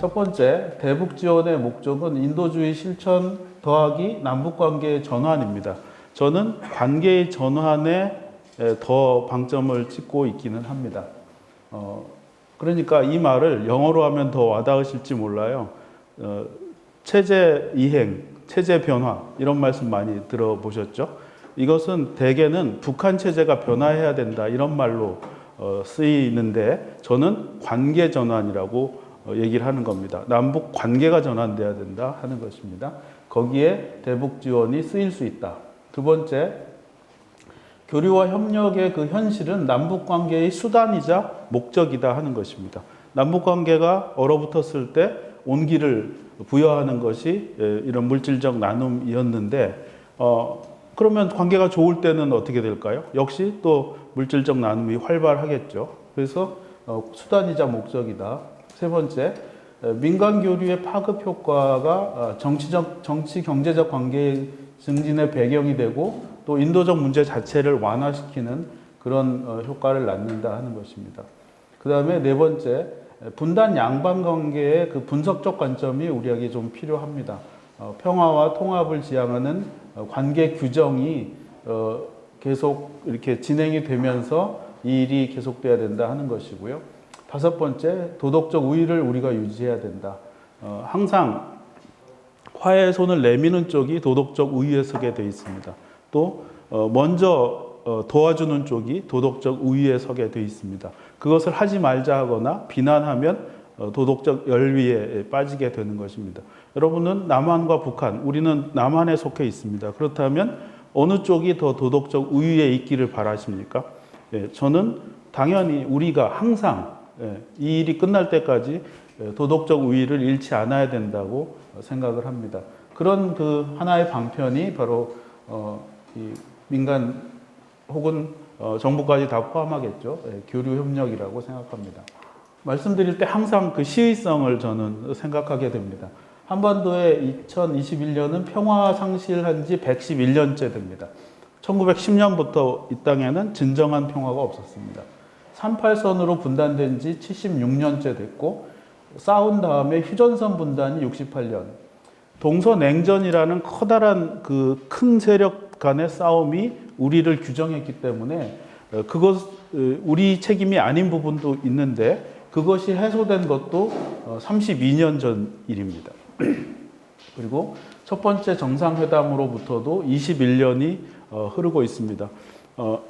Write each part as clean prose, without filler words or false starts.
첫 번째, 대북 지원의 목적은 인도주의 실천 더하기 남북관계의 전환입니다. 저는 관계의 전환에 더 방점을 찍고 있기는 합니다. 그러니까 이 말을 영어로 하면 더 와닿으실지 몰라요. 체제 이행, 체제 변화 이런 말씀 많이 들어보셨죠? 이것은 대개는 북한 체제가 변화해야 된다 이런 말로 쓰이는데 저는 관계 전환이라고 얘기를 하는 겁니다. 남북 관계가 전환돼야 된다 하는 것입니다. 거기에 대북 지원이 쓰일 수 있다. 두 번째, 교류와 협력의 그 현실은 남북 관계의 수단이자 목적이다 하는 것입니다. 남북 관계가 얼어붙었을 때 온기를 부여하는 것이 이런 물질적 나눔이었는데 그러면 관계가 좋을 때는 어떻게 될까요? 역시 또 물질적 나눔이 활발하겠죠. 그래서 수단이자 목적이다. 세 번째, 민간 교류의 파급 효과가 정치 경제적 관계의 증진의 배경이 되고 또 인도적 문제 자체를 완화시키는 그런 효과를 낳는다 하는 것입니다. 그 다음에 네 번째, 분단 양방 관계의 그 분석적 관점이 우리에게 좀 필요합니다. 평화와 통합을 지향하는 관계 규정이 계속 이렇게 진행이 되면서 이 일이 계속돼야 된다 하는 것이고요. 다섯 번째, 도덕적 우위를 우리가 유지해야 된다. 항상 화해의 손을 내미는 쪽이 도덕적 우위에 서게 돼 있습니다. 또 먼저 도와주는 쪽이 도덕적 우위에 서게 돼 있습니다. 그것을 하지 말자 하거나 비난하면 도덕적 열위에 빠지게 되는 것입니다. 여러분은 남한과 북한, 우리는 남한에 속해 있습니다. 그렇다면 어느 쪽이 더 도덕적 우위에 있기를 바라십니까? 저는 당연히 우리가 항상 이 일이 끝날 때까지 도덕적 우위를 잃지 않아야 된다고 생각을 합니다. 그런 그 하나의 방편이 바로 이 민간 혹은 정부까지 다 포함하겠죠. 교류 협력이라고 생각합니다. 말씀드릴 때 항상 그 시의성을 저는 생각하게 됩니다. 한반도의 2021년은 평화 상실한 지 111년째 됩니다. 1910년부터 이 땅에는 진정한 평화가 없었습니다. 38선으로 분단된 지 76년째 됐고 싸운 다음에 휴전선 분단이 68년. 동서냉전이라는 커다란 그 큰 세력 간의 싸움이 우리를 규정했기 때문에 그것 우리 책임이 아닌 부분도 있는데 그것이 해소된 것도 32년 전 일입니다. 그리고 첫 번째 정상회담으로부터도 21년이 흐르고 있습니다.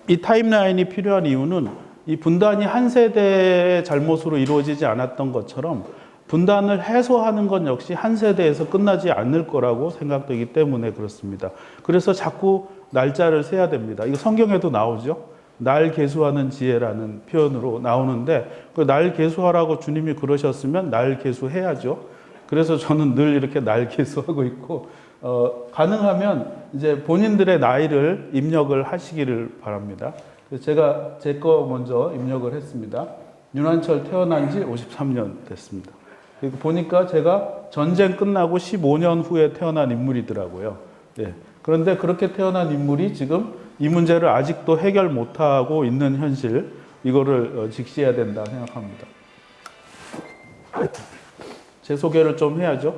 이 타임라인이 필요한 이유는 이 분단이 한 세대의 잘못으로 이루어지지 않았던 것처럼 분단을 해소하는 것 역시 한 세대에서 끝나지 않을 거라고 생각되기 때문에 그렇습니다. 그래서 자꾸 날짜를 세야 됩니다. 이거 성경에도 나오죠. 날 계수하는 지혜라는 표현으로 나오는데 그 날 계수하라고 주님이 그러셨으면 날 계수해야죠. 그래서 저는 늘 이렇게 날 계수하고 있고 가능하면 이제 본인들의 나이를 입력을 하시기를 바랍니다. 제가 제 거 먼저 입력을 했습니다. 윤한철 태어난 지 53년 됐습니다. 그리고 보니까 제가 전쟁 끝나고 15년 후에 태어난 인물이더라고요. 예. 그런데 그렇게 태어난 인물이 지금 이 문제를 아직도 해결 못하고 있는 현실, 이거를 직시해야 된다 생각합니다. 제 소개를 좀 해야죠.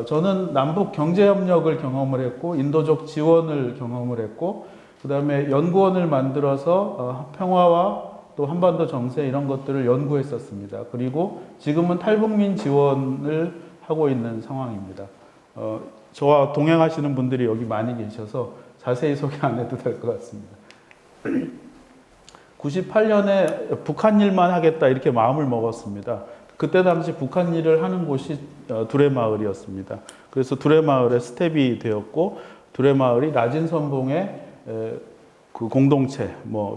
저는 남북 경제협력을 경험을 했고 인도적 지원을 경험을 했고 그 다음에 연구원을 만들어서 평화와 또 한반도 정세 이런 것들을 연구했었습니다. 그리고 지금은 탈북민 지원을 하고 있는 상황입니다. 저와 동행하시는 분들이 여기 많이 계셔서 자세히 소개 안 해도 될 것 같습니다. 98년에 북한 일만 하겠다 이렇게 마음을 먹었습니다. 그때 당시 북한 일을 하는 곳이 두레마을이었습니다. 그래서 두레마을에 스텝이 되었고 두레마을이 낮은 선봉의 그 공동체, 뭐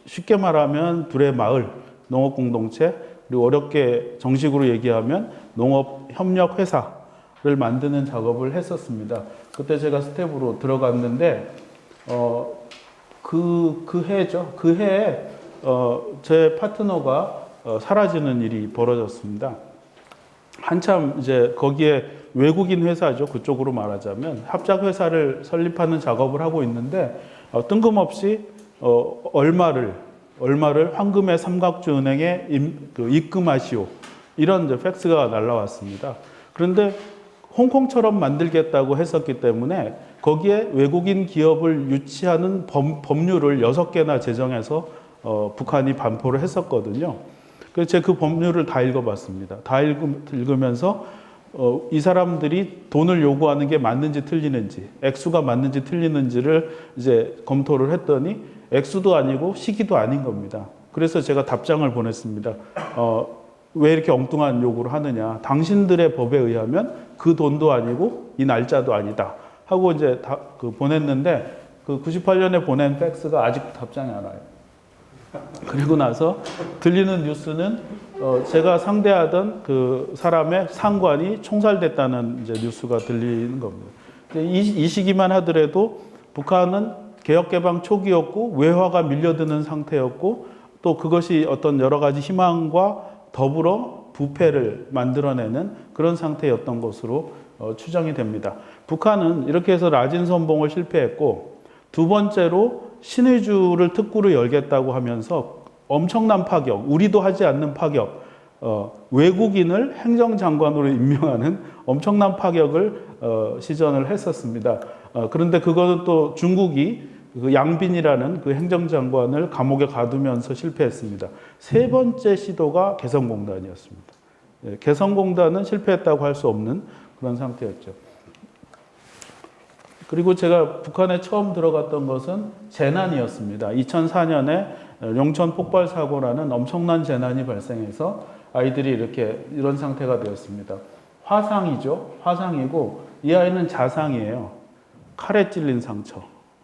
쉽게 말하면 두레마을 농업 공동체, 그리고 어렵게 정식으로 얘기하면 농업협력회사를 만드는 작업을 했었습니다. 그때 제가 스텝으로 들어갔는데 그 해죠. 그 해에 제 파트너가 사라지는 일이 벌어졌습니다. 한참 이제 거기에 외국인 회사죠. 그쪽으로 말하자면 합작 회사를 설립하는 작업을 하고 있는데 뜬금없이 얼마를 황금의 삼각주은행에 입금하시오 이런 이제 팩스가 날라왔습니다. 그런데 홍콩처럼 만들겠다고 했었기 때문에 거기에 외국인 기업을 유치하는 법률을 6개나 제정해서 북한이 반포를 했었거든요. 그래서 제가 그 법률을 다 읽어봤습니다. 다 읽으면서 이 사람들이 돈을 요구하는 게 맞는지 틀리는지, 액수가 맞는지 틀리는지를 이제 검토를 했더니 액수도 아니고 시기도 아닌 겁니다. 그래서 제가 답장을 보냈습니다. 왜 이렇게 엉뚱한 요구를 하느냐. 당신들의 법에 의하면 그 돈도 아니고 이 날짜도 아니다. 하고 이제 보냈는데 그 98년에 보낸 팩스가 아직 답장이 안 와요. 그리고 나서 들리는 뉴스는 제가 상대하던 그 사람의 상관이 총살됐다는 이제 뉴스가 들리는 겁니다. 이 시기만 하더라도 북한은 개혁개방 초기였고 외화가 밀려드는 상태였고 또 그것이 어떤 여러 가지 희망과 더불어 부패를 만들어내는 그런 상태였던 것으로 추정이 됩니다. 북한은 이렇게 해서 라진 선봉을 실패했고 두 번째로 신의주를 특구로 열겠다고 하면서 엄청난 파격, 우리도 하지 않는 파격, 외국인을 행정장관으로 임명하는 엄청난 파격을 시전을 했었습니다. 그런데 그거는 또 중국이 그 양빈이라는 그 행정장관을 감옥에 가두면서 실패했습니다. 세 번째 시도가 개성공단이었습니다. 개성공단은 실패했다고 할 수 없는 그런 상태였죠. 그리고 제가 북한에 처음 들어갔던 것은 재난이었습니다. 2004년에 용천 폭발 사고라는 엄청난 재난이 발생해서 아이들이 이런 상태가 되었습니다. 화상이죠. 화상이고 이 아이는 자상이에요. 칼에 찔린 상처.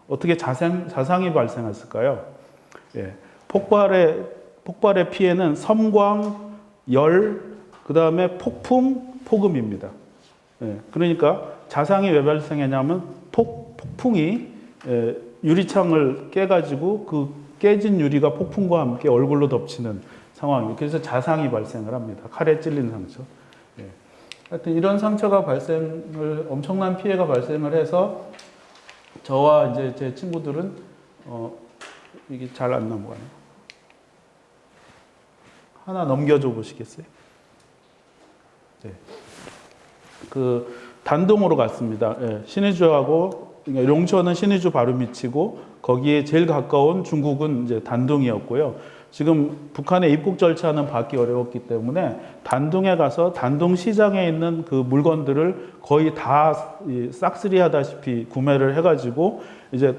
어떻게 자상이 발생했을까요? 예. 폭발의 피해는 섬광, 열, 그 다음에 폭풍, 폭음입니다. 예. 그러니까 자상이 왜 발생했냐면 폭풍이 유리창을 깨가지고 그 깨진 유리가 폭풍과 함께 얼굴로 덮치는 상황이에요. 그래서 자상이 발생을 합니다. 칼에 찔린 상처. 예. 하여튼 이런 상처가 엄청난 피해가 발생을 해서 저와 이제 제 친구들은 이게 잘 안 넘어가네요. 하나 넘겨줘 보시겠어요? 네. 그 단동으로 갔습니다. 예, 신의주하고 용천은 신의주 바로 밑이고 거기에 제일 가까운 중국은 이제 단둥이었고요. 지금 북한의 입국 절차는 받기 어려웠기 때문에 단둥에 가서 단둥 시장에 있는 그 물건들을 거의 다 싹쓸이하다시피 구매를 해가지고 이제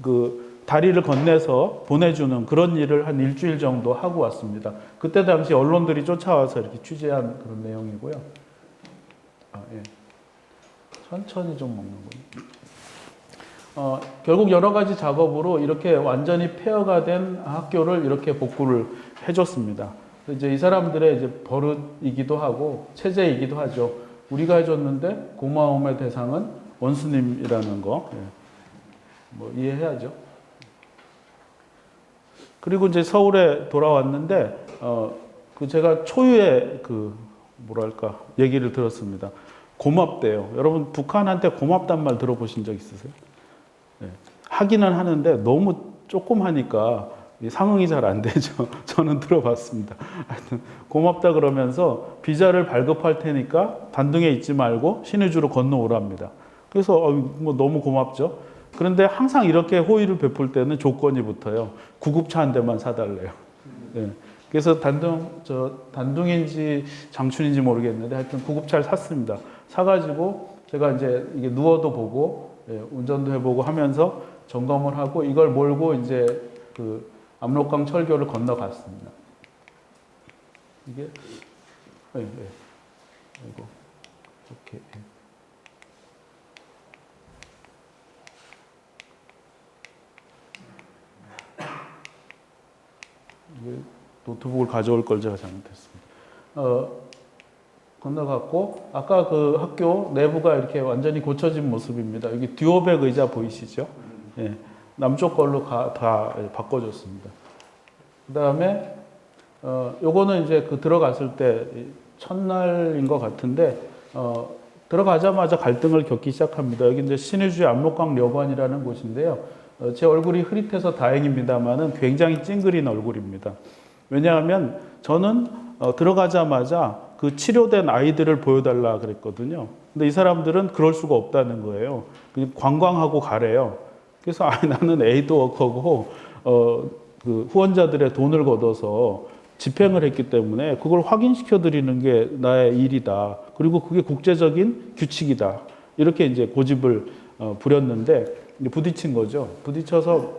그 다리를 건네서 보내주는 그런 일을 한 일주일 정도 하고 왔습니다. 그때 당시 언론들이 쫓아와서 이렇게 취재한 그런 내용이고요. 예. 천천히 좀 먹는군요. 결국 여러 가지 작업으로 이렇게 완전히 폐허가 된 학교를 이렇게 복구를 해줬습니다. 이제 이 사람들의 이제 버릇이기도 하고 체제이기도 하죠. 우리가 해줬는데 고마움의 대상은 원수님이라는 거, 뭐 이해해야죠. 그리고 이제 서울에 돌아왔는데 제가 초유의 얘기를 들었습니다. 고맙대요. 여러분 북한한테 고맙단 말 들어보신 적 있으세요? 네. 하기는 하는데 너무 조금 하니까 상응이 잘 안 되죠. 저는 들어봤습니다. 하여튼 고맙다 그러면서 비자를 발급할 테니까 단둥에 있지 말고 신의주로 건너오랍니다. 그래서 뭐 너무 고맙죠. 그런데 항상 이렇게 호의를 베풀 때는 조건이 붙어요. 구급차 한 대만 사달래요. 네. 그래서 단둥인지 장춘인지 모르겠는데 하여튼 구급차를 샀습니다. 사가지고 제가 이제 이게 누워도 보고 운전도 해보고 하면서 점검을 하고 이걸 몰고 이제 그 압록강 철교를 건너갔습니다. 이게 이거 이렇게 이게 노트북을 가져올 걸 제가 잘못했습니다. 건너갔고 아까 그 학교 내부가 이렇게 완전히 고쳐진 모습입니다. 여기 듀오백 의자 보이시죠? 예, 남쪽 걸로 다 바꿔줬습니다. 그 다음에 요거는 이제 들어갔을 때 첫날인 것 같은데 들어가자마자 갈등을 겪기 시작합니다. 여기 이제 신의주의 압록강 려관이라는 곳인데요. 제 얼굴이 흐릿해서 다행입니다만은 굉장히 찡그린 얼굴입니다. 왜냐하면 저는 들어가자마자 그 치료된 아이들을 보여달라 그랬거든요. 근데 이 사람들은 그럴 수가 없다는 거예요. 그냥 관광하고 가래요. 그래서 나는 에이드 워커고 그 후원자들의 돈을 걷어서 집행을 했기 때문에 그걸 확인시켜 드리는 게 나의 일이다. 그리고 그게 국제적인 규칙이다. 이렇게 이제 고집을 부렸는데 부딪힌 거죠. 부딪혀서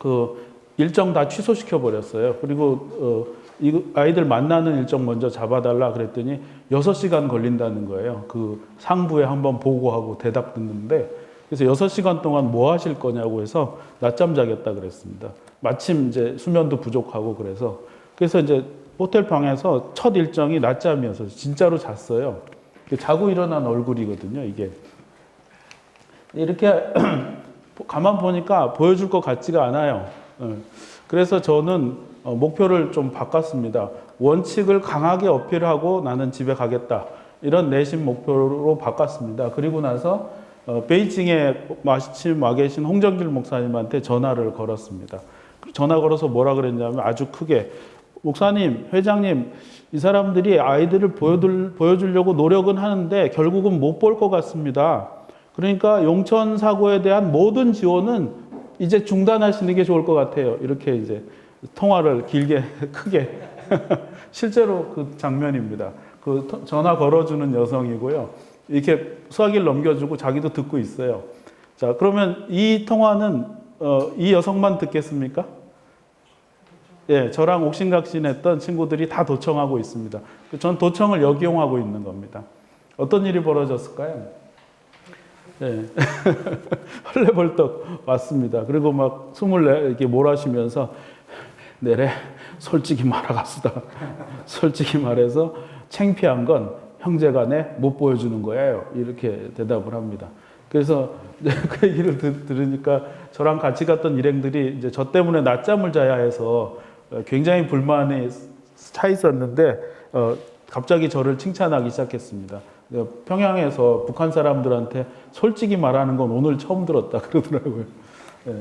그 일정 다 취소시켜 버렸어요. 그리고 이 아이들 만나는 일정 먼저 잡아달라 그랬더니 6시간 걸린다는 거예요. 그 상부에 한번 보고하고 대답 듣는데, 그래서 6시간 동안 뭐 하실 거냐고 해서 낮잠 자겠다 그랬습니다. 마침 이제 수면도 부족하고 그래서 이제 호텔 방에서 첫 일정이 낮잠이어서 진짜로 잤어요. 자고 일어난 얼굴이거든요, 이게. 이렇게 가만 보니까 보여줄 것 같지가 않아요. 그래서 저는 목표를 좀 바꿨습니다. 원칙을 강하게 어필하고 나는 집에 가겠다. 이런 내심 목표로 바꿨습니다. 그리고 나서 베이징에 마침 와 계신 홍정길 목사님한테 전화를 걸었습니다. 전화 걸어서 뭐라 그랬냐면 아주 크게, 목사님, 회장님, 이 사람들이 아이들을 보여주려고 노력은 하는데 결국은 못 볼 것 같습니다. 그러니까 용천 사고에 대한 모든 지원은 이제 중단하시는 게 좋을 것 같아요. 이렇게 이제 통화를 길게 크게 실제로 그 장면입니다. 그 전화 걸어주는 여성이고요. 이렇게 수화기를 넘겨주고 자기도 듣고 있어요. 자, 그러면 이 통화는 이 여성만 듣겠습니까? 예, 저랑 옥신각신했던 친구들이 다 도청하고 있습니다. 전 도청을 역이용하고 있는 겁니다. 어떤 일이 벌어졌을까요? 예. 헐레벌떡 왔습니다. 그리고 막 24 이렇게 몰아쉬면서 내래 솔직히 말하겠수다. 솔직히 말해서 창피한 건 형제간에 못 보여주는 거예요. 이렇게 대답을 합니다. 그래서 그 얘기를 들으니까 저랑 같이 갔던 일행들이 이제 저 때문에 낮잠을 자야 해서 굉장히 불만이 차 있었는데 갑자기 저를 칭찬하기 시작했습니다. 평양에서 북한 사람들한테 솔직히 말하는 건 오늘 처음 들었다 그러더라고요. 네.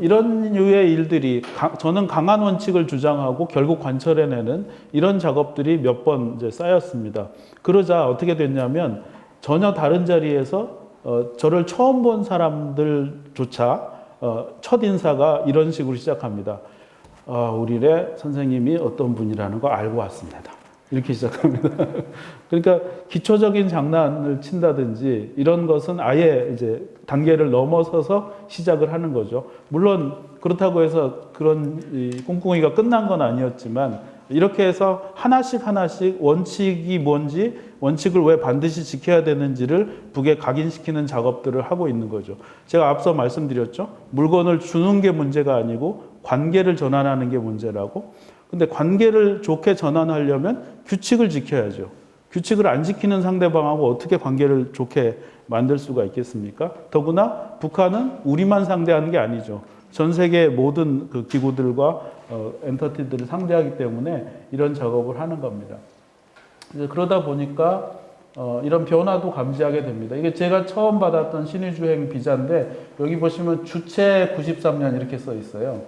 이런 류의 일들이 저는 강한 원칙을 주장하고 결국 관철해내는 이런 작업들이 몇 번 이제 쌓였습니다. 그러자 어떻게 됐냐면 전혀 다른 자리에서 저를 처음 본 사람들조차 첫 인사가 이런 식으로 시작합니다. 우리의 선생님이 어떤 분이라는 거 알고 왔습니다. 이렇게 시작합니다. 그러니까 기초적인 장난을 친다든지 이런 것은 아예 이제 단계를 넘어서서 시작을 하는 거죠. 물론 그렇다고 해서 그런 꿍꿍이가 끝난 건 아니었지만 이렇게 해서 하나씩 원칙이 뭔지, 원칙을 왜 반드시 지켜야 되는지를 북에 각인시키는 작업들을 하고 있는 거죠. 제가 앞서 말씀드렸죠. 물건을 주는 게 문제가 아니고 관계를 전환하는 게 문제라고. 근데 관계를 좋게 전환하려면 규칙을 지켜야죠. 규칙을 안 지키는 상대방하고 어떻게 관계를 좋게 만들 수가 있겠습니까? 더구나 북한은 우리만 상대하는 게 아니죠. 전 세계 모든 그 기구들과 엔터티들을 상대하기 때문에 이런 작업을 하는 겁니다. 그러다 보니까 이런 변화도 감지하게 됩니다. 이게 제가 처음 받았던 신의주행 비자인데 여기 보시면 주체 93년 이렇게 써 있어요.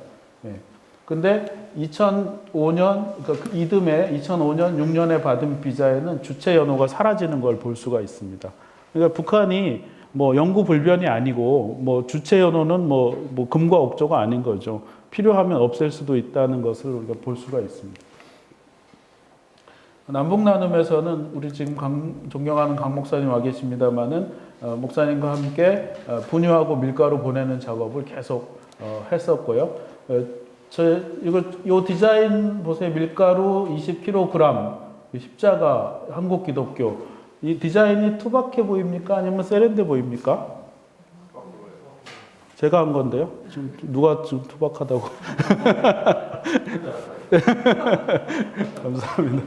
네. 근데 2005년, 그러니까 이듬해 2005년, 6년에 받은 비자에는 주체 연호가 사라지는 걸 볼 수가 있습니다. 그러니까 북한이 뭐 영구 불변이 아니고 뭐 주체 연호는 뭐 금과 옥조가 아닌 거죠. 필요하면 없앨 수도 있다는 것을 우리가 볼 수가 있습니다. 남북 나눔에서는 우리 지금 존경하는 강 목사님 와 계십니다만은 목사님과 함께 분유하고 밀가루 보내는 작업을 계속 했었고요. 요 디자인 보세요. 밀가루 20kg, 십자가, 한국 기독교. 이 디자인이 투박해 보입니까? 아니면 세련돼 보입니까? 제가 한 건데요. 지금 누가 좀 투박하다고. 감사합니다.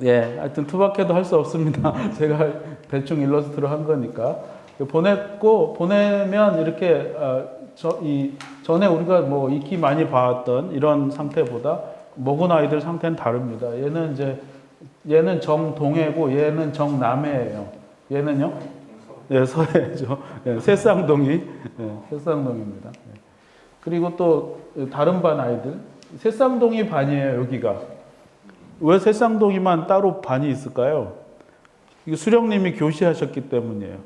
예, 하여튼 투박해도 할 수 없습니다. 제가 대충 일러스트로 한 거니까. 보내면 이렇게, 전에 우리가 뭐 익히 많이 봐왔던 이런 상태보다 먹은 아이들 상태는 다릅니다. 얘는 정동해고 얘는 정남해예요. 얘는요? 네, 서해죠. 네, 새쌍둥이. 네, 새쌍둥이입니다. 네. 그리고 또 다른 반 아이들. 새쌍둥이 반이에요, 여기가. 왜 새쌍둥이만 따로 반이 있을까요? 이게 수령님이 교시하셨기 때문이에요.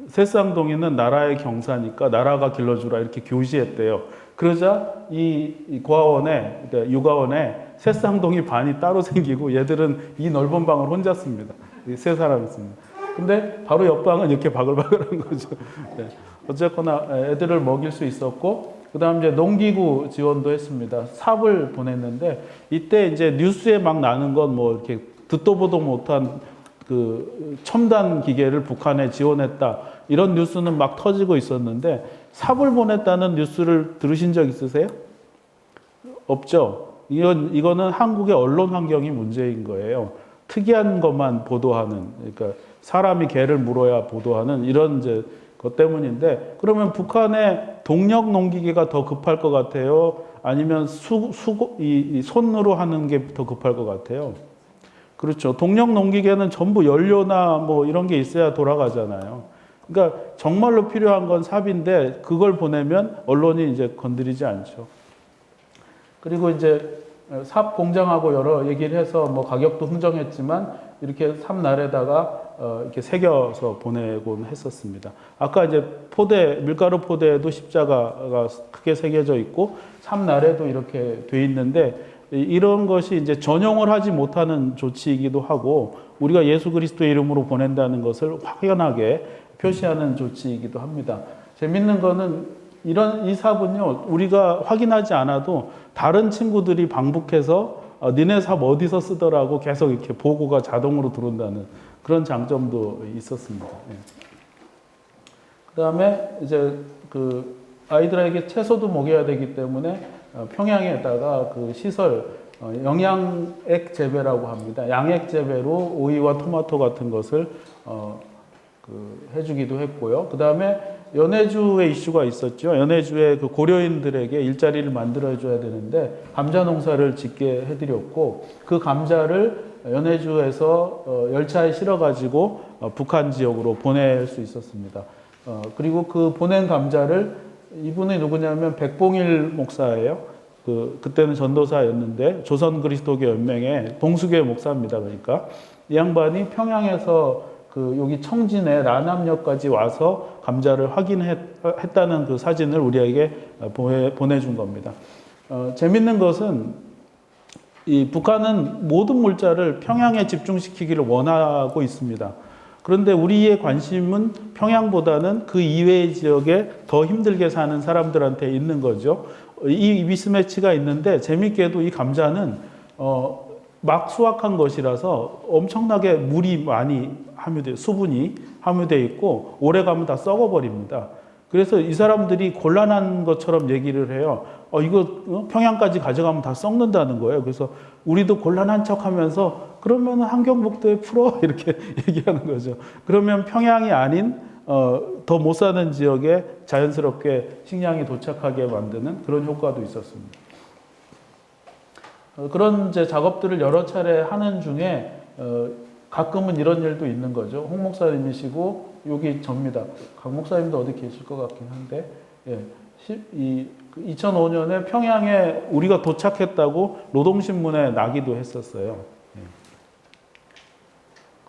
새쌍둥이는 나라의 경사니까 나라가 길러주라 이렇게 교시했대요. 그러자 이 고아원에, 그러니까 육아원에 새쌍둥이 반이 따로 생기고 얘들은 이 넓은 방을 혼자 씁니다. 세 사람이 씁니다. 근데 바로 옆방은 이렇게 바글바글한 거죠. 네. 어쨌거나 애들을 먹일 수 있었고, 그 다음 이제 농기구 지원도 했습니다. 삽을 보냈는데, 이때 이제 뉴스에 막 나는 건 뭐 이렇게 듣도 보도 못한 그 첨단 기계를 북한에 지원했다. 이런 뉴스는 막 터지고 있었는데, 삽을 보냈다는 뉴스를 들으신 적 있으세요? 없죠? 이거는 한국의 언론 환경이 문제인 거예요. 특이한 것만 보도하는, 그러니까 사람이 개를 물어야 보도하는 이런 이제 것 때문인데, 그러면 북한의 동력 농기계가 더 급할 것 같아요? 아니면 이 손으로 하는 게 더 급할 것 같아요? 그렇죠. 동력 농기계는 전부 연료나 뭐 이런 게 있어야 돌아가잖아요. 그러니까 정말로 필요한 건 삽인데 그걸 보내면 언론이 이제 건드리지 않죠. 그리고 이제 삽 공장하고 여러 얘기를 해서 뭐 가격도 흥정했지만 이렇게 삽날에다가 이렇게 새겨서 보내곤 했었습니다. 아까 이제 밀가루 포대에도 십자가가 크게 새겨져 있고 삽날에도 이렇게 돼 있는데, 이런 것이 이제 전용을 하지 못하는 조치이기도 하고 우리가 예수 그리스도의 이름으로 보낸다는 것을 확연하게 표시하는 조치이기도 합니다. 재밌는 거는 이 삽은요, 우리가 확인하지 않아도 다른 친구들이 방북해서 니네 삽 어디서 쓰더라고 계속 이렇게 보고가 자동으로 들어온다는 그런 장점도 있었습니다. 예. 그다음에 이제 그 아이들에게 채소도 먹여야 되기 때문에 평양에다가 그 시설 영양액 재배라고 합니다. 양액 재배로 오이와 토마토 같은 것을 해주기도 했고요. 그 다음에 연해주의 이슈가 있었죠. 연해주의 그 고려인들에게 일자리를 만들어줘야 되는데 감자 농사를 짓게 해드렸고, 그 감자를 연해주에서 열차에 실어가지고 북한 지역으로 보낼 수 있었습니다. 그리고 그 보낸 감자를, 이분이 누구냐면 백봉일 목사예요. 그때는 전도사였는데 조선 그리스도교 연맹의 동수교회 목사입니다. 그러니까 이 양반이 평양에서 여기 청진의 라남역까지 와서 감자를 확인했다는 그 사진을 우리에게 보내준 겁니다. 재밌는 것은 이 북한은 모든 물자를 평양에 집중시키기를 원하고 있습니다. 그런데 우리의 관심은 평양보다는 그 이외의 지역에 더 힘들게 사는 사람들한테 있는 거죠. 이 미스매치가 있는데, 재밌게도 이 감자는 막 수확한 것이라서 엄청나게 물이 많이 수분이 함유되어 있고 오래 가면 다 썩어버립니다. 그래서 이 사람들이 곤란한 것처럼 얘기를 해요. 이거 평양까지 가져가면 다 썩는다는 거예요. 그래서 우리도 곤란한 척 하면서 그러면 함경북도에 풀어 이렇게 얘기하는 거죠. 그러면 평양이 아닌 더 못 사는 지역에 자연스럽게 식량이 도착하게 만드는 그런 효과도 있었습니다. 그런 이제 작업들을 여러 차례 하는 중에 가끔은 이런 일도 있는 거죠. 홍 목사님이시고 여기 접니다. 강 목사님도 어디 계실 것 같긴 한데, 예, 2005년에 평양에 우리가 도착했다고 노동신문에 나기도 했었어요. 예.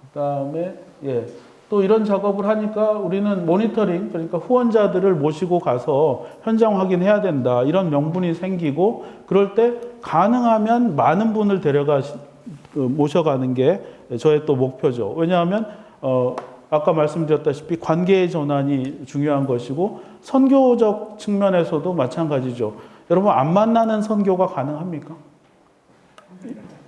그다음에 또 이런 작업을 하니까 우리는 모니터링, 그러니까 후원자들을 모시고 가서 현장 확인해야 된다, 이런 명분이 생기고, 그럴 때 가능하면 많은 분을 모셔가는 게 저의 또 목표죠. 왜냐하면 아까 말씀드렸다시피 관계의 전환이 중요한 것이고, 선교적 측면에서도 마찬가지죠. 여러분, 안 만나는 선교가 가능합니까?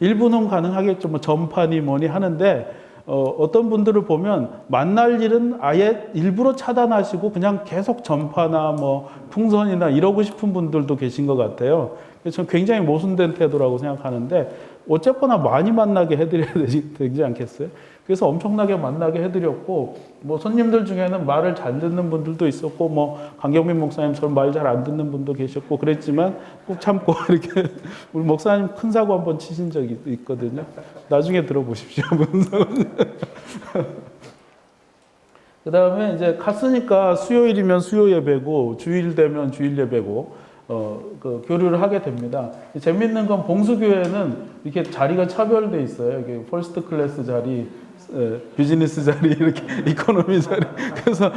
일부는 가능하겠죠. 뭐 전파니 뭐니 하는데, 어떤 분들을 보면 만날 일은 아예 일부러 차단하시고 그냥 계속 전파나 뭐 풍선이나 이러고 싶은 분들도 계신 것 같아요. 그래서 저는 굉장히 모순된 태도라고 생각하는데, 어쨌거나 많이 만나게 해드려야 되지 않겠어요? 그래서 엄청나게 만나게 해드렸고, 뭐 손님들 중에는 말을 잘 듣는 분들도 있었고, 뭐 강경민 목사님처럼 말 잘 안 듣는 분도 계셨고 그랬지만 꼭 참고 이렇게 우리 목사님 큰 사고 한번 치신 적이 있거든요. 나중에 들어보십시오. 그 다음에 이제 갔으니까 수요일이면 수요 예배고 주일 되면 주일 예배고, 그 교류를 하게 됩니다. 재밌는 건 봉수교회는 이렇게 자리가 차별돼 있어요. 이게 퍼스트 클래스 자리, 비즈니스 자리, 이렇게 이코노미 자리. 그래서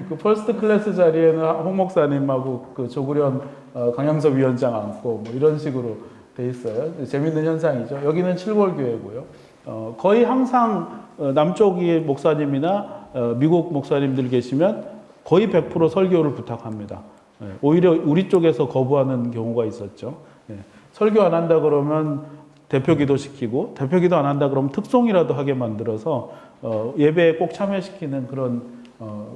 그 퍼스트 클래스 자리에는 홍 목사님하고 그 조구련 강양섭 위원장 앉고 뭐 이런 식으로 돼 있어요. 재밌는 현상이죠. 여기는 칠골교회고요. 거의 항상 남쪽의 목사님이나 미국 목사님들 계시면 거의 100% 설교를 부탁합니다. 오히려 우리 쪽에서 거부하는 경우가 있었죠. 설교 안 한다 그러면 대표 기도 시키고, 대표 기도 안 한다 그러면 특송이라도 하게 만들어서 예배에 꼭 참여시키는 그런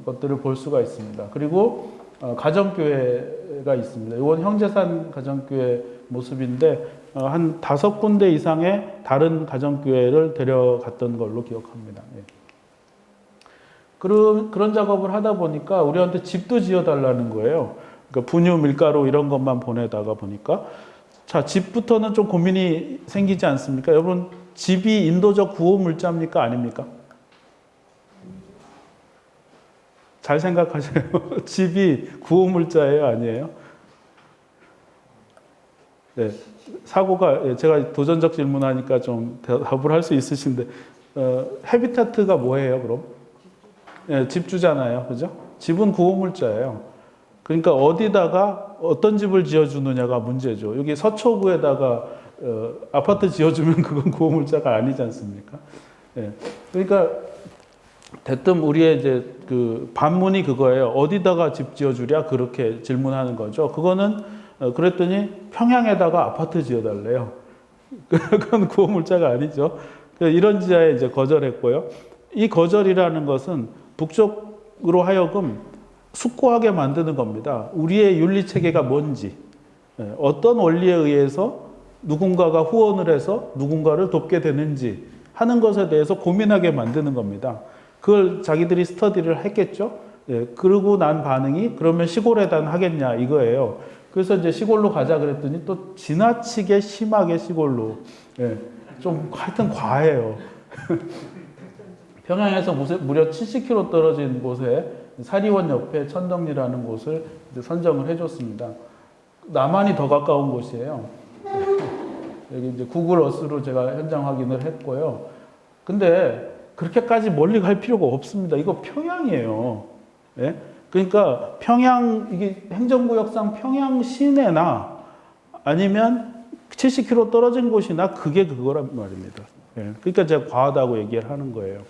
것들을 볼 수가 있습니다. 그리고 가정교회가 있습니다. 이건 형제산 가정교회 모습인데 한 5군데 이상의 다른 가정교회를 데려갔던 걸로 기억합니다. 그런 작업을 하다 보니까 우리한테 집도 지어달라는 거예요. 그러니까 분유, 밀가루 이런 것만 보내다가 보니까 자, 집부터는 좀 고민이 생기지 않습니까? 여러분, 집이 인도적 구호물자입니까? 아닙니까? 잘 생각하세요. 집이 구호물자예요? 아니에요? 네. 사고가, 제가 도전적 질문하니까 좀 답을 할 수 있으신데, 헤비타트가 뭐예요, 그럼? 네, 집주잖아요. 그죠? 집은 구호물자예요. 그러니까 어디다가 어떤 집을 지어주느냐가 문제죠. 여기 서초구에다가 아파트 지어주면 그건 구호물자가 아니지 않습니까? 네. 그러니까 대뜸 우리의 이제 그 반문이 그거예요. 어디다가 집 지어주랴? 그렇게 질문하는 거죠. 그거는 그랬더니 평양에다가 아파트 지어달래요. 그건 구호물자가 아니죠. 이런 지하에 이제 거절했고요. 이 거절이라는 것은 북쪽으로 하여금 숙고하게 만드는 겁니다. 우리의 윤리 체계가 뭔지, 어떤 원리에 의해서 누군가가 후원을 해서 누군가를 돕게 되는지 하는 것에 대해서 고민하게 만드는 겁니다. 그걸 자기들이 스터디를 했겠죠. 그러고 난 반응이 그러면 시골에다 하겠냐 이거예요. 그래서 이제 시골로 가자 그랬더니 또 지나치게 심하게 시골로, 좀 하여튼 과해요. 평양에서 무려 70km 떨어진 곳에 사리원 옆에 천덕리라는 곳을 선정을 해줬습니다. 남한이 더 가까운 곳이에요. 여기 이제 구글 어스로 제가 현장 확인을 했고요. 근데 그렇게까지 멀리 갈 필요가 없습니다. 이거 평양이에요. 예? 그러니까 평양, 이게 행정구역상 평양 시내나 아니면 70km 떨어진 곳이나 그게 그거란 말입니다. 예. 그러니까 제가 과하다고 얘기를 하는 거예요.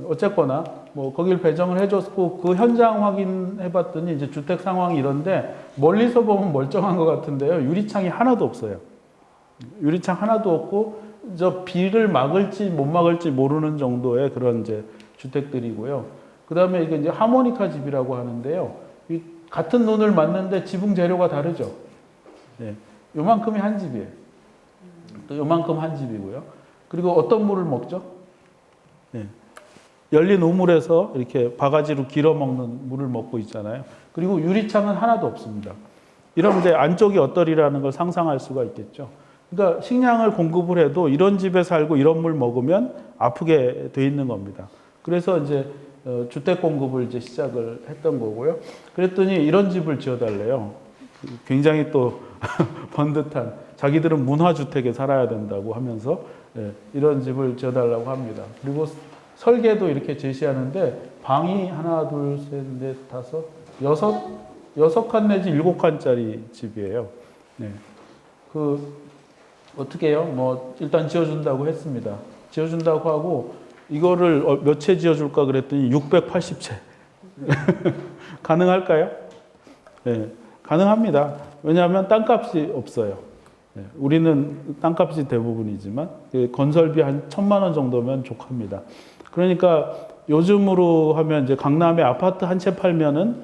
어쨌거나 뭐 거길 배정을 해줬고 그 현장 확인해봤더니 이제 주택 상황이 이런데 멀리서 보면 멀쩡한 것 같은데요. 유리창이 하나도 없어요. 유리창 하나도 없고 저 비를 막을지 못 막을지 모르는 정도의 그런 이제 주택들이고요. 그 다음에 이게 이제 하모니카 집이라고 하는데요. 같은 눈을 맞는데 지붕 재료가 다르죠. 네. 요만큼이 한 집이에요. 또 요만큼 한 집이고요. 그리고 어떤 물을 먹죠? 네. 열린 우물에서 이렇게 바가지로 길어 먹는 물을 먹고 있잖아요. 그리고 유리창은 하나도 없습니다. 이러면 이제 안쪽이 어떠리라는 걸 상상할 수가 있겠죠. 그러니까 식량을 공급을 해도 이런 집에 살고 이런 물 먹으면 아프게 돼 있는 겁니다. 그래서 이제 주택 공급을 이제 시작을 했던 거고요. 그랬더니 이런 집을 지어달래요. 굉장히 또 번듯한, 자기들은 문화주택에 살아야 된다고 하면서 이런 집을 지어달라고 합니다. 그리고 설계도 이렇게 제시하는데 방이 하나, 둘, 셋, 넷, 다섯, 여섯 칸 내지 7칸짜리 집이에요. 네. 어떻게 해요? 뭐 일단 지어준다고 했습니다. 지어준다고 하고 이거를 몇 채 지어줄까 그랬더니 680채. 가능할까요? 네, 가능합니다. 왜냐하면 땅값이 없어요. 네, 우리는 땅값이 대부분이지만 건설비 한 1,000만 원 정도면 족합니다. 그러니까 요즘으로 하면 이제 강남에 아파트 한 채 팔면은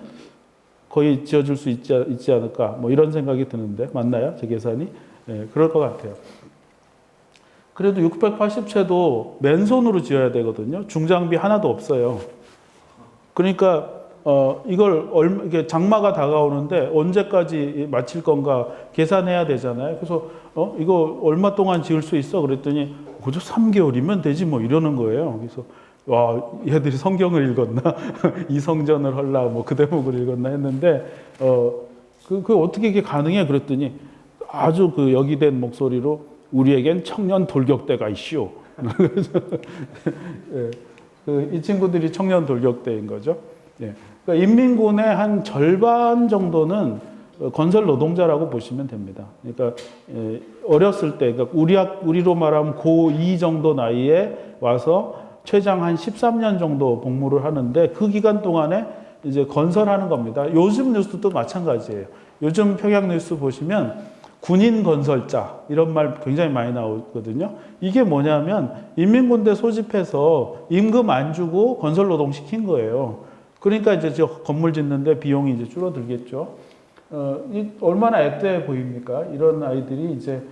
거의 지어줄 수 있지 않을까 뭐 이런 생각이 드는데 맞나요? 제 계산이? 네, 그럴 것 같아요. 그래도 680채도 맨손으로 지어야 되거든요. 중장비 하나도 없어요. 그러니까 이게 장마가 다가오는데 언제까지 마칠 건가 계산해야 되잖아요. 그래서 이거 얼마 동안 지을 수 있어? 그랬더니 그저 3개월이면 되지 뭐 이러는 거예요. 그래서 와, 얘들이 성경을 읽었나? 이 성전을 헐라 뭐 그 대목을 읽었나 했는데 그 어떻게 이게 가능해? 그랬더니 아주 그 역이된 목소리로 우리에겐 청년 돌격대가 있시오. 예, 이 친구들이 청년 돌격대인 거죠. 예. 그러니까 인민군의 한 절반 정도는 건설 노동자라고 보시면 됩니다. 그러니까 어렸을 때, 그러니까 우리로 말하면 고2 정도 나이에 와서 최장 한 13년 정도 복무를 하는데 그 기간 동안에 이제 건설하는 겁니다. 요즘 뉴스도 마찬가지예요. 요즘 평양 뉴스 보시면 군인 건설자 이런 말 굉장히 많이 나오거든요. 이게 뭐냐면 인민군대 소집해서 임금 안 주고 건설 노동 시킨 거예요. 그러니까 이제 저 건물 짓는데 비용이 이제 줄어들겠죠. 얼마나 앳돼 보입니까? 이런 아이들이 이제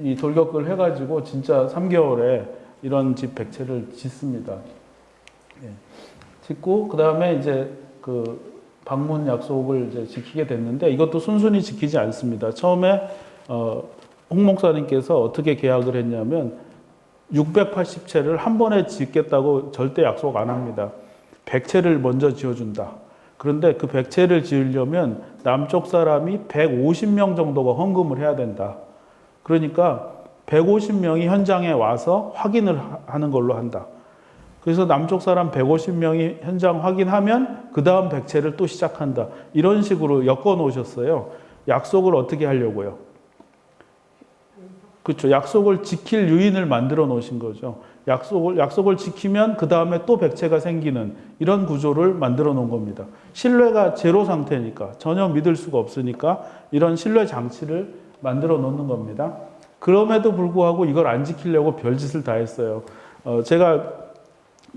이 돌격을 해가지고 진짜 3개월에 이런 집 100채를 짓습니다. 예. 짓고 그 다음에 이제 그 방문 약속을 이제 지키게 됐는데 이것도 순순히 지키지 않습니다. 처음에 홍 목사님께서 어떻게 계약을 했냐면 680채를 한 번에 짓겠다고 절대 약속 안 합니다. 100채를 먼저 지어준다. 그런데 그 100채를 지으려면 남쪽 사람이 150명 정도가 헌금을 해야 된다. 그러니까 150명이 현장에 와서 확인을 하는 걸로 한다. 그래서 남쪽 사람 150명이 현장 확인하면 그 다음 100채를 또 시작한다. 이런 식으로 엮어 놓으셨어요. 약속을 어떻게 하려고요? 그렇죠. 약속을 지킬 유인을 만들어 놓으신 거죠. 약속을 지키면 그 다음에 또 100채가 생기는 이런 구조를 만들어 놓은 겁니다. 신뢰가 제로 상태니까 전혀 믿을 수가 없으니까 이런 신뢰 장치를 만들어 놓는 겁니다. 그럼에도 불구하고 이걸 안 지키려고 별짓을 다 했어요. 제가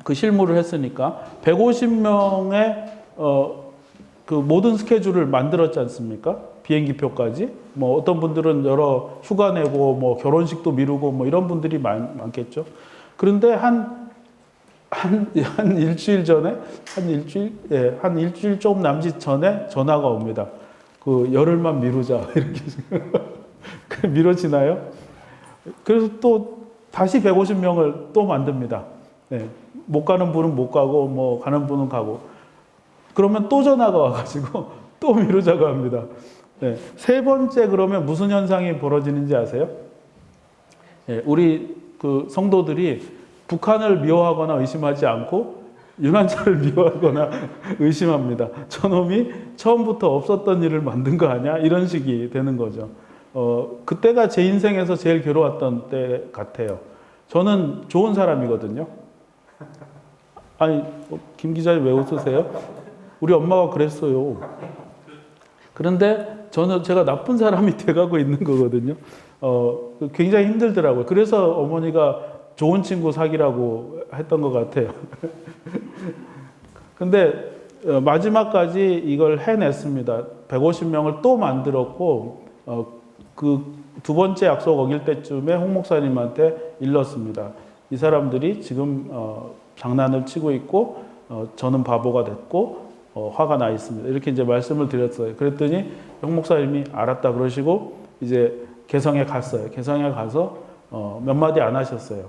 그 실무를 했으니까 150명의 그 모든 스케줄을 만들었지 않습니까? 비행기표까지. 뭐 어떤 분들은 여러 휴가 내고 뭐 결혼식도 미루고 뭐 이런 분들이 많겠죠. 그런데 한 일주일 전에 한 일주일 좀 남짓 전에 전화가 옵니다. 그 열흘만 미루자 이렇게 미뤄지나요? 그래서 또 다시 150명을 또 만듭니다. 네. 못 가는 분은 못 가고 뭐 가는 분은 가고 그러면 또 전화가 와가지고 또 미루자고 합니다. 네. 세 번째 그러면 무슨 현상이 벌어지는지 아세요? 네. 우리 그 성도들이 북한을 미워하거나 의심하지 않고 윤한철을 미워하거나 의심합니다. 저놈이 처음부터 없었던 일을 만든 거 아니야? 이런 식이 되는 거죠. 그때가 제 인생에서 제일 괴로웠던 때 같아요. 저는 좋은 사람이거든요. 아니, 김 기자님 왜 웃으세요? 우리 엄마가 그랬어요. 그런데 제가 나쁜 사람이 돼가고 있는 거거든요. 굉장히 힘들더라고요. 그래서 어머니가 좋은 친구 사귀라고 했던 것 같아요. 근데 마지막까지 이걸 해냈습니다. 150명을 또 만들었고, 그 두 번째 약속 어길 때쯤에 홍 목사님한테 일렀습니다. 이 사람들이 지금 장난을 치고 있고 저는 바보가 됐고 화가 나 있습니다. 이렇게 이제 말씀을 드렸어요. 그랬더니 홍 목사님이 알았다 그러시고 이제 개성에 갔어요. 개성에 가서 몇 마디 안 하셨어요.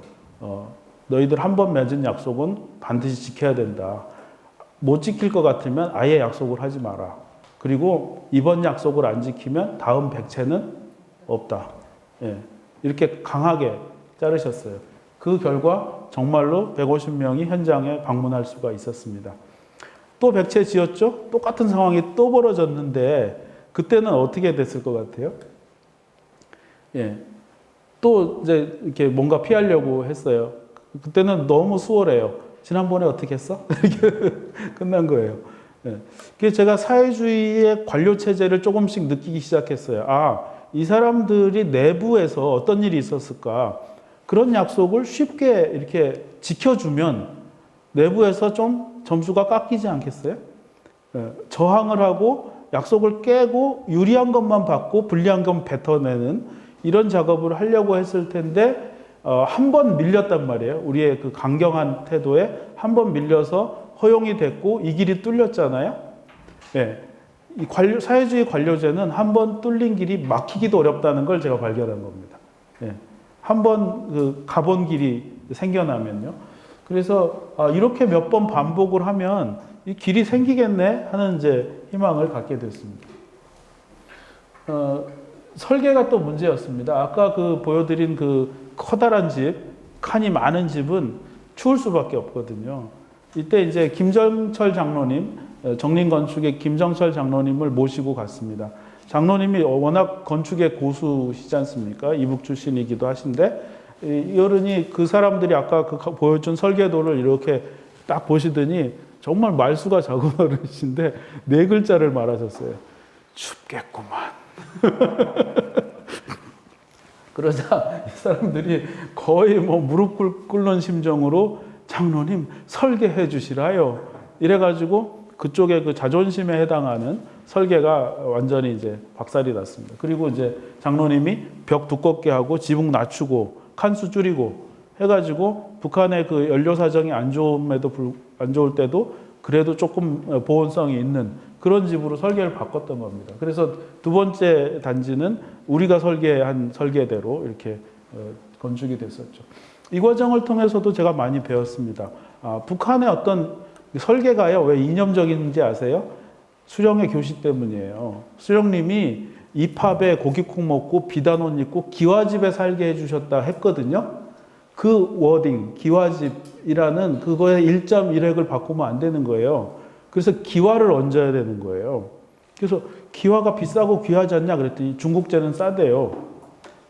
너희들 한 번 맺은 약속은 반드시 지켜야 된다. 못 지킬 것 같으면 아예 약속을 하지 마라. 그리고 이번 약속을 안 지키면 다음 100채는 없다. 예, 이렇게 강하게 자르셨어요. 그 결과 정말로 150명이 현장에 방문할 수가 있었습니다. 또 100채 지었죠? 똑같은 상황이 또 벌어졌는데 그때는 어떻게 됐을 것 같아요? 예, 또 이제 이렇게 뭔가 피하려고 했어요. 그때는 너무 수월해요. 지난번에 어떻게 했어? 이렇게 끝난 거예요. 예. 그래서 제가 사회주의의 관료 체제를 조금씩 느끼기 시작했어요. 이 사람들이 내부에서 어떤 일이 있었을까? 그런 약속을 쉽게 이렇게 지켜주면 내부에서 좀 점수가 깎이지 않겠어요? 예. 저항을 하고 약속을 깨고 유리한 것만 받고 불리한 것 뱉어내는 이런 작업을 하려고 했을 텐데 한 번 밀렸단 말이에요. 우리의 그 강경한 태도에 한 번 밀려서 허용이 됐고 이 길이 뚫렸잖아요. 예. 이 사회주의 관료제는 한 번 뚫린 길이 막히기도 어렵다는 걸 제가 발견한 겁니다. 예. 한 번 그 가본 길이 생겨나면요. 그래서 이렇게 몇 번 반복을 하면 이 길이 생기겠네 하는 이제 희망을 갖게 됐습니다. 설계가 또 문제였습니다. 아까 그 보여드린 그 커다란 집, 칸이 많은 집은 추울 수밖에 없거든요. 이때 이제 김정철 장로님, 정림건축의 김정철 장로님을 모시고 갔습니다. 장로님이 워낙 건축의 고수시지 않습니까? 이북 출신이기도 하신데, 이 어른이 그 사람들이 아까 그 보여준 설계도를 이렇게 딱 보시더니 정말 말수가 적은 어른이신데 네 글자를 말하셨어요. 춥겠구만. 그러자 이 사람들이 거의 뭐 무릎 꿇는 심정으로 장로님 설계해 주시라요. 이래가지고 그쪽에 그 자존심에 해당하는 설계가 완전히 이제 박살이 났습니다. 그리고 이제 장로님이 벽 두껍게 하고 지붕 낮추고 칸수 줄이고 해가지고 북한의 그 연료 사정이 안 좋을 때도 그래도 조금 보온성이 있는 그런 집으로 설계를 바꿨던 겁니다. 그래서 두 번째 단지는 우리가 설계한 설계대로 이렇게 건축이 됐었죠. 이 과정을 통해서도 제가 많이 배웠습니다. 북한의 어떤 설계가요, 왜 이념적인지 아세요? 수령의 교시 때문이에요. 수령님이 입합에 고깃국 먹고 비단 옷 입고 기와집에 살게 해주셨다 했거든요. 그 워딩, 기와집이라는 그거에 1.1획을 바꾸면 안 되는 거예요. 그래서 기와를 얹어야 되는 거예요. 그래서 기와가 비싸고 귀하지 않냐 그랬더니 중국제는 싸대요.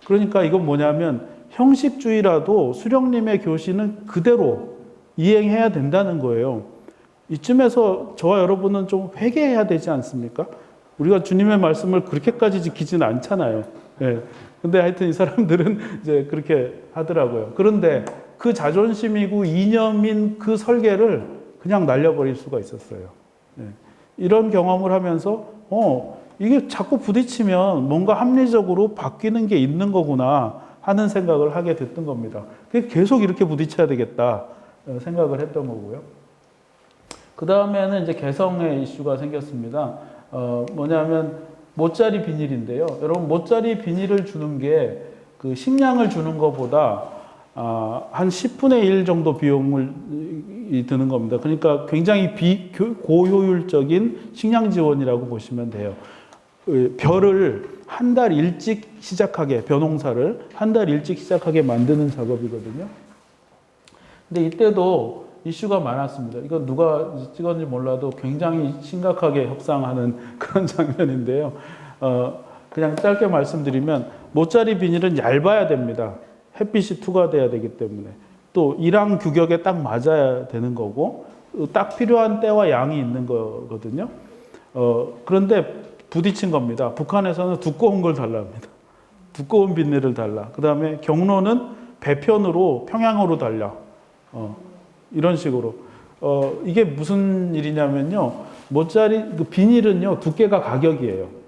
그러니까 이건 뭐냐면 형식주의라도 수령님의 교시는 그대로 이행해야 된다는 거예요. 이쯤에서 저와 여러분은 좀 회개해야 되지 않습니까? 우리가 주님의 말씀을 그렇게까지 지키지는 않잖아요. 예. 근데 하여튼 이 사람들은 이제 그렇게 하더라고요. 그런데 그 자존심이고 이념인 그 설계를 그냥 날려버릴 수가 있었어요. 예. 이런 경험을 하면서, 이게 자꾸 부딪히면 뭔가 합리적으로 바뀌는 게 있는 거구나 하는 생각을 하게 됐던 겁니다. 계속 이렇게 부딪혀야 되겠다 생각을 했던 거고요. 그 다음에는 이제 개성의 이슈가 생겼습니다. 뭐냐면 모짜리 비닐인데요. 여러분 모짜리 비닐을 주는 게 그 식량을 주는 것보다 한 10분의 1 정도 비용을 드는 겁니다. 그러니까 굉장히 고효율적인 식량 지원이라고 보시면 돼요. 벼를 한 달 일찍 시작하게, 벼농사를 한 달 일찍 시작하게 만드는 작업이거든요. 근데 이때도 이슈가 많았습니다. 이거 누가 찍었는지 몰라도 굉장히 심각하게 협상하는 그런 장면인데요. 그냥 짧게 말씀드리면 모짜리 비닐은 얇아야 됩니다. 햇빛이 투과돼야 되기 때문에. 또 일항 규격에 딱 맞아야 되는 거고 딱 필요한 때와 양이 있는 거거든요. 그런데 부딪힌 겁니다. 북한에서는 두꺼운 걸 달랍니다. 두꺼운 비닐을 달라. 그 다음에 경로는 배편으로 평양으로 달라. 이런 식으로. 이게 무슨 일이냐면요. 모짜리, 그 비닐은요, 두께가 가격이에요.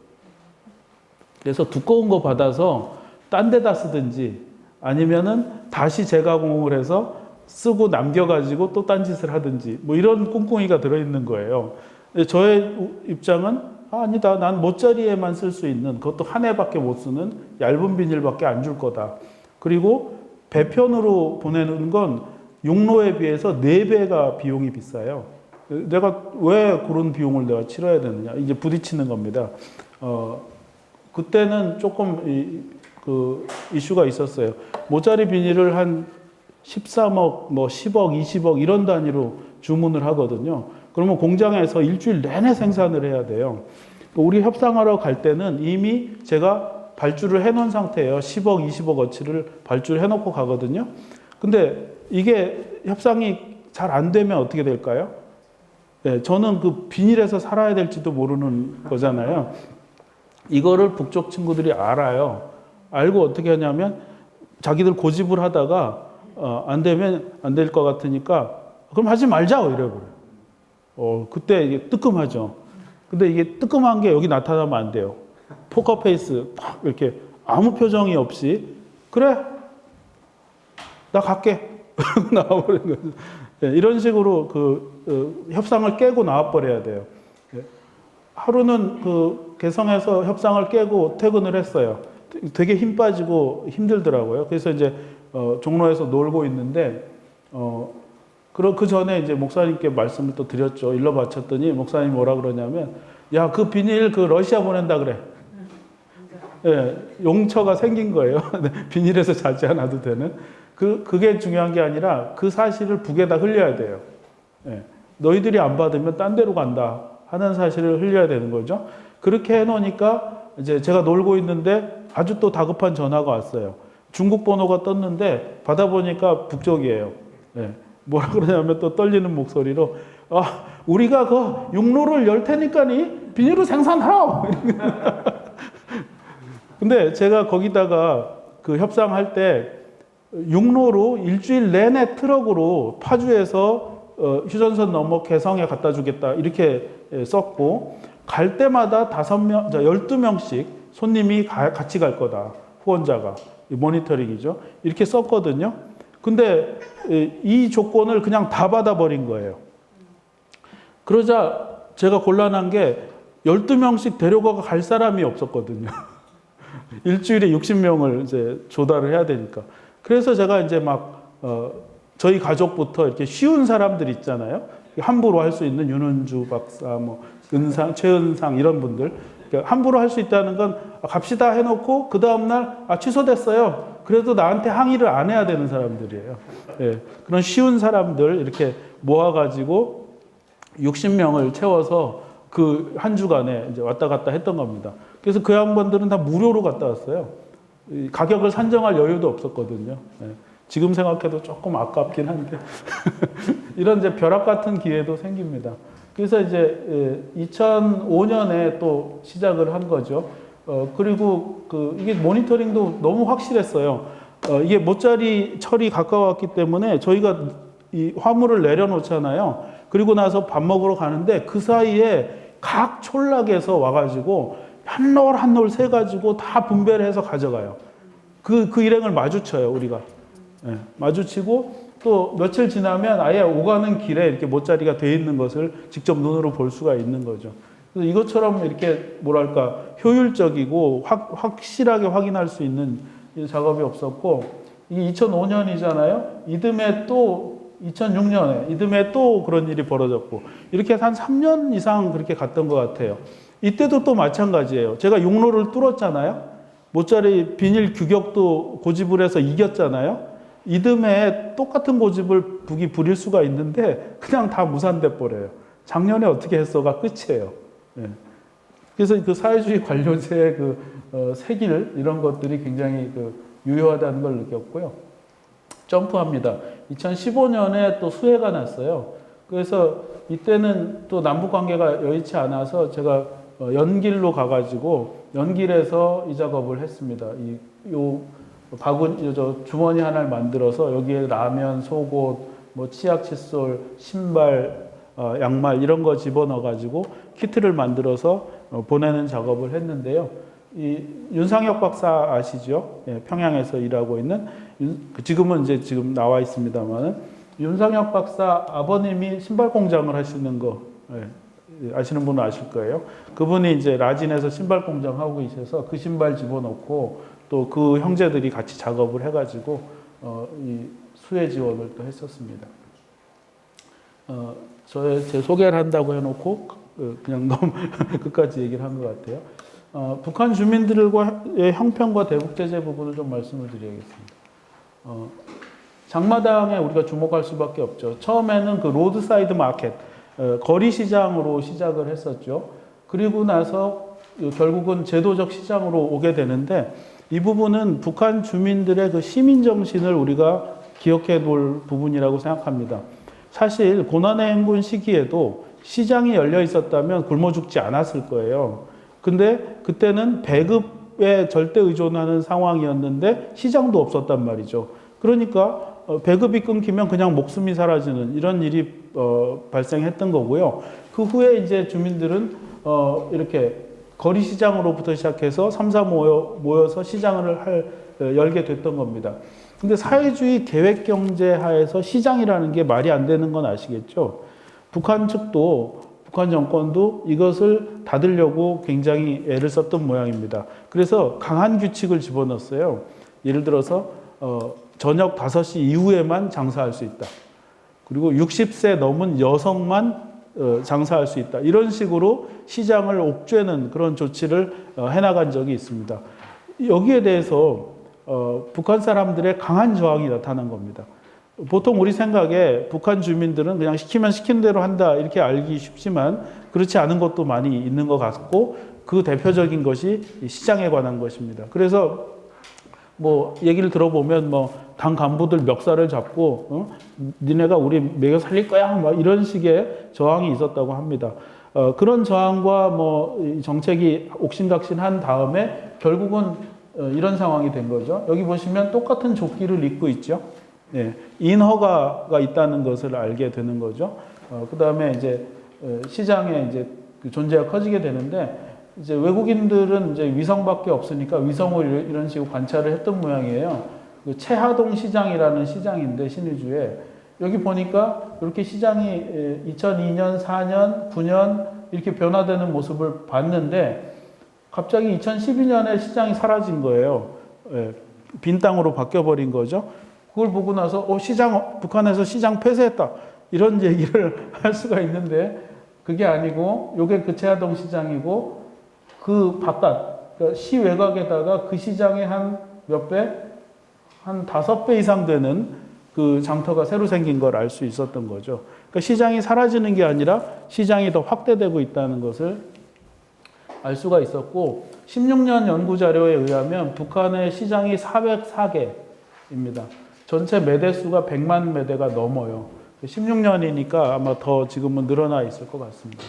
그래서 두꺼운 거 받아서 딴 데다 쓰든지 아니면은 다시 재가공을 해서 쓰고 남겨가지고 또 딴짓을 하든지 뭐 이런 꿍꿍이가 들어있는 거예요. 저의 입장은 아니다. 난 모짜리에만 쓸 수 있는 그것도 한 해밖에 못 쓰는 얇은 비닐밖에 안 줄 거다. 그리고 배편으로 보내는 건 용로에 비해서 4배가 비용이 비싸요. 내가 왜 그런 비용을 내가 치러야 되느냐. 이제 부딪히는 겁니다. 그때는 조금 그 이슈가 있었어요. 모짜리 비닐을 한 13억, 뭐 10억, 20억 이런 단위로 주문을 하거든요. 그러면 공장에서 일주일 내내 생산을 해야 돼요. 우리 협상하러 갈 때는 이미 제가 발주를 해놓은 상태예요. 10억, 20억 어치를 발주해놓고 가거든요. 근데 이게 협상이 잘 안 되면 어떻게 될까요? 네, 저는 그 비닐에서 살아야 될지도 모르는 거잖아요. 이거를 북쪽 친구들이 알아요. 알고 어떻게 하냐면 자기들 고집을 하다가 안 되면 안 될 것 같으니까 그럼 하지 말자 이래버려요. 그때 이게 뜨끔하죠. 근데 이게 뜨끔한 게 여기 나타나면 안 돼요. 포커페이스 팍 이렇게 아무 표정이 없이 그래 나 갈게 나와버리는 거죠. 네, 이런 식으로 협상을 깨고 나와버려야 돼요. 네. 하루는 개성에서 협상을 깨고 퇴근을 했어요. 되게 힘 빠지고 힘들더라고요. 그래서 이제 종로에서 놀고 있는데 그 전에 이제 목사님께 말씀을 또 드렸죠. 일러 바쳤더니 목사님이 뭐라 그러냐면 야, 그 비닐 러시아 보낸다 그래. 예, 용처가 생긴 거예요. 비닐에서 자지 않아도 되는. 그게 중요한 게 아니라 그 사실을 북에다 흘려야 돼요. 예, 너희들이 안 받으면 딴 데로 간다 하는 사실을 흘려야 되는 거죠. 그렇게 해놓으니까 이제 제가 놀고 있는데 아주 또 다급한 전화가 왔어요. 중국 번호가 떴는데 받아보니까 북쪽이에요. 예, 뭐라 그러냐면 또 떨리는 목소리로 우리가 그 육로를 열 테니까니 비닐을 생산하라. 근데 제가 거기다가 그 협상할 때 육로로 일주일 내내 트럭으로 파주에서 휴전선 넘어 개성에 갖다 주겠다 이렇게 썼고, 갈 때마다 12명씩 손님이 같이 갈 거다. 후원자가. 모니터링이죠. 이렇게 썼거든요. 근데 이 조건을 그냥 다 받아버린 거예요. 그러자 제가 곤란한 게 12명씩 데려가 갈 사람이 없었거든요. 일주일에 60명을 이제 조달을 해야 되니까. 그래서 제가 이제 저희 가족부터 이렇게 쉬운 사람들 있잖아요. 함부로 할 수 있는 윤은주 박사, 은상, 최은상 이런 분들. 그러니까 함부로 할 수 있다는 건 갑시다 해놓고 그 다음날 취소됐어요. 그래도 나한테 항의를 안 해야 되는 사람들이에요. 예, 그런 쉬운 사람들 이렇게 모아가지고 60명을 채워서 그 한 주간에 이제 왔다 갔다 했던 겁니다. 그래서 그 양반들은 다 무료로 갔다 왔어요. 가격을 산정할 여유도 없었거든요. 예, 지금 생각해도 조금 아깝긴 한데 이런 이제 벼락 같은 기회도 생깁니다. 그래서 이제 2005년에 또 시작을 한 거죠. 그리고 이게 모니터링도 너무 확실했어요. 이게 모짜리 철이 가까웠기 때문에 저희가 이 화물을 내려놓잖아요. 그리고 나서 밥 먹으러 가는데 그 사이에 각 촌락에서 와가지고 한 롤 한 롤 세가지고 다 분배를 해서 가져가요. 그 일행을 마주쳐요, 우리가. 네, 마주치고 또 며칠 지나면 아예 오가는 길에 이렇게 모짜리가 돼 있는 것을 직접 눈으로 볼 수가 있는 거죠. 그래서 이것처럼 이렇게 뭐랄까 효율적이고 확실하게 확인할 수 있는 작업이 없었고, 이게 2005년이잖아요. 이듬해 또 2006년에 이듬해 또 그런 일이 벌어졌고, 이렇게 한 3년 이상 그렇게 갔던 것 같아요. 이때도 또 마찬가지예요. 제가 육로를 뚫었잖아요. 모짜리 비닐 규격도 고집을 해서 이겼잖아요. 이듬해 똑같은 고집을 북이 부릴 수가 있는데 그냥 다 무산돼 버려요. 작년에 어떻게 했어가 끝이에요. 예. 그래서 그 사회주의 관료제의 세길 이런 것들이 굉장히 유효하다는 걸 느꼈고요. 점프합니다. 2015년에 또 수해가 났어요. 그래서 이때는 또 남북 관계가 여의치 않아서 제가 연길로 가가지고 연길에서 이 작업을 했습니다. 주머니 하나를 만들어서 여기에 라면, 속옷, 치약, 칫솔, 신발, 양말 이런 거 집어넣어가지고 키트를 만들어서 보내는 작업을 했는데요. 이 윤상혁 박사 아시죠? 예, 평양에서 일하고 있는 지금은 지금 나와 있습니다만은 윤상혁 박사 아버님이 신발 공장을 하시는 거 아시는 분은 아실 거예요. 그분이 이제 라진에서 신발 공장 하고 계셔서 그 신발 집어넣고 또 그 형제들이 같이 작업을 해가지고 이 수혜 지원을 또 했었습니다. 제 소개를 한다고 해놓고 그냥 너무 끝까지 얘기를 한 것 같아요. 북한 주민들과의 형평과 대북 제재 부분을 좀 말씀을 드리겠습니다. 장마당에 우리가 주목할 수밖에 없죠. 처음에는 그 로드사이드 마켓, 거리 시장으로 시작을 했었죠. 그리고 나서 결국은 제도적 시장으로 오게 되는데, 이 부분은 북한 주민들의 그 시민 정신을 우리가 기억해 놓을 부분이라고 생각합니다. 사실 고난의 행군 시기에도 시장이 열려 있었다면 굶어 죽지 않았을 거예요. 근데 그때는 배급에 절대 의존하는 상황이었는데 시장도 없었단 말이죠. 그러니까 배급이 끊기면 그냥 목숨이 사라지는 이런 일이 발생했던 거고요. 그 후에 이제 주민들은 이렇게 거리 시장으로부터 시작해서 3사 모여서 시장을 열게 됐던 겁니다. 근데 사회주의 계획 경제 하에서 시장이라는 게 말이 안 되는 건 아시겠죠? 북한 측도, 북한 정권도 이것을 닫으려고 굉장히 애를 썼던 모양입니다. 그래서 강한 규칙을 집어넣었어요. 예를 들어서 저녁 5시 이후에만 장사할 수 있다. 그리고 60세 넘은 여성만 장사할 수 있다. 이런 식으로 시장을 옥죄는 그런 조치를 해나간 적이 있습니다. 여기에 대해서 북한 사람들의 강한 저항이 나타난 겁니다. 보통 우리 생각에 북한 주민들은 그냥 시키면 시킨 대로 한다 이렇게 알기 쉽지만 그렇지 않은 것도 많이 있는 것 같고 그 대표적인 것이 시장에 관한 것입니다. 그래서 뭐 얘기를 들어보면 뭐 당 간부들 멱살을 잡고 니네가 우리 먹여 살릴 거야 막 이런 식의 저항이 있었다고 합니다. 그런 저항과 뭐 정책이 옥신각신한 다음에 결국은 이런 상황이 된 거죠. 여기 보시면 똑같은 조끼를 입고 있죠. 예, 인허가가 있다는 것을 알게 되는 거죠. 그 다음에 이제 시장에 이제 그 존재가 커지게 되는데 이제 외국인들은 이제 위성밖에 없으니까 위성을 이런 식으로 관찰을 했던 모양이에요. 그 채하동 시장이라는 시장인데 신의주에 여기 보니까 이렇게 시장이 2002년, 4년, 9년 이렇게 변화되는 모습을 봤는데 갑자기 2012년에 시장이 사라진 거예요. 예, 빈 땅으로 바뀌어버린 거죠. 그걸 보고 나서 북한에서 시장 폐쇄했다 이런 얘기를 할 수가 있는데 그게 아니고 이게 그 채하동 시장이고 그 바깥 그러니까 시 외곽에다가 그 시장의 한 몇 배? 한 5배 이상 되는 그 장터가 새로 생긴 걸 알 수 있었던 거죠. 그러니까 시장이 사라지는 게 아니라 시장이 더 확대되고 있다는 것을 알 수가 있었고 16년 연구 자료에 의하면 북한의 시장이 404개입니다. 전체 매대수가 100만 매대가 넘어요. 16년이니까 아마 더 지금은 늘어나 있을 것 같습니다.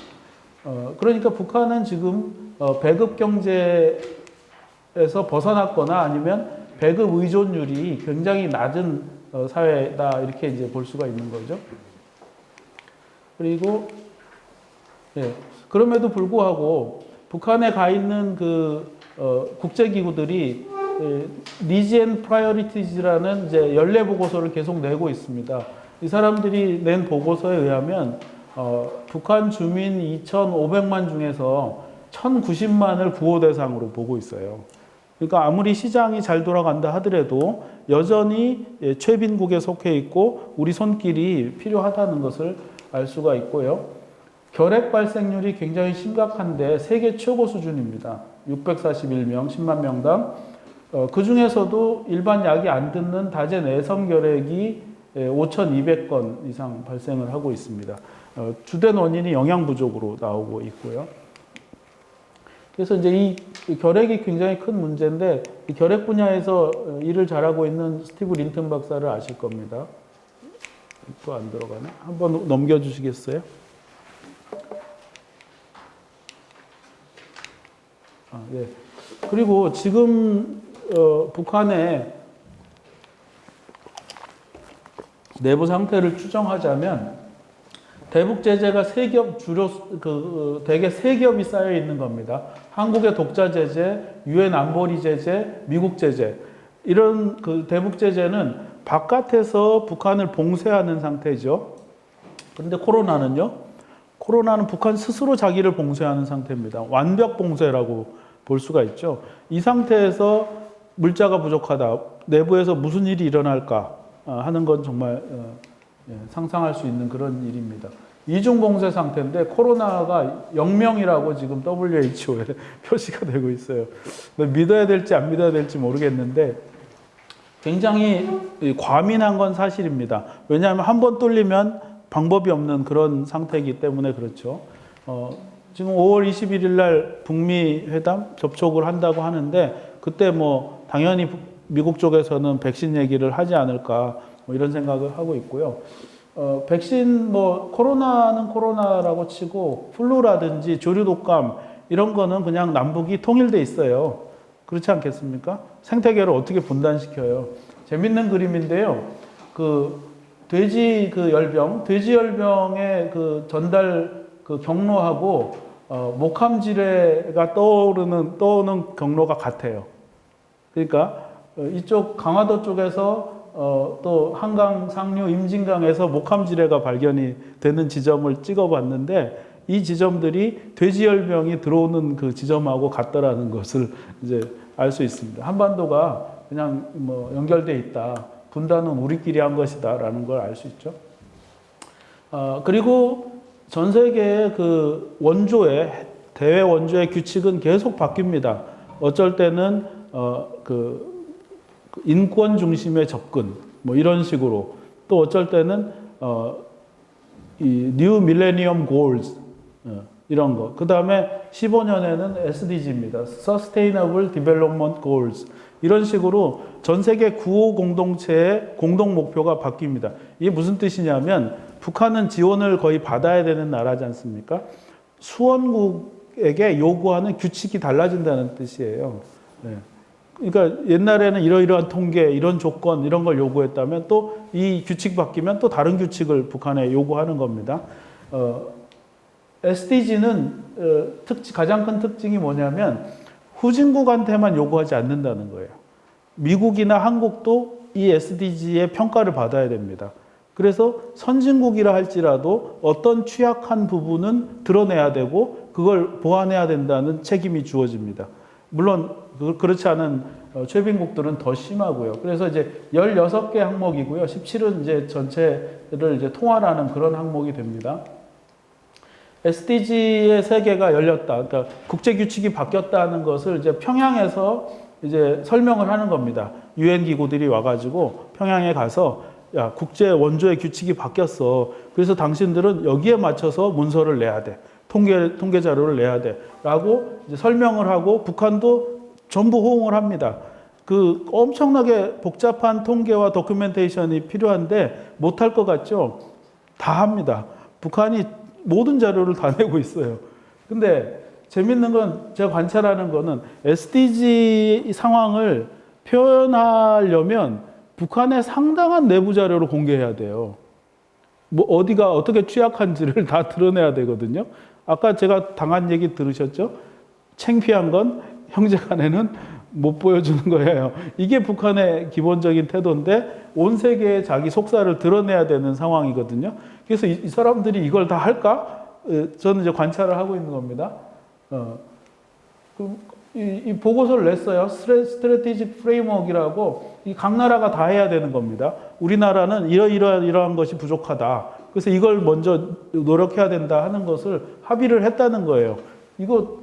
그러니까 북한은 지금 배급 경제에서 벗어났거나 아니면 배급 의존율이 굉장히 낮은 사회다 이렇게 이제 볼 수가 있는 거죠. 그리고 예, 그럼에도 불구하고 북한에 가 있는 그 국제 기구들이 니즈 앤 프라이어리티즈라는 이제 연례 보고서를 계속 내고 있습니다. 이 사람들이 낸 보고서에 의하면 북한 주민 2,500만 중에서 1,090만을 구호 대상으로 보고 있어요. 그러니까 아무리 시장이 잘 돌아간다 하더라도 여전히 최빈국에 속해 있고 우리 손길이 필요하다는 것을 알 수가 있고요. 결핵 발생률이 굉장히 심각한데 세계 최고 수준입니다. 641명, 10만 명당. 그 중에서도 일반 약이 안 듣는 다제 내성 결핵이 5,200건 이상 발생을 하고 있습니다. 주된 원인이 영양 부족으로 나오고 있고요. 그래서 이제 이 결핵이 굉장히 큰 문제인데 이 결핵 분야에서 일을 잘하고 있는 스티브 린튼 박사를 아실 겁니다. 또 안 들어가네. 한번 넘겨주시겠어요? 네. 그리고 지금 북한의 내부 상태를 추정하자면 대북 제재가 대개 세 겹이 쌓여 있는 겁니다. 한국의 독자 제재, 유엔 안보리 제재, 미국 제재. 이런 그 대북 제재는 바깥에서 북한을 봉쇄하는 상태죠. 그런데 코로나는 북한 스스로 자기를 봉쇄하는 상태입니다. 완벽 봉쇄라고 볼 수가 있죠. 이 상태에서 물자가 부족하다. 내부에서 무슨 일이 일어날까 하는 건 정말 상상할 수 있는 그런 일입니다. 이중 봉쇄 상태인데 코로나가 영명이라고 지금 WHO에 표시가 되고 있어요. 믿어야 될지 안 믿어야 될지 모르겠는데 굉장히 과민한 건 사실입니다. 왜냐하면 한 번 뚫리면 방법이 없는 그런 상태이기 때문에 그렇죠. 지금 5월 21일 날 북미 회담 접촉을 한다고 하는데 그때 뭐 당연히 미국 쪽에서는 백신 얘기를 하지 않을까 뭐 이런 생각을 하고 있고요. 백신 뭐 코로나는 코로나라고 치고 플루라든지 조류 독감 이런 거는 그냥 남북이 통일돼 있어요. 그렇지 않겠습니까? 생태계를 어떻게 분단시켜요? 재밌는 그림인데요. 그 돼지 열병의 그 전달 그 경로하고 목함지뢰가 떠오르는 경로가 같아요. 그러니까 이쪽 강화도 쪽에서 또 한강 상류 임진강에서 목함지뢰가 발견이 되는 지점을 찍어봤는데 이 지점들이 돼지열병이 들어오는 그 지점하고 같다라는 것을 이제 알 수 있습니다. 한반도가 그냥 뭐 연결돼 있다. 분단은 우리끼리 한 것이다라는 걸 알 수 있죠. 그리고 전 세계의 그 대외 원조의 규칙은 계속 바뀝니다. 어쩔 때는 그 인권 중심의 접근 뭐 이런 식으로 또 어쩔 때는 이 New Millennium Goals 이런 거. 그 다음에 15년에는 SDG입니다. Sustainable Development Goals. 이런 식으로 전 세계 9호 공동체의 공동 목표가 바뀝니다. 이게 무슨 뜻이냐면 북한은 지원을 거의 받아야 되는 나라지 않습니까? 수원국에게 요구하는 규칙이 달라진다는 뜻이에요. 네. 그러니까 옛날에는 이러이러한 통계, 이런 조건, 이런 걸 요구했다면 또 이 규칙 바뀌면 또 다른 규칙을 북한에 요구하는 겁니다. SDG는 가장 큰 특징이 뭐냐면 후진국한테만 요구하지 않는다는 거예요. 미국이나 한국도 이 SDG의 평가를 받아야 됩니다. 그래서 선진국이라 할지라도 어떤 취약한 부분은 드러내야 되고 그걸 보완해야 된다는 책임이 주어집니다. 물론 그렇지 않은 최빈국들은 더 심하고요. 그래서 이제 16개 항목이고요. 17은 이제 전체를 이제 통할하는 그런 항목이 됩니다. SDG의 세계가 열렸다. 그러니까 국제 규칙이 바뀌었다는 것을 이제 평양에서 이제 설명을 하는 겁니다. UN 기구들이 와가지고 평양에 가서 야, 국제 원조의 규칙이 바뀌었어. 그래서 당신들은 여기에 맞춰서 문서를 내야 돼. 통계 자료를 내야 돼. 라고 이제 설명을 하고 북한도 전부 호응을 합니다. 그 엄청나게 복잡한 통계와 도큐멘테이션이 필요한데 못할 것 같죠? 다 합니다. 북한이 모든 자료를 다 내고 있어요. 근데 재밌는 건 제가 관찰하는 거는 SDG 상황을 표현하려면 북한의 상당한 내부 자료를 공개해야 돼요. 뭐 어디가 어떻게 취약한지를 다 드러내야 되거든요. 아까 제가 당한 얘기 들으셨죠? 창피한 건 형제간에는 못 보여주는 거예요. 이게 북한의 기본적인 태도인데 온 세계에 자기 속살을 드러내야 되는 상황이거든요. 그래서 이 사람들이 이걸 다 할까? 저는 이제 관찰을 하고 있는 겁니다. 이 보고서를 냈어요. 스트래티직 프레임워크라고 각 나라가 다 해야 되는 겁니다. 우리나라는 이러한 것이 부족하다. 그래서 이걸 먼저 노력해야 된다 하는 것을 합의를 했다는 거예요. 이거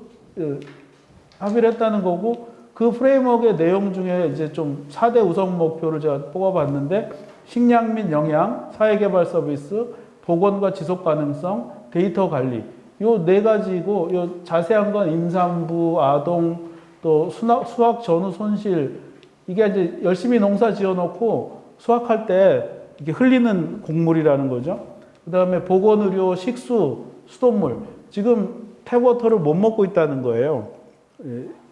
합의를 했다는 거고 그 프레임워크의 내용 중에 이제 좀 4대 우선 목표를 제가 뽑아봤는데 식량 및 영양, 사회개발 서비스, 보건과 지속 가능성, 데이터 관리 요 네 가지고 요 자세한 건 임산부, 아동, 또 수확 전후 손실 이게 이제 열심히 농사 지어놓고 수확할 때 이게 흘리는 곡물이라는 거죠. 그 다음에 보건의료, 식수, 수돗물 지금 탭워터를 못 먹고 있다는 거예요.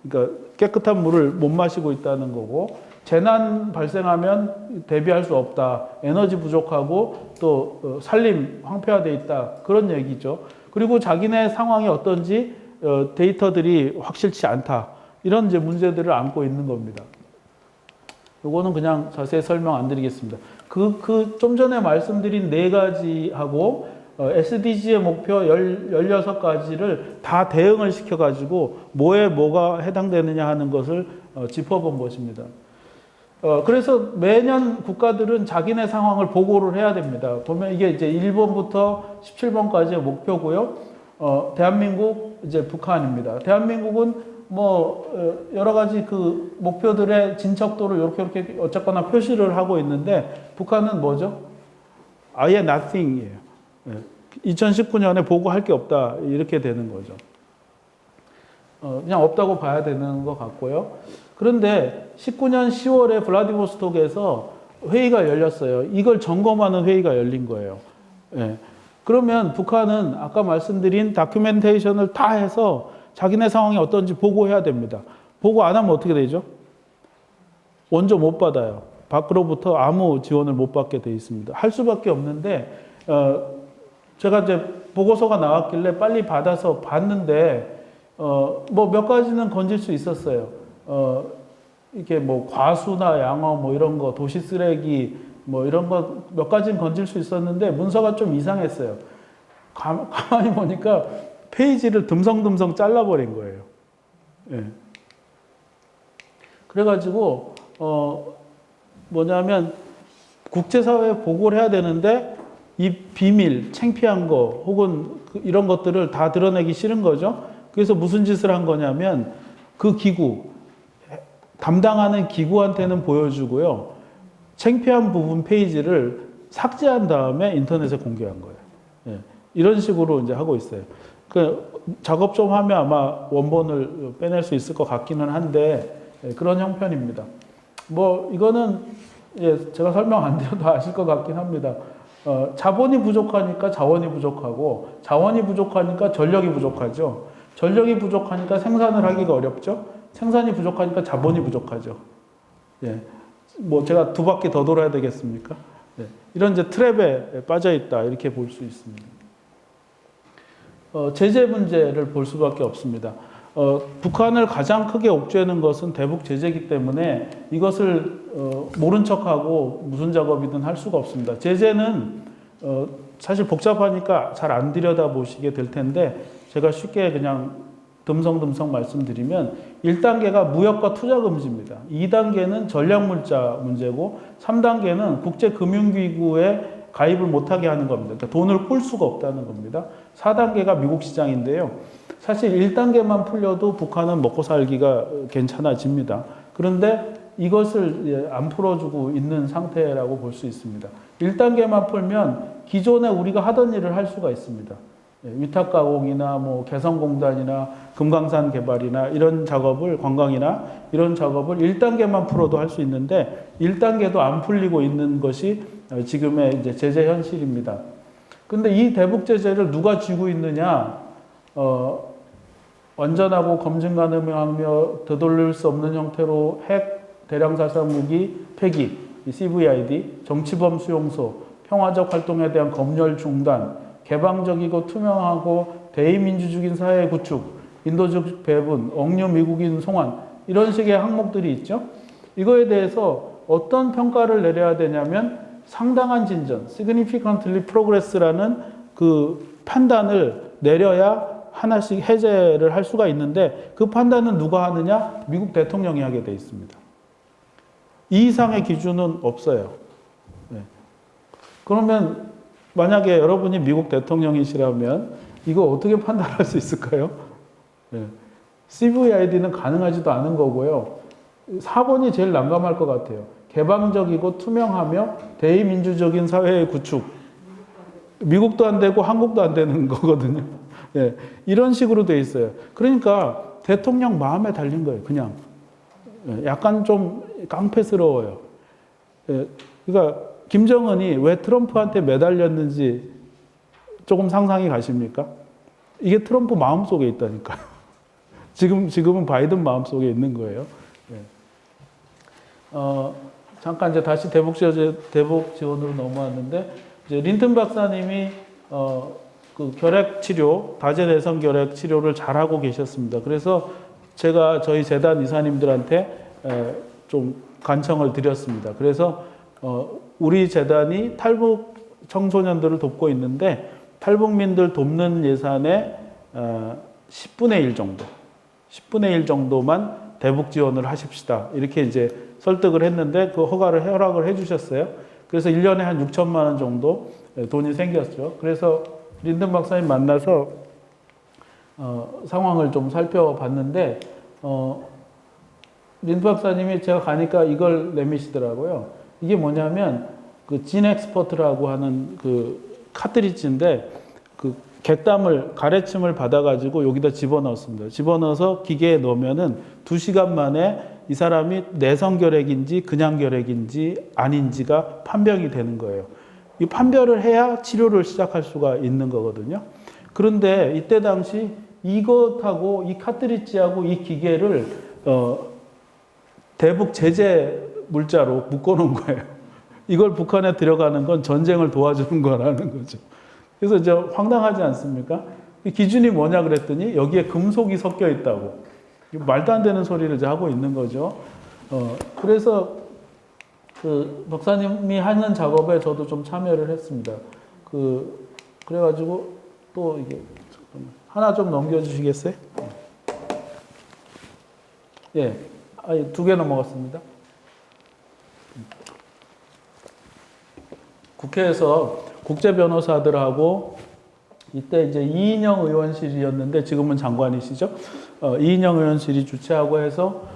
그러니까 깨끗한 물을 못 마시고 있다는 거고 재난 발생하면 대비할 수 없다. 에너지 부족하고 또 산림 황폐화돼 있다. 그런 얘기죠. 그리고 자기네 상황이 어떤지 데이터들이 확실치 않다. 이런 이제 문제들을 안고 있는 겁니다. 요거는 그냥 자세히 설명 안 드리겠습니다. 좀 전에 말씀드린 네 가지하고 SDG의 목표 16가지를 다 대응을 시켜가지고 뭐에 뭐가 해당되느냐 하는 것을 짚어본 것입니다. 그래서 매년 국가들은 자기네 상황을 보고를 해야 됩니다. 보면 이게 이제 1번부터 17번까지의 목표고요. 대한민국, 이제 북한입니다. 대한민국은 뭐 여러 가지 그 목표들의 진척도를 이렇게 어쨌거나 표시를 하고 있는데 북한은 뭐죠? 아예 nothing이에요. 2019년에 보고할 게 없다 이렇게 되는 거죠. 그냥 없다고 봐야 되는 것 같고요. 그런데 19년 10월에 블라디보스톡에서 회의가 열렸어요. 이걸 점검하는 회의가 열린 거예요. 그러면 북한은 아까 말씀드린 다큐멘테이션을 다 해서 자기네 상황이 어떤지 보고해야 됩니다. 보고 안 하면 어떻게 되죠? 원조 못 받아요. 밖으로부터 아무 지원을 못 받게 돼 있습니다. 할 수밖에 없는데 제가 이제 보고서가 나왔길래 빨리 받아서 봤는데 뭐 몇 가지는 건질 수 있었어요. 이렇게 뭐 과수나 양어 뭐 이런 거 도시 쓰레기 뭐 이런 거 몇 가지는 건질 수 있었는데 문서가 좀 이상했어요. 가만히 보니까 페이지를 듬성듬성 잘라버린 거예요. 예. 그래가지고 뭐냐면 국제사회에 보고를 해야 되는데 이 비밀, 창피한 거 혹은 이런 것들을 다 드러내기 싫은 거죠. 그래서 무슨 짓을 한 거냐면 그 기구 담당하는 기구한테는 보여주고요. 창피한 부분 페이지를 삭제한 다음에 인터넷에 공개한 거예요. 예, 이런 식으로 이제 하고 있어요. 그 작업 좀 하면 아마 원본을 빼낼 수 있을 것 같기는 한데 그런 형편입니다. 뭐 이거는 제가 설명 안 드려도 아실 것 같긴 합니다. 자본이 부족하니까 자원이 부족하고 자원이 부족하니까 전력이 부족하죠. 전력이 부족하니까 생산을 하기가 어렵죠. 생산이 부족하니까 자본이 부족하죠. 예. 뭐 제가 두 바퀴 더 돌아야 되겠습니까? 예. 이런 이제 트랩에 빠져 있다 이렇게 볼 수 있습니다. 제재 문제를 볼 수밖에 없습니다. 북한을 가장 크게 옥죄는 것은 대북 제재이기 때문에 이것을 모른 척하고 무슨 작업이든 할 수가 없습니다. 제재는 사실 복잡하니까 잘 안 들여다보시게 될 텐데 제가 쉽게 그냥 듬성듬성 말씀드리면 1단계가 무역과 투자 금지입니다. 2단계는 전략물자 문제고 3단계는 국제금융기구에 가입을 못하게 하는 겁니다. 그러니까 돈을 꿀 수가 없다는 겁니다. 4단계가 미국 시장인데요. 사실 1단계만 풀려도 북한은 먹고 살기가 괜찮아집니다. 그런데 이것을 안 풀어주고 있는 상태라고 볼 수 있습니다. 1단계만 풀면 기존에 우리가 하던 일을 할 수가 있습니다. 위탁 가공이나 뭐 개성공단이나 금강산 개발이나 이런 작업을 관광이나 이런 작업을 1단계만 풀어도 할 수 있는데 1단계도 안 풀리고 있는 것이 지금의 이제 제재 현실입니다. 근데 이 대북 제재를 누가 쥐고 있느냐? 완전하고 검증 가능하며 되돌릴 수 없는 형태로 핵 대량 살상 무기 폐기, CVID, 정치범 수용소, 평화적 활동에 대한 검열 중단, 개방적이고 투명하고 대의민주주의 사회 구축, 인도적 배분, 억류 미국인 송환 이런 식의 항목들이 있죠. 이거에 대해서 어떤 평가를 내려야 되냐면 상당한 진전, significantly progress라는 그 판단을 내려야 하나씩 해제를 할 수가 있는데 그 판단은 누가 하느냐? 미국 대통령이 하게 돼 있습니다. 이 이상의 기준은 없어요. 네. 그러면 만약에 여러분이 미국 대통령이시라면 이거 어떻게 판단할 수 있을까요? 네. CVID는 가능하지도 않은 거고요. 4번이 제일 난감할 것 같아요. 개방적이고 투명하며 대의민주적인 사회의 구축. 미국도 안 되고 한국도 안 되는 거거든요. 예, 이런 식으로 돼 있어요. 그러니까 대통령 마음에 달린 거예요. 그냥 약간 좀 깡패스러워요. 예, 그러니까 김정은이 왜 트럼프한테 매달렸는지 조금 상상이 가십니까? 이게 트럼프 마음속에 있다니까요. 지금은 바이든 마음속에 있는 거예요. 예. 잠깐 이제 다시 대북 지원으로 넘어왔는데 이제 린튼 박사님이 그 결핵 치료, 다제 내성 결핵 치료를 잘 하고 계셨습니다. 그래서 제가 저희 재단 이사님들한테 좀 간청을 드렸습니다. 그래서 우리 재단이 탈북 청소년들을 돕고 있는데 탈북민들 돕는 예산의 10분의 1 정도, 10분의 1 정도만 대북 지원을 하십시다. 이렇게 이제 설득을 했는데 그 허락을 해주셨어요. 그래서 1년에 한 6천만 원 정도 돈이 생겼죠. 그래서 린든 박사님 만나서 상황을 좀 살펴봤는데 린든 박사님이 제가 가니까 이걸 내미시더라고요. 이게 뭐냐면 그 진엑스퍼트라고 하는 그 카트리지인데 그 갯담을 가래침을 받아가지고 여기다 집어넣습니다. 집어넣어서 기계에 넣으면은 2시간 만에 이 사람이 내성결핵인지 그냥 결핵인지 아닌지가 판별이 되는 거예요. 이 판별을 해야 치료를 시작할 수가 있는 거거든요. 그런데 이때 당시 이것하고 이 카트리지하고 이 기계를 대북 제재 물자로 묶어놓은 거예요. 이걸 북한에 들어가는 건 전쟁을 도와주는 거라는 거죠. 그래서 이제 황당하지 않습니까? 이 기준이 뭐냐 그랬더니 여기에 금속이 섞여 있다고. 말도 안 되는 소리를 이제 하고 있는 거죠. 그래서 그 박사님이 하는 작업에 저도 좀 참여를 했습니다. 그래가지고 또 이게 하나 좀 넘겨주시겠어요? 예, 2개 넘어갔습니다. 국회에서 국제 변호사들하고 이때 이제 이인영 의원실이었는데 지금은 장관이시죠. 이인영 의원실이 주최하고 해서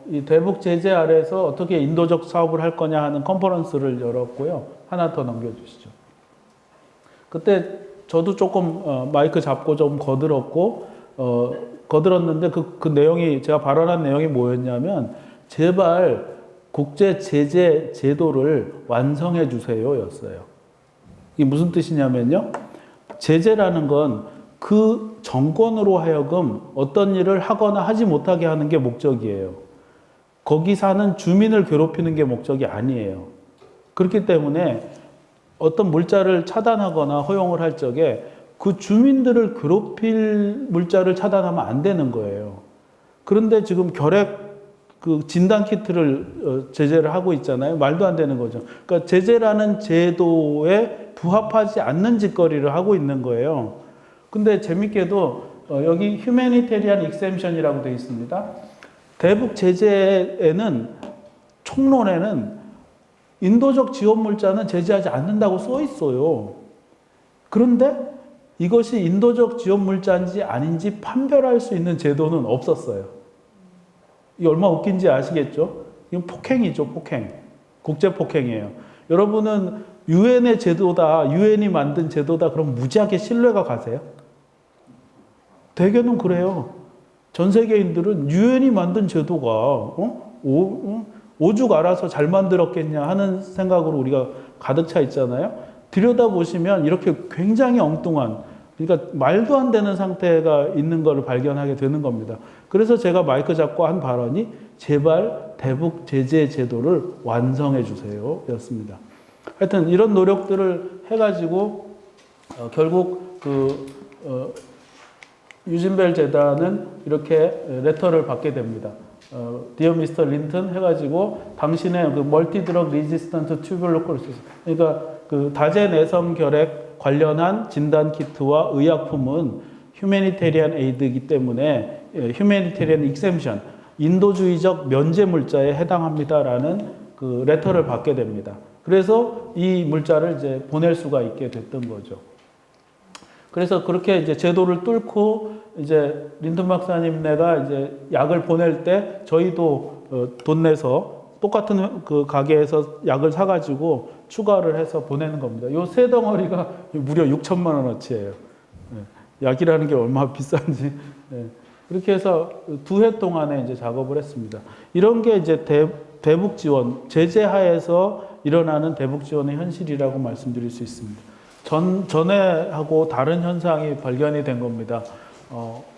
이 대북 제재 아래에서 어떻게 인도적 사업을 할 거냐 하는 컨퍼런스를 열었고요. 하나 더 넘겨주시죠. 그때 저도 조금 마이크 잡고 좀 거들었는데 그 내용이, 제가 발언한 내용이 뭐였냐면, 제발 국제 제재 제도를 완성해 주세요 였어요. 이게 무슨 뜻이냐면요. 제재라는 건 그 정권으로 하여금 어떤 일을 하거나 하지 못하게 하는 게 목적이에요. 거기 사는 주민을 괴롭히는 게 목적이 아니에요. 그렇기 때문에 어떤 물자를 차단하거나 허용을 할 적에 그 주민들을 괴롭힐 물자를 차단하면 안 되는 거예요. 그런데 지금 그 진단 키트를 제재를 하고 있잖아요. 말도 안 되는 거죠. 그러니까 제재라는 제도에 부합하지 않는 짓거리를 하고 있는 거예요. 근데 재밌게도 여기 휴메니테리안 익셈션이라고 되어 있습니다. 대북 제재에는, 총론에는 인도적 지원 물자는 제재하지 않는다고 써 있어요. 그런데 이것이 인도적 지원 물자인지 아닌지 판별할 수 있는 제도는 없었어요. 이게 얼마나 웃긴지 아시겠죠? 이건 폭행이죠, 폭행. 국제 폭행이에요. 여러분은 유엔의 제도다, 유엔이 만든 제도다, 그럼 무지하게 신뢰가 가세요? 대개는 그래요. 전 세계인들은 유엔이 만든 제도가 오죽 알아서 잘 만들었겠냐 하는 생각으로 우리가 가득 차 있잖아요. 들여다보시면 이렇게 굉장히 엉뚱한, 그러니까 말도 안 되는 상태가 있는 걸 발견하게 되는 겁니다. 그래서 제가 마이크 잡고 한 발언이 제발 대북 제재 제도를 완성해 주세요 였습니다. 하여튼 이런 노력들을 해가지고 결국 유진벨 재단은 이렇게 레터를 받게 됩니다. Dear Mr. Linton 해가지고 당신의 그 멀티 드럭 리지스턴트 튜ber클로시스, 그러니까 그 다제 내성 결핵 관련한 진단 키트와 의약품은 휴메니테리안 에이드이기 때문에 휴메니테리안 익셈션, 인도주의적 면제 물자에 해당합니다라는 그 레터를 받게 됩니다. 그래서 이 물자를 이제 보낼 수가 있게 됐던 거죠. 그래서 그렇게 이제 제도를 뚫고 이제 린튼 박사님네가 이제 약을 보낼 때 저희도 돈 내서 똑같은 그 가게에서 약을 사가지고 추가를 해서 보내는 겁니다. 요 세 덩어리가 무려 6천만 원어치예요. 약이라는 게 얼마나 비싼지. 그렇게 해서 2해 동안에 이제 작업을 했습니다. 이런 게 이제 대북 지원, 제재 하에서 일어나는 대북 지원의 현실이라고 말씀드릴 수 있습니다. 전에하고 다른 현상이 발견이 된 겁니다.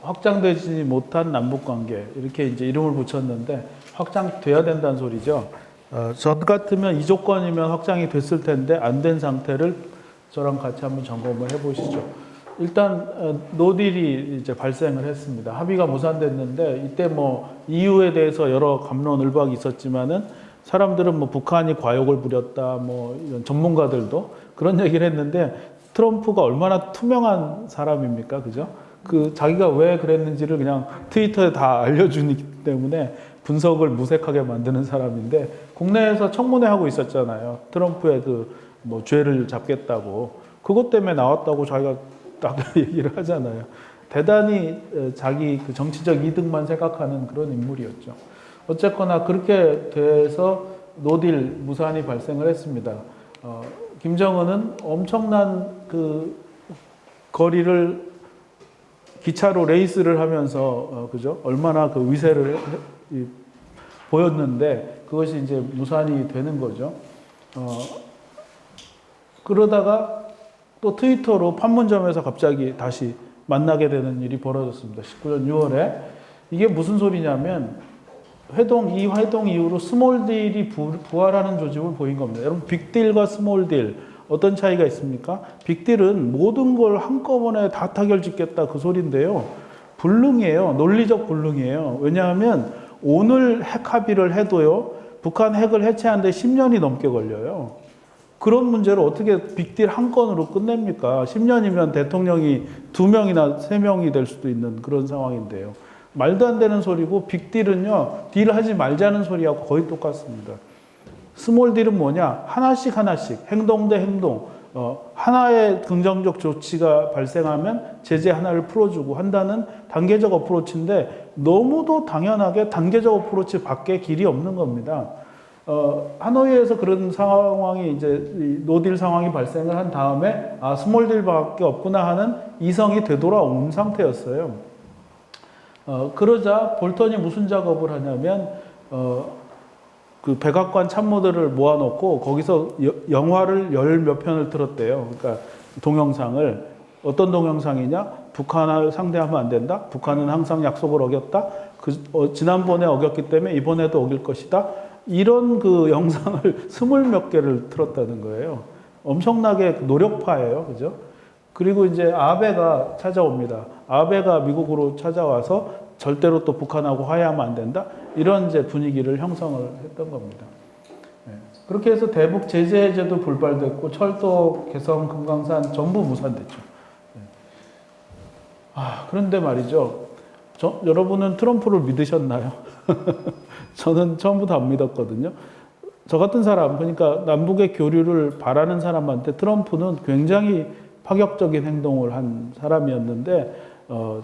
확장되지 못한 남북 관계, 이렇게 이제 이름을 붙였는데 확장돼야 된다는 소리죠. 전 같으면 이 조건이면 확장이 됐을 텐데 안 된 상태를 저랑 같이 한번 점검을 해보시죠. 일단 노딜이 이제 발생을 했습니다. 합의가 무산됐는데 이때 뭐 EU에 대해서 여러 갑론을박이 있었지만은 사람들은 뭐 북한이 과욕을 부렸다, 뭐 이런 전문가들도 그런 얘기를 했는데 트럼프가 얼마나 투명한 사람입니까, 그죠? 그 자기가 왜 그랬는지를 그냥 트위터에 다 알려주기 때문에 분석을 무색하게 만드는 사람인데 국내에서 청문회 하고 있었잖아요. 트럼프의 그 뭐 죄를 잡겠다고 그것 때문에 나왔다고 자기가 딱 얘기를 하잖아요. 대단히 자기 그 정치적 이득만 생각하는 그런 인물이었죠. 어쨌거나 그렇게 돼서 노딜 무산이 발생을 했습니다. 김정은은 엄청난 그 거리를 기차로 레이스를 하면서 그죠? 얼마나 그 위세를 보였는데 그것이 이제 무산이 되는 거죠. 그러다가 또 트위터로 판문점에서 갑자기 다시 만나게 되는 일이 벌어졌습니다. 19년 6월에. 이게 무슨 소리냐면 이 회동 이후로 스몰딜이 부활하는 조짐을 보인 겁니다. 여러분, 빅딜과 스몰딜 어떤 차이가 있습니까? 빅딜은 모든 걸 한꺼번에 다 타결짓겠다 그 소리인데요. 불능이에요. 논리적 불능이에요. 왜냐하면 오늘 핵 합의를 해도요. 북한 핵을 해체하는데 10년이 넘게 걸려요. 그런 문제를 어떻게 빅딜 한 건으로 끝냅니까? 10년이면 대통령이 2명이나 3명이 될 수도 있는 그런 상황인데요. 말도 안 되는 소리고 빅딜은요. 딜하지 말자는 소리하고 거의 똑같습니다. 스몰 딜은 뭐냐? 하나씩 행동 대 행동. 하나의 긍정적 조치가 발생하면 제재 하나를 풀어주고 한다는 단계적 어프로치인데 너무도 당연하게 단계적 어프로치 밖에 길이 없는 겁니다. 하노이에서 그런 상황이 이제 노딜 상황이 발생을 한 다음에 스몰 딜밖에 없구나 하는 이성이 되돌아온 상태였어요. 그러자 볼턴이 무슨 작업을 하냐면 그 백악관 참모들을 모아놓고 거기서 영화를 열 몇 편을 틀었대요. 그러니까 동영상을 어떤 동영상이냐? 북한을 상대하면 안 된다. 북한은 항상 약속을 어겼다. 지난번에 어겼기 때문에 이번에도 어길 것이다. 이런 그 영상을 20몇 개를 틀었다는 거예요. 엄청나게 노력파예요. 그죠? 그리고 이제 아베가 찾아옵니다. 아베가 미국으로 찾아와서 절대로 또 북한하고 화해하면 안 된다. 이런 이제 분위기를 형성을 했던 겁니다. 그렇게 해서 대북 제재 해제도 불발됐고 철도 개성 금강산 전부 무산됐죠. 그런데 말이죠. 여러분은 트럼프를 믿으셨나요? 저는 처음부터 안 믿었거든요. 저 같은 사람, 그러니까 남북의 교류를 바라는 사람한테 트럼프는 굉장히 파격적인 행동을 한 사람이었는데,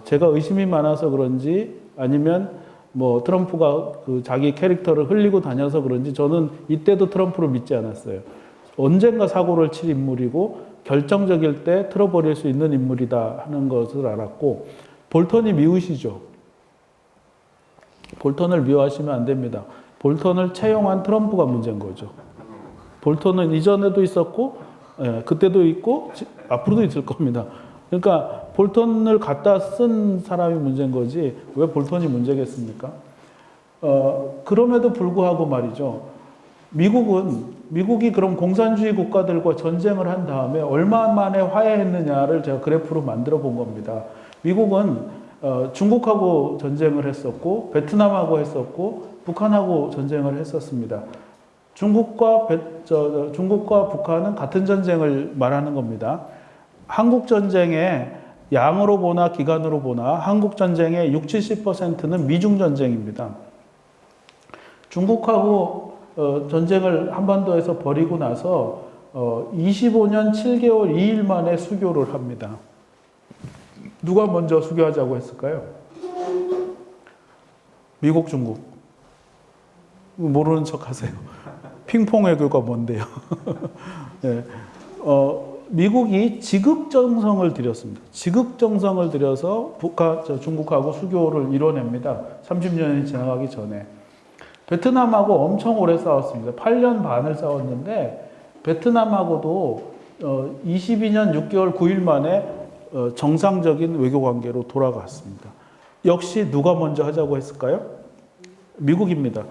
제가 의심이 많아서 그런지 아니면 뭐 트럼프가 그 자기 캐릭터를 흘리고 다녀서 그런지 저는 이때도 트럼프를 믿지 않았어요. 언젠가 사고를 칠 인물이고 결정적일 때 틀어버릴 수 있는 인물이다 하는 것을 알았고, 볼턴이 미우시죠. 볼턴을 미워하시면 안 됩니다. 볼턴을 채용한 트럼프가 문제인 거죠. 볼턴은 이전에도 있었고, 그때도 있고, 앞으로도 있을 겁니다. 그러니까 볼턴을 갖다 쓴 사람이 문제인 거지, 왜 볼턴이 문제겠습니까? 그럼에도 불구하고 말이죠. 미국이 그럼 공산주의 국가들과 전쟁을 한 다음에 얼마 만에 화해했느냐를 제가 그래프로 만들어 본 겁니다. 미국은 중국하고 전쟁을 했었고, 베트남하고 했었고, 북한하고 전쟁을 했었습니다. 중국과 북한은 같은 전쟁을 말하는 겁니다. 한국 전쟁의 양으로 보나 기간으로 보나 한국 전쟁의 60~70%는 미중 전쟁입니다. 중국하고 전쟁을 한반도에서 벌이고 나서 25년 7개월 2일 만에 수교를 합니다. 누가 먼저 수교하자고 했을까요? 미국, 중국. 모르는 척 하세요. 핑퐁 외교가 뭔데요? 네. 미국이 지극정성을 들였습니다. 지극정성을 들여서 중국하고 수교를 이뤄냅니다. 30년이 지나가기 전에. 베트남하고 엄청 오래 싸웠습니다. 8년 반을 싸웠는데 베트남하고도 22년 6개월 9일 만에 정상적인 외교 관계로 돌아갔습니다. 역시 누가 먼저 하자고 했을까요? 미국입니다.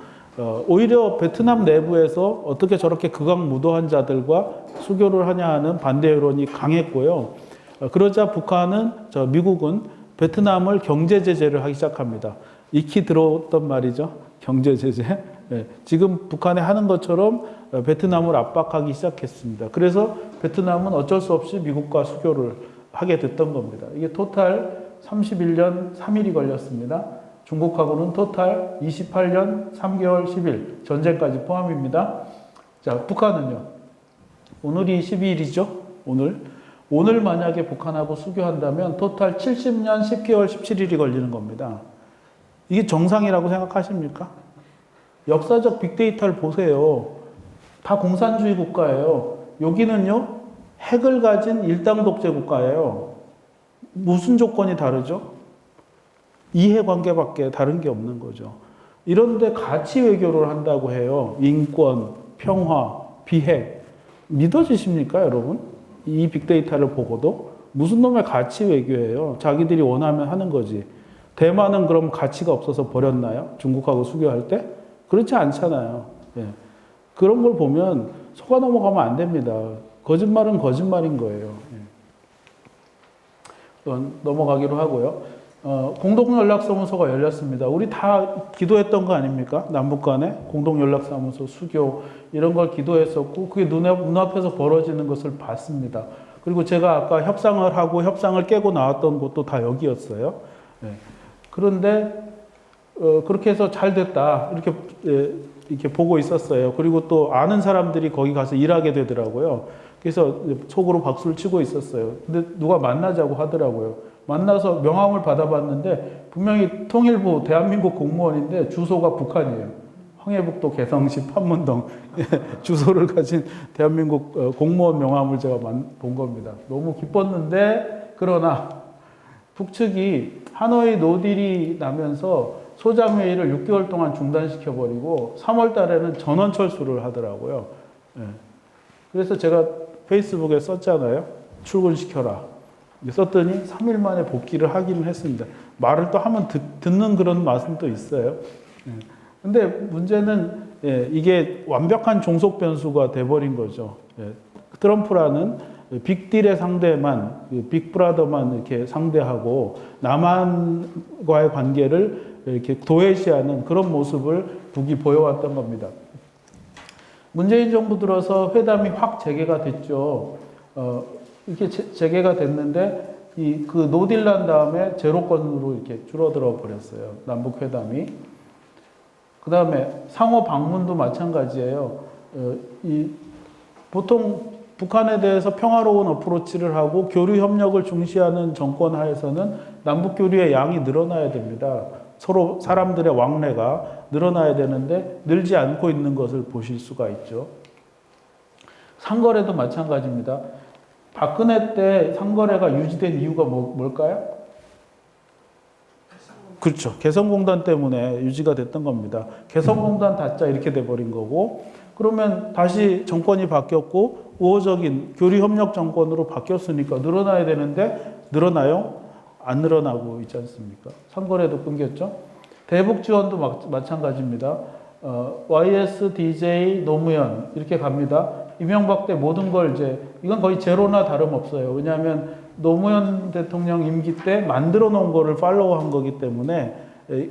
오히려 베트남 내부에서 어떻게 저렇게 극악무도한 자들과 수교를 하냐 하는 반대 여론이 강했고요. 그러자 미국은 베트남을 경제 제재를 하기 시작합니다. 익히 들어왔던 말이죠. 경제 제재. 네. 지금 북한에 하는 것처럼 베트남을 압박하기 시작했습니다. 그래서 베트남은 어쩔 수 없이 미국과 수교를 하게 됐던 겁니다. 이게 토탈 31년 3일이 걸렸습니다. 중국하고는 토탈 28년 3개월 10일, 전쟁까지 포함입니다. 자, 북한은요. 오늘이 12일이죠? 오늘 만약에 북한하고 수교한다면 토탈 70년 10개월 17일이 걸리는 겁니다. 이게 정상이라고 생각하십니까? 역사적 빅데이터를 보세요. 다 공산주의 국가예요. 여기는요, 핵을 가진 일당 독재 국가예요. 무슨 조건이 다르죠? 이해관계밖에 다른 게 없는 거죠. 이런데 가치 외교를 한다고 해요. 인권, 평화, 비핵. 믿어지십니까, 여러분? 이 빅데이터를 보고도? 무슨 놈의 가치 외교예요? 자기들이 원하면 하는 거지. 대만은 그럼 가치가 없어서 버렸나요? 중국하고 수교할 때? 그렇지 않잖아요. 예. 그런 걸 보면 속아 넘어가면 안 됩니다. 거짓말은 거짓말인 거예요. 예. 넘어가기로 하고요. 공동연락사무소가 열렸습니다. 우리 다 기도했던 거 아닙니까? 남북 간에 공동연락사무소, 수교 이런 걸 기도했었고 그게 눈앞에서 벌어지는 것을 봤습니다. 그리고 제가 아까 협상을 하고 협상을 깨고 나왔던 곳도 다 여기였어요. 네. 그런데 그렇게 해서 잘 됐다 이렇게 보고 있었어요. 그리고 또 아는 사람들이 거기 가서 일하게 되더라고요. 그래서 속으로 박수를 치고 있었어요. 근데 누가 만나자고 하더라고요. 만나서 명함을 받아봤는데 분명히 통일부 대한민국 공무원인데 주소가 북한이에요. 황해북도 개성시 판문동 주소를 가진 대한민국 공무원 명함을 제가 본 겁니다. 너무 기뻤는데 그러나 북측이 하노이 노딜이 나면서 소장회의를 6개월 동안 중단시켜버리고 3월 달에는 전원 철수를 하더라고요. 그래서 제가 페이스북에 썼잖아요. 출근시켜라. 썼더니 3일 만에 복귀를 하기는 했습니다. 말을 또 하면 듣는 그런 맛은 또 있어요. 근데 문제는 이게 완벽한 종속 변수가 돼버린 거죠. 트럼프라는 빅딜의 상대만, 빅브라더만 이렇게 상대하고 남한과의 관계를 이렇게 도외시하는 그런 모습을 북이 보여왔던 겁니다. 문재인 정부 들어서 회담이 확 재개가 됐죠. 이렇게 재개가 됐는데 그 노딜 난 다음에 제로건으로 이렇게 줄어들어 버렸어요. 남북 회담이. 그 다음에 상호 방문도 마찬가지예요. 보통 북한에 대해서 평화로운 어프로치를 하고 교류 협력을 중시하는 정권 하에서는 남북 교류의 양이 늘어나야 됩니다. 서로 사람들의 왕래가 늘어나야 되는데 늘지 않고 있는 것을 보실 수가 있죠. 상거래도 마찬가지입니다. 박근혜 때 상거래가 유지된 이유가 뭘까요? 그렇죠. 개성공단 때문에 유지가 됐던 겁니다. 개성공단 닫자 이렇게 돼버린 거고, 그러면 다시 정권이 바뀌었고 우호적인 교류협력 정권으로 바뀌었으니까 늘어나야 되는데 늘어나요? 안 늘어나고 있지 않습니까? 상거래도 끊겼죠. 대북 지원도 마찬가지입니다. YSDJ 노무현 이렇게 갑니다. 이명박 때 모든 걸 이건 거의 제로나 다름없어요. 왜냐하면 노무현 대통령 임기 때 만들어 놓은 거를 팔로우한 거기 때문에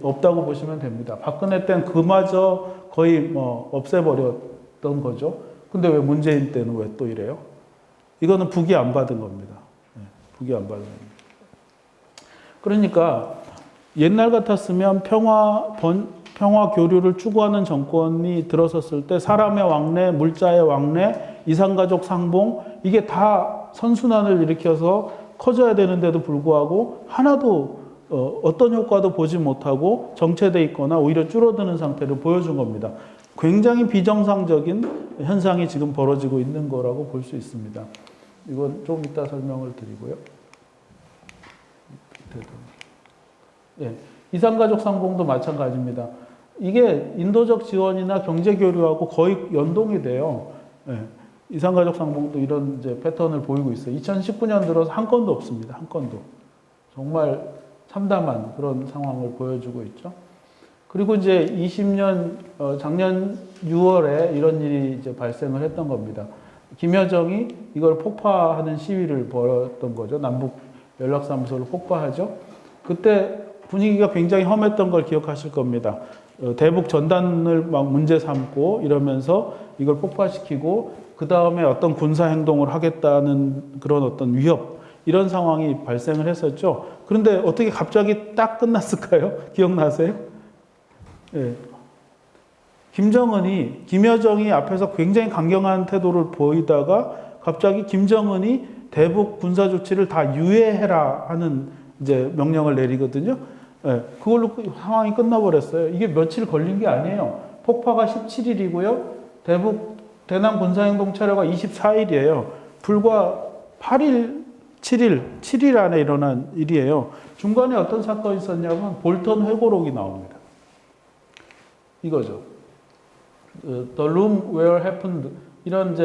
없다고 보시면 됩니다. 박근혜 때는 그마저 거의 없애버렸던 거죠. 근데 왜 문재인 때는 왜 또 이래요? 이거는 북이 안 받은 겁니다. 북이 안 받은 겁니다. 그러니까 옛날 같았으면 평화 교류를 추구하는 정권이 들어섰을 때 사람의 왕래, 물자의 왕래, 이산가족 상봉 이게 다 선순환을 일으켜서 커져야 되는데도 불구하고 하나도 어떤 효과도 보지 못하고 정체돼 있거나 오히려 줄어드는 상태를 보여준 겁니다. 굉장히 비정상적인 현상이 지금 벌어지고 있는 거라고 볼 수 있습니다. 이건 좀 이따 설명을 드리고요. 이산가족 상봉도 마찬가지입니다. 이게 인도적 지원이나 경제 교류하고 거의 연동이 돼요. 이산가족 상봉도 이런 패턴을 보이고 있어요. 2019년 들어서 한 건도 없습니다. 한 건도. 정말 참담한 그런 상황을 보여주고 있죠. 그리고 20년, 작년 6월에 이런 일이 발생을 했던 겁니다. 김여정이 이걸 폭파하는 시위를 벌였던 거죠. 남북 연락사무소를 폭파하죠. 그때 분위기가 굉장히 험했던 걸 기억하실 겁니다. 대북 전단을 막 문제 삼고 이러면서 이걸 폭파시키고 그 다음에 어떤 군사 행동을 하겠다는 그런 어떤 위협 이런 상황이 발생을 했었죠. 그런데 어떻게 갑자기 딱 끝났을까요? 기억나세요? 김여정이 앞에서 굉장히 강경한 태도를 보이다가 갑자기 김정은이 대북 군사 조치를 다 유예해라 하는 명령을 내리거든요. 그걸로 상황이 끝나버렸어요. 이게 며칠 걸린 게 아니에요. 폭파가 17일이고요. 대남 군사행동 차려가 24일이에요. 불과 8일, 7일 안에 일어난 일이에요. 중간에 어떤 사건이 있었냐면 볼턴 회고록이 나옵니다. 이거죠. The room where happened 이런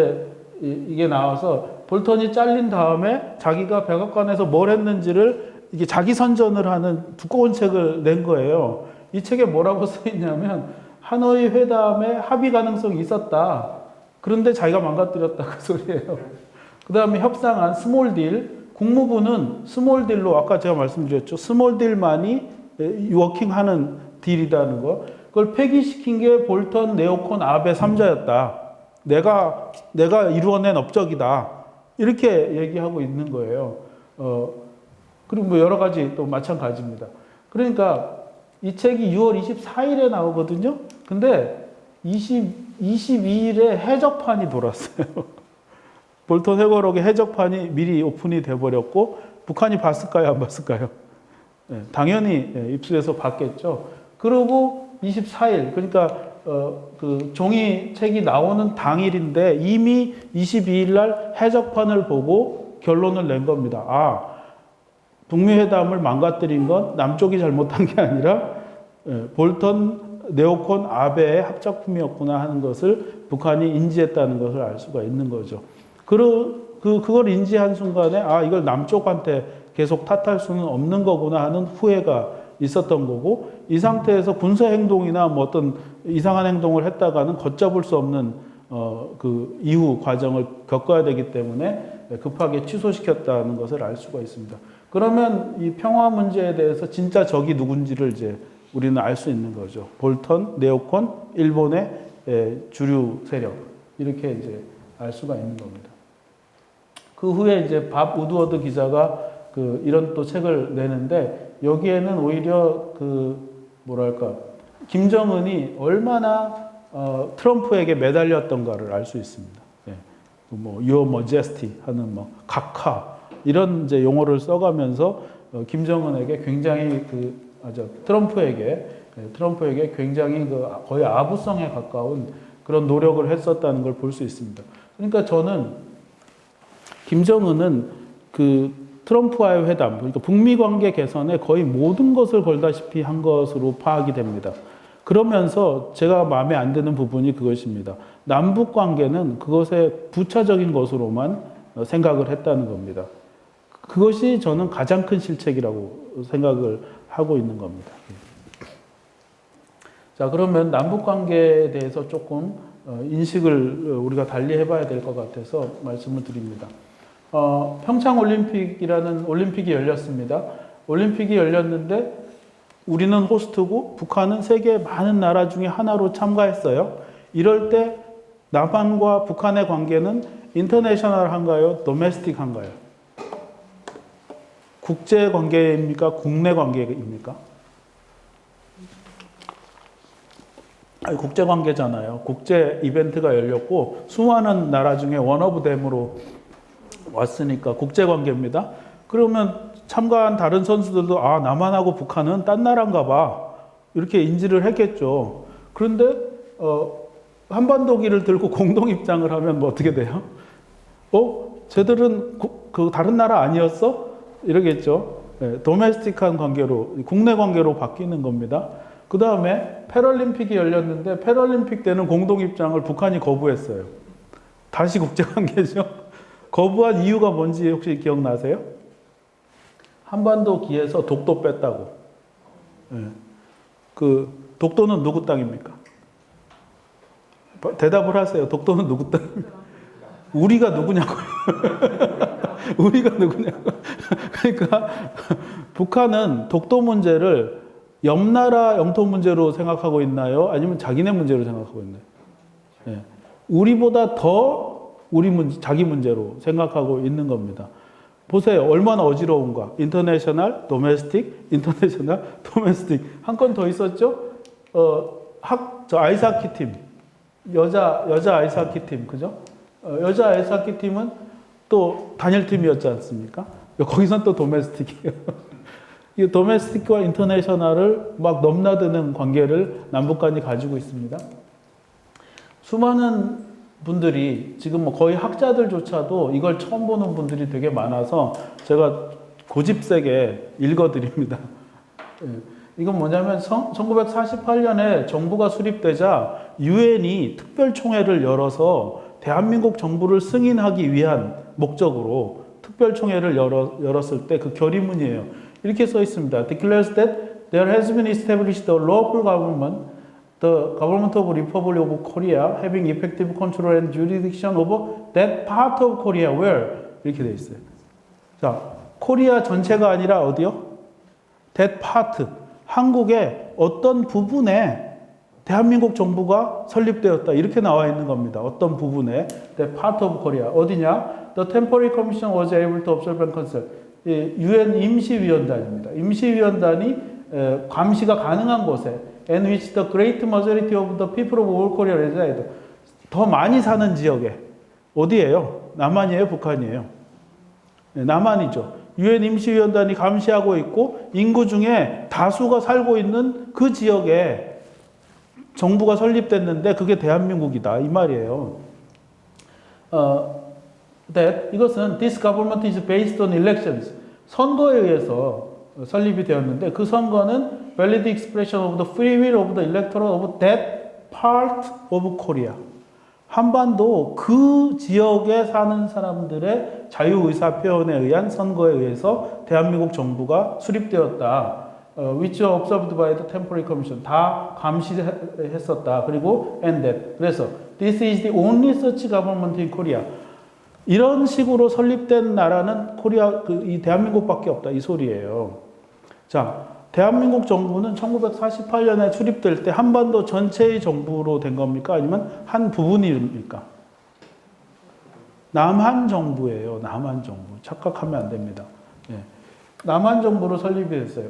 이게 나와서 볼턴이 잘린 다음에 자기가 백악관에서 뭘 했는지를 이게 자기 선전을 하는 두꺼운 책을 낸 거예요. 이 책에 뭐라고 써 있냐면 하노이 회담에 합의 가능성이 있었다. 그런데 자기가 망가뜨렸다 그 소리예요. 그 다음에 협상한 스몰 딜, 국무부는 스몰 딜로 아까 제가 말씀드렸죠. 스몰 딜만이 워킹하는 딜이라는 거. 그걸 폐기시킨 게 볼턴, 네오콘, 아베 3자였다. 내가 이루어낸 업적이다. 이렇게 얘기하고 있는 거예요. 그리고 여러 가지 또 마찬가지입니다. 그러니까 이 책이 6월 24일에 나오거든요. 근데 22일에 해적판이 돌았어요. 볼턴 회고록의 해적판이 미리 오픈이 돼버렸고 북한이 봤을까요? 안 봤을까요? 당연히 입수해서 봤겠죠. 그리고 24일, 그러니까 그 종이 책이 나오는 당일인데 이미 22일 날 해적판을 보고 결론을 낸 겁니다. 아, 북미회담을 망가뜨린 건 남쪽이 잘못한 게 아니라 볼턴, 네오콘, 아베의 합작품이었구나 하는 것을 북한이 인지했다는 것을 알 수가 있는 거죠. 그걸 인지한 순간에 아, 이걸 남쪽한테 계속 탓할 수는 없는 거구나 하는 후회가 있었던 거고, 이 상태에서 군사 행동이나 뭐 어떤 이상한 행동을 했다가는 걷잡을 수 없는 그 이후 과정을 겪어야 되기 때문에 급하게 취소시켰다는 것을 알 수가 있습니다. 그러면 이 평화 문제에 대해서 진짜 적이 누군지를 이제 우리는 알 수 있는 거죠. 볼턴, 네오콘, 일본의 주류 세력, 이렇게 이제 알 수가 있는 겁니다. 그 후에 이제 밥 우드워드 기자가 이런 또 책을 내는데, 여기에는 오히려 뭐랄까, 김정은이 얼마나 트럼프에게 매달렸던가를 알 수 있습니다. 예. 뭐 Your Majesty 하는 뭐 각하 이런 이제 용어를 써가면서 김정은에게 굉장히 트럼프에게 굉장히 거의 아부성에 가까운 그런 노력을 했었다는 걸 볼 수 있습니다. 그러니까 저는 김정은은 트럼프와의 회담, 그러니까 북미 관계 개선에 거의 모든 것을 걸다시피 한 것으로 파악이 됩니다. 그러면서 제가 마음에 안 드는 부분이 그것입니다. 남북 관계는 그것의 부차적인 것으로만 생각을 했다는 겁니다. 그것이 저는 가장 큰 실책이라고 생각을 하고 있는 겁니다. 자, 그러면 남북 관계에 대해서 조금 인식을 우리가 달리 해봐야 될 것 같아서 말씀을 드립니다. 평창 올림픽이라는 올림픽이 열렸습니다. 올림픽이 열렸는데 우리는 호스트고 북한은 세계 많은 나라 중에 하나로 참가했어요. 이럴 때 남한과 북한의 관계는 인터내셔널한가요? 도메스틱한가요? 국제 관계입니까? 국내 관계입니까? 아니, 국제 관계잖아요. 국제 이벤트가 열렸고 수많은 나라 중에 원 오브 댐으로 왔으니까 국제 관계입니다. 그러면 참가한 다른 선수들도 아, 남한하고 북한은 딴 나라인가 봐, 이렇게 인지를 했겠죠. 그런데 한반도기를 들고 공동 입장을 하면 뭐 어떻게 돼요? 쟤들은 다른 나라 아니었어? 이러겠죠. 도메스틱한 관계로, 국내 관계로 바뀌는 겁니다. 그 다음에 패럴림픽이 열렸는데 패럴림픽 때는 공동 입장을 북한이 거부했어요. 다시 국제 관계죠. 거부한 이유가 뭔지 혹시 기억나세요? 한반도 기에서 독도 뺐다고. 독도는 누구 땅입니까? 대답을 하세요. 독도는 누구 땅입니까? 우리가 누구냐고요. 우리가 누구냐고. 그러니까 북한은 독도 문제를 옆나라 영토 문제로 생각하고 있나요? 아니면 자기네 문제로 생각하고 있나요? 우리보다 더 자기 문제로 생각하고 있는 겁니다. 보세요. 얼마나 어지러운가. 인터내셔널, 도메스틱, 인터내셔널, 도메스틱. 한 건 더 있었죠? 아이스하키 팀. 여자 아이스하키 팀. 그죠? 여자 아이스하키 팀은 또 단일팀이었지 않습니까? 거기선 또 도메스틱이에요. 이 도메스틱과 인터내셔널을 막 넘나드는 관계를 남북 간이 가지고 있습니다. 수많은 분들이 지금 뭐 거의 학자들조차도 이걸 처음 보는 분들이 되게 많아서 제가 고집세게 읽어드립니다. 이건 뭐냐면 1948년에 정부가 수립되자 유엔이 특별총회를 열어서 대한민국 정부를 승인하기 위한 목적으로 특별총회를 열었을 때 그 결의문이에요. 이렇게 써 있습니다. Declares that there has been established a local government, the government of Republic of Korea, having effective control and jurisdiction over that part of Korea where 이렇게 돼 있어요. 자, 코리아 전체가 아니라 어디요? That part, 한국의 어떤 부분에 대한민국 정부가 설립되었다, 이렇게 나와 있는 겁니다. 어떤 부분에 That part of Korea 어디냐? The Temporary Commission was able to observe and consult. UN 임시위원단입니다. 임시위원단이 감시가 가능한 곳에 and which the great majority of the people of all Korea reside. 더 많이 사는 지역에 어디예요? 남한이에요? 북한이에요? 남한이죠. 유엔 임시위원단이 감시하고 있고 인구 중에 다수가 살고 있는 그 지역에 정부가 설립됐는데 그게 대한민국이다 이 말이에요. 이것은 this government is based on elections. 선거에 의해서 설립이 되었는데 그 선거는 valid expression of the free will of the electorate of that part of Korea. 한반도 그 지역에 사는 사람들의 자유의사표현에 의한 선거에 의해서 대한민국 정부가 수립되었다. which were observed by the temporary commission. 다 감시했었다. 그리고 and that. 그래서 this is the only such government in Korea. 이런 식으로 설립된 나라는 이 대한민국밖에 없다. 이 소리예요. 자, 대한민국 정부는 1948년에 수립될 때 한반도 전체의 정부로 된 겁니까? 아니면 한 부분입니까? 남한 정부예요. 남한 정부. 착각하면 안 됩니다. 예. 남한 정부로 설립이 됐어요.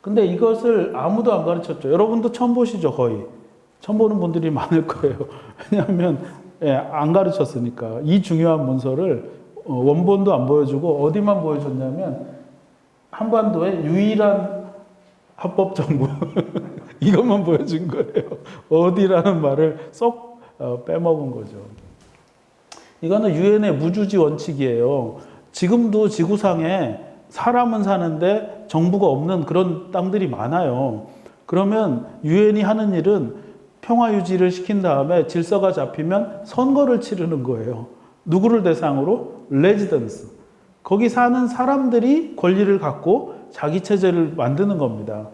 근데 이것을 아무도 안 가르쳤죠. 여러분도 처음 보시죠, 거의. 처음 보는 분들이 많을 거예요. 왜냐하면 안 가르쳤으니까. 이 중요한 문서를 원본도 안 보여주고 어디만 보여줬냐면 한반도의 유일한 합법정부 이것만 보여준 거예요. 어디라는 말을 쏙 빼먹은 거죠. 이거는 유엔의 무주지 원칙이에요. 지금도 지구상에 사람은 사는데 정부가 없는 그런 땅들이 많아요. 그러면 유엔이 하는 일은 평화 유지를 시킨 다음에 질서가 잡히면 선거를 치르는 거예요. 누구를 대상으로? 레지던스. 거기 사는 사람들이 권리를 갖고 자기 체제를 만드는 겁니다.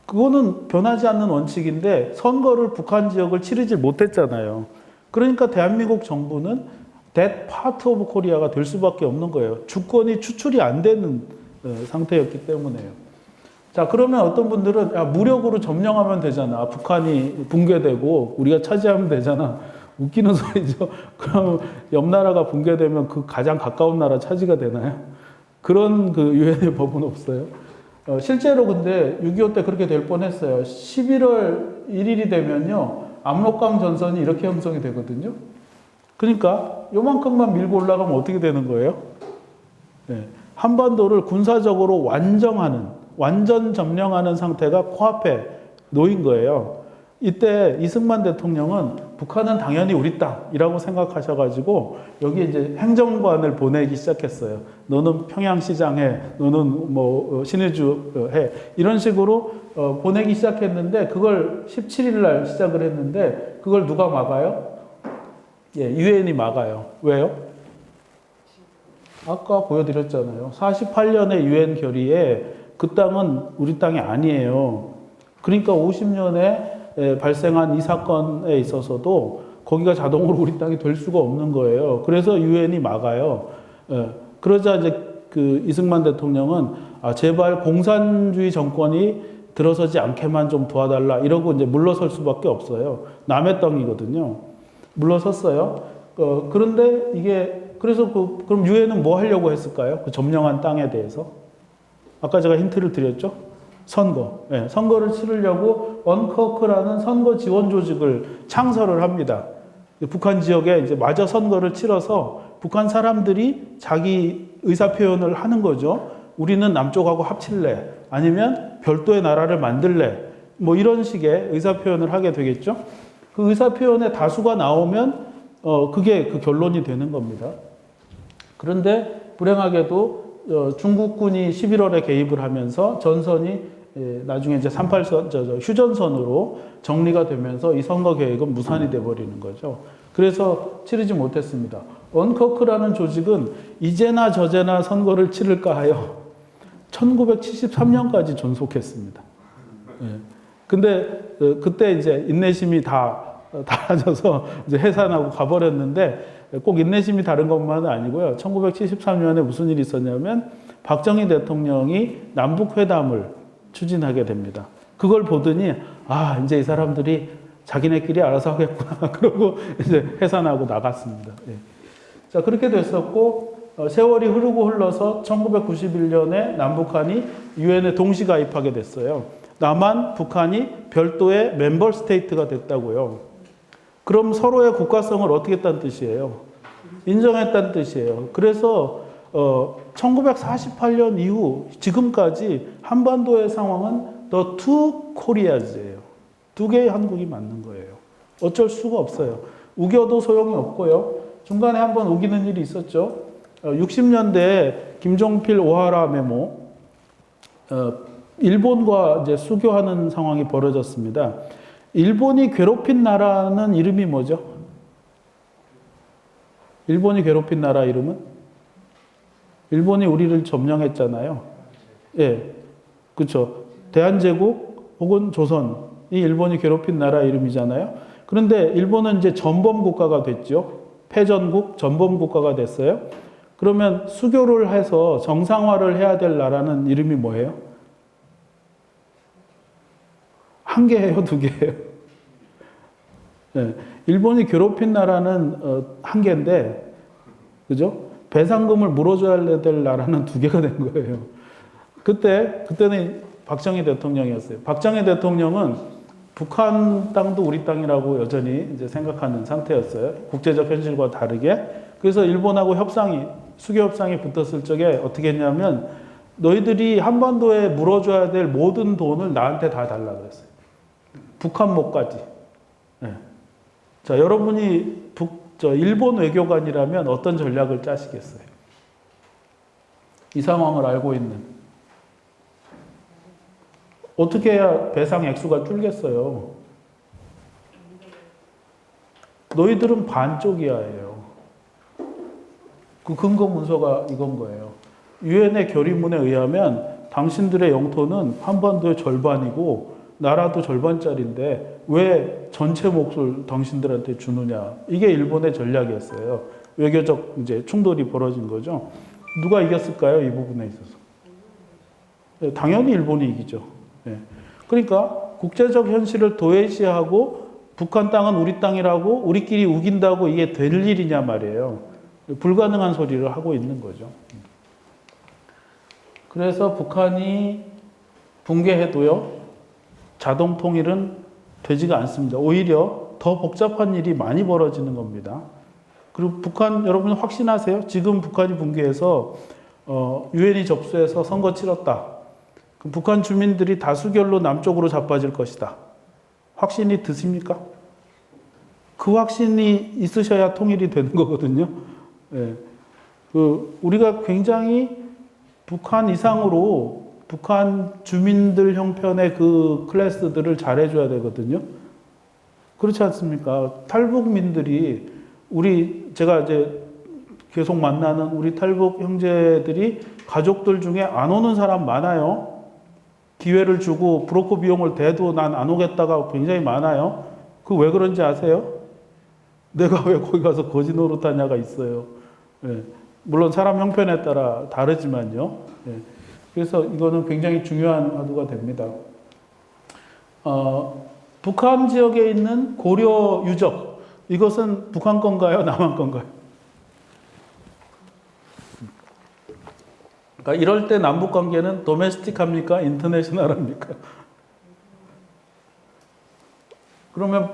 그거는 변하지 않는 원칙인데 선거를 북한 지역을 치르지 못했잖아요. 그러니까 대한민국 정부는 that part of Korea가 될 수밖에 없는 거예요. 주권이 추출이 안 되는 상태였기 때문에요. 자, 그러면 어떤 분들은 야, 무력으로 점령하면 되잖아. 북한이 붕괴되고 우리가 차지하면 되잖아. 웃기는 소리죠. 그럼 옆 나라가 붕괴되면 그 가장 가까운 나라 차지가 되나요? 그런 그 유엔의 법은 없어요. 실제로 근데 6.25 때 그렇게 될 뻔했어요. 11월 1일이 되면요. 압록강 전선이 이렇게 형성이 되거든요. 그러니까 요만큼만 밀고 올라가면 어떻게 되는 거예요? 네. 한반도를 군사적으로 완전 점령하는 상태가 코앞에 놓인 거예요. 이때 이승만 대통령은 북한은 당연히 우리 땅이라고 생각하셔가지고 여기 이제 행정관을 보내기 시작했어요. 너는 평양시장해, 너는 뭐 신의주 해 이런 식으로 보내기 시작했는데 그걸 17일 날 시작을 했는데 그걸 누가 막아요? 예, 유엔이 막아요. 왜요? 아까 보여드렸잖아요. 48년의 유엔 결의에 그 땅은 우리 땅이 아니에요. 그러니까 50년에 발생한 이 사건에 있어서도 거기가 자동으로 우리 땅이 될 수가 없는 거예요. 그래서 유엔이 막아요. 그러자 이제 그 이승만 대통령은 제발 공산주의 정권이 들어서지 않게만 좀 도와달라 이러고 이제 물러설 수밖에 없어요. 남의 땅이거든요. 물러섰어요. 그런데 이게 그래서 그럼 유엔은 뭐 하려고 했을까요? 그 점령한 땅에 대해서 아까 제가 힌트를 드렸죠. 선거. 네, 선거를 치르려고 언커크라는 선거 지원 조직을 창설을 합니다. 북한 지역에 이제 마저 선거를 치러서 북한 사람들이 자기 의사 표현을 하는 거죠. 우리는 남쪽하고 합칠래. 아니면 별도의 나라를 만들래. 뭐 이런 식의 의사 표현을 하게 되겠죠. 그 의사 표현에 다수가 나오면 그게 그 결론이 되는 겁니다. 그런데 불행하게도 중국군이 11월에 개입을 하면서 전선이 나중에 이제 38선, 휴전선으로 정리가 되면서 이 선거 계획은 무산이 돼버리는 거죠. 그래서 치르지 못했습니다. 언커크라는 조직은 이제나 저제나 선거를 치를까 하여 1973년까지 존속했습니다. 근데 그때 이제 인내심이 다 달아져서 이제 해산하고 가버렸는데 꼭 인내심이 다른 것만은 아니고요. 1973년에 무슨 일이 있었냐면 박정희 대통령이 남북회담을 추진하게 됩니다. 그걸 보더니 이제 이 사람들이 자기네끼리 알아서 하겠구나. 그러고 이제 해산하고 나갔습니다. 예. 자, 그렇게 됐었고 세월이 흐르고 흘러서 1991년에 남북한이 유엔에 동시 가입하게 됐어요. 남한, 북한이 별도의 멤버 스테이트가 됐다고요. 그럼 서로의 국가성을 어떻게 했다는 뜻이에요? 인정했다는 뜻이에요. 그래서 1948년 이후 지금까지 한반도의 상황은 The Two Koreas예요. 두 개의 한국이 맞는 거예요. 어쩔 수가 없어요. 우겨도 소용이 없고요. 중간에 한번 우기는 일이 있었죠. 60년대에 김종필 오하라 메모, 일본과 이제 수교하는 상황이 벌어졌습니다. 일본이 괴롭힌 나라는 이름이 뭐죠? 일본이 괴롭힌 나라 이름은? 일본이 우리를 점령했잖아요. 예, 그렇죠. 대한제국 혹은 조선이 일본이 괴롭힌 나라 이름이잖아요. 그런데 일본은 이제 전범 국가가 됐죠. 패전국, 전범 국가가 됐어요. 그러면 수교를 해서 정상화를 해야 될 나라는 이름이 뭐예요? 한 개예요, 두 개예요? 네. 일본이 괴롭힌 나라는 한 개인데, 그죠? 배상금을 물어줘야 될 나라는 두 개가 된 거예요. 그때는 박정희 대통령이었어요. 박정희 대통령은 북한 땅도 우리 땅이라고 여전히 이제 생각하는 상태였어요. 국제적 현실과 다르게. 그래서 일본하고 수교 협상이 붙었을 적에 어떻게 했냐면, 너희들이 한반도에 물어줘야 될 모든 돈을 나한테 다 달라고 했어요. 북한 목까지. 네. 자, 여러분이 일본 외교관이라면 어떤 전략을 짜시겠어요? 이 상황을 알고 있는. 어떻게 해야 배상 액수가 줄겠어요? 너희들은 반쪽이야예요. 그 근거 문서가 이건 거예요. 유엔의 결의문에 의하면 당신들의 영토는 한반도의 절반이고 나라도 절반짜리인데 왜 전체 몫을 당신들한테 주느냐. 이게 일본의 전략이었어요. 외교적 이제 충돌이 벌어진 거죠. 누가 이겼을까요? 이 부분에 있어서. 네, 당연히 일본이 이기죠. 네. 그러니까 국제적 현실을 도외시하고 북한 땅은 우리 땅이라고 우리끼리 우긴다고 이게 될 일이냐 말이에요. 불가능한 소리를 하고 있는 거죠. 그래서 북한이 붕괴해도요, 자동 통일은 되지가 않습니다. 오히려 더 복잡한 일이 많이 벌어지는 겁니다. 그리고 북한, 여러분 확신하세요? 지금 북한이 붕괴해서 유엔이 접수해서 선거 치렀다. 그럼 북한 주민들이 다수결로 남쪽으로 자빠질 것이다. 확신이 드십니까? 그 확신이 있으셔야 통일이 되는 거거든요. 예. 우리가 굉장히 북한 이상으로 북한 주민들 형편의 그 클래스들을 잘해줘야 되거든요. 그렇지 않습니까? 탈북민들이 제가 이제 계속 만나는 우리 탈북 형제들이 가족들 중에 안 오는 사람 많아요. 기회를 주고 브로커 비용을 대도 난 안 오겠다가 굉장히 많아요. 그 왜 그런지 아세요? 내가 왜 거기 가서 거지 노릇하냐가 있어요. 예. 물론 사람 형편에 따라 다르지만요. 예. 그래서 이거는 굉장히 중요한 화두가 됩니다. 북한 지역에 있는 고려 유적, 이것은 북한 건가요? 남한 건가요? 그러니까 이럴 때 남북 관계는 도메스틱합니까? 인터내셔널합니까? 그러면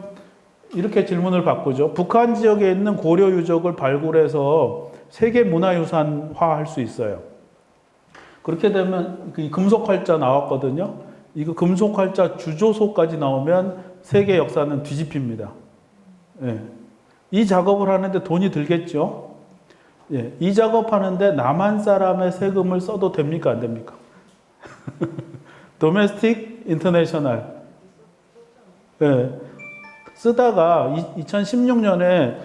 이렇게 질문을 바꾸죠. 북한 지역에 있는 고려 유적을 발굴해서 세계 문화유산화 할 수 있어요. 그렇게 되면 금속 활자 나왔거든요. 이거 금속 활자 주조소까지 나오면 세계 역사는 뒤집힙니다. 예. 이 작업을 하는데 돈이 들겠죠. 예. 이 작업하는데 남한 사람의 세금을 써도 됩니까? 안 됩니까? 도메스틱, 인터내셔널. 예. 쓰다가 2016년에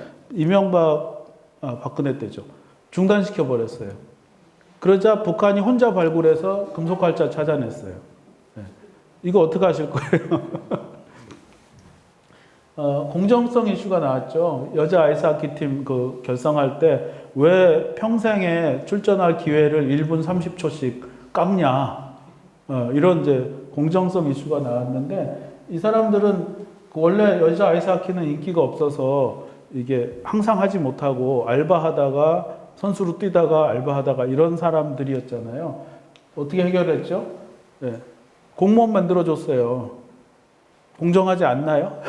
박근혜 때죠. 중단시켜 버렸어요. 그러자 북한이 혼자 발굴해서 금속활자 찾아냈어요. 네. 이거 어떻게 하실 거예요? 공정성 이슈가 나왔죠. 여자 아이스하키 팀 결성할 때 왜 평생에 출전할 기회를 1분 30초씩 깎냐. 이런 이제 공정성 이슈가 나왔는데 이 사람들은 원래 여자 아이스하키는 인기가 없어서 이게 항상 하지 못하고 알바하다가 선수로 뛰다가 알바하다가 이런 사람들이었잖아요. 어떻게 해결했죠? 네. 공무원 만들어줬어요. 공정하지 않나요?